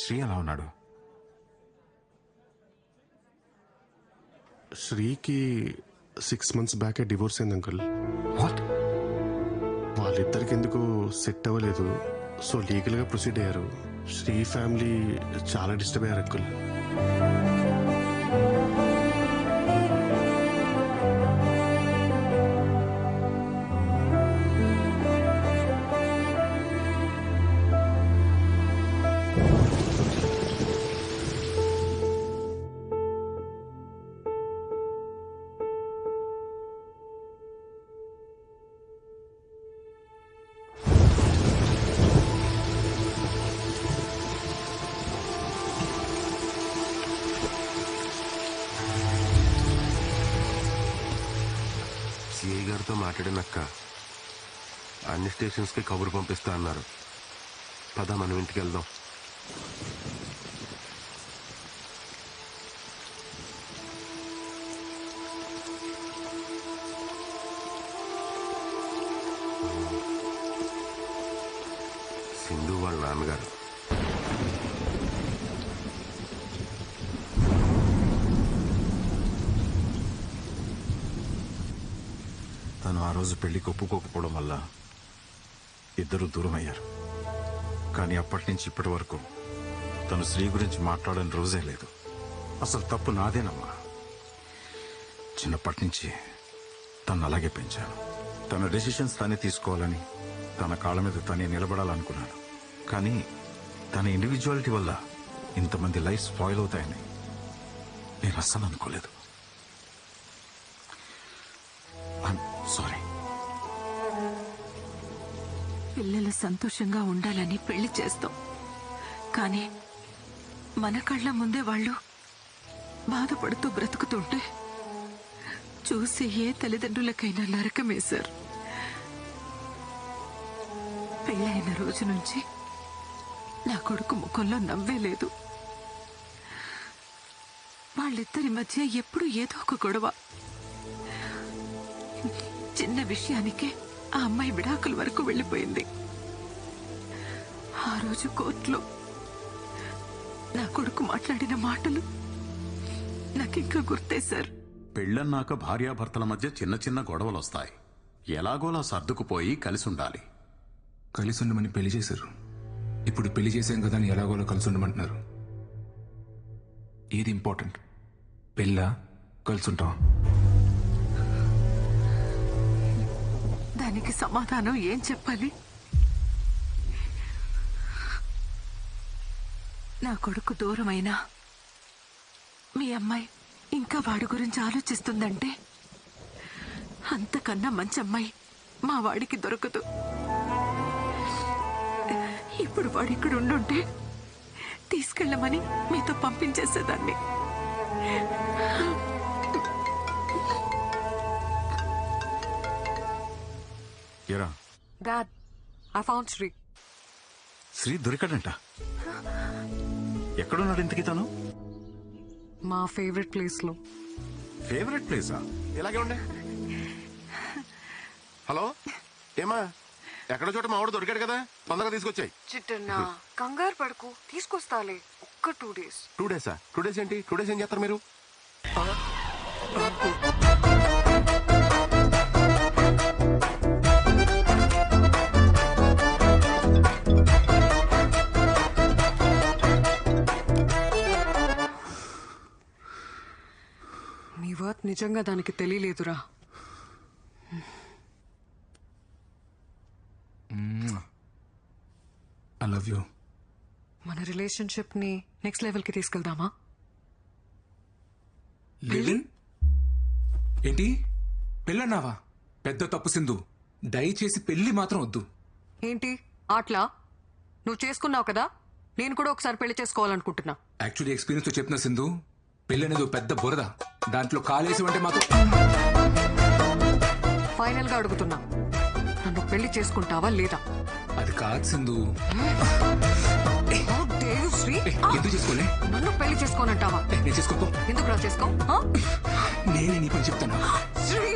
శ్రీ ఎలా ఉన్నాడు? శ్రీకి 6 months బ్యాకే డివోర్స్ అయింది అంకుల్. వాట్? వాళ్ళిద్దరికి ఎందుకు సెట్ అవ్వలేదు, సో లీగల్ గా ప్రొసీడ్ అయ్యారు. శ్రీ ఫ్యామిలీ చాలా డిస్టర్బ్ అయ్యారు అంకుల్. ఎవరితో మాట్లాడినక్క అన్ని స్టేషన్స్కి కబురు పంపిస్తా అన్నారు. పద మనం ఇంటికి వెళ్దాం. సింధు వాళ్ళ నాన్నగారు. తను ఆ రోజు పెళ్లికి ఒప్పుకోకపోవడం వల్ల ఇద్దరు దూరం అయ్యారు. కానీ అప్పటి నుంచి ఇప్పటి వరకు తను శ్రీ గురించి మాట్లాడని రోజే లేదు. అసలు తప్పు నాదేనమ్మా. చిన్నప్పటి నుంచి తను అలాగే పెంచాను. తన డెసిషన్స్ తనే తీసుకోవాలని, తన కాళ్ళ మీద తనే నిలబడాలనుకున్నాను. కానీ తన ఇండివిజువాలిటీ వల్ల ఇంతమంది లైఫ్ స్పాయిల్ అవుతాయని నేను అస్సలు అనుకోలేదు. సారీ. పిల్లలు సంతోషంగా ఉండాలని పెళ్లి చేస్తాం, కానీ మన కళ్ళ ముందే వాళ్ళు బాధపడుతూ బ్రతుకుతుంటే చూసి ఏ తల్లిదండ్రులకైనా నరకమే సార్. పెళ్ళైన రోజు నుంచి నా కొడుకు ముఖంలో నవ్వే లేదు. వాళ్ళిద్దరి మధ్య ఎప్పుడూ ఏదో ఒక గొడవ. చిన్న విషయానికే ఆ అమ్మాయి విడాకుల వరకు వెళ్ళిపోయింది. ఆ రోజు కోర్టులో నా కొడుకు మాట్లాడిన మాటలు నాకింకా గుర్తే సార్. పెళ్ళన్నాక భార్యాభర్తల మధ్య చిన్న చిన్న గొడవలు వస్తాయి. ఎలాగోలా సర్దుకుపోయి కలిసి ఉండాలి. కలిసి ఉండమని పెళ్లి చేశారు. ఇప్పుడు పెళ్లి చేసాం కదా అని ఎలాగోలా కలిసి ఉండమంటున్నారు. ఏది ఇంపార్టెంట్, పెళ్ళా కలిసి ఉంటాం? దానికి సమాధానం ఏం చెప్పాలి? నా కొడుకు దూరమైనా మీ అమ్మాయి ఇంకా వాడి గురించి ఆలోచిస్తుందంటే అంతకన్నా మంచి అమ్మాయి మా వాడికి దొరకదు. ఇప్పుడు వాడు ఇక్కడ ఉండుంటే తీసుకెళ్ళమని మీతో పంపించేసేదాన్ని. Dad, I found Sri. Sri దొరికాడంట. ఎక్కడున్నాడు ఇంతకీ తను? మా ఫేవరెట్ ప్లేస్ లో. ఫేవరెట్ ప్లేసా? ఇలాగే ఉండే. హలో, ఏమా ఎక్కడో చోట మా వాడు దొరికాడు కదా, తొందరగా తీసుకొచ్చాయి. చిట్టన్నా కంగారు పడుకు, తీసుకొస్తాలే. ఒక్క 2 days. 2 days? 2 days ఏంటి? 2 days ఏం చేస్తారు మీరు? నీ వర్త్ నిజంగా దానికి తెలియలేదురా. I love you. మన రిలేషన్షిప్ ని నెక్స్ట్ లెవెల్ కి తీసుకెళ్దామా? ఏంటి పెళ్ళన్నావా? పెద్ద తప్పు సింధు. దయచేసి పెళ్లి మాత్రం వద్దు. ఏంటి ఆట్లా? నువ్వు చేసుకున్నావు కదా, నేను కూడా ఒకసారి పెళ్లి చేసుకోవాలనుకుంటున్నా. యాక్చువల్లీ ఎక్స్పీరియన్స్ తో చెప్పిన సింధు, పెళ్లి అనేది పెద్ద బురద. దాంట్లో కాలేసి అంటే మాత్రం. ఫైనల్ గా అడుగుతున్నా, నన్ను పెళ్లి చేసుకుంటావా లేదా? అది కాదు సింధు. శ్రీ, ఎందుకు చేసుకోలే? నన్ను పెళ్లి చేసుకోనంటావా? నేను చేసుకో. ఎందుకు రా చేసుకో? నేనే నీ పని చెప్తాను. శ్రీ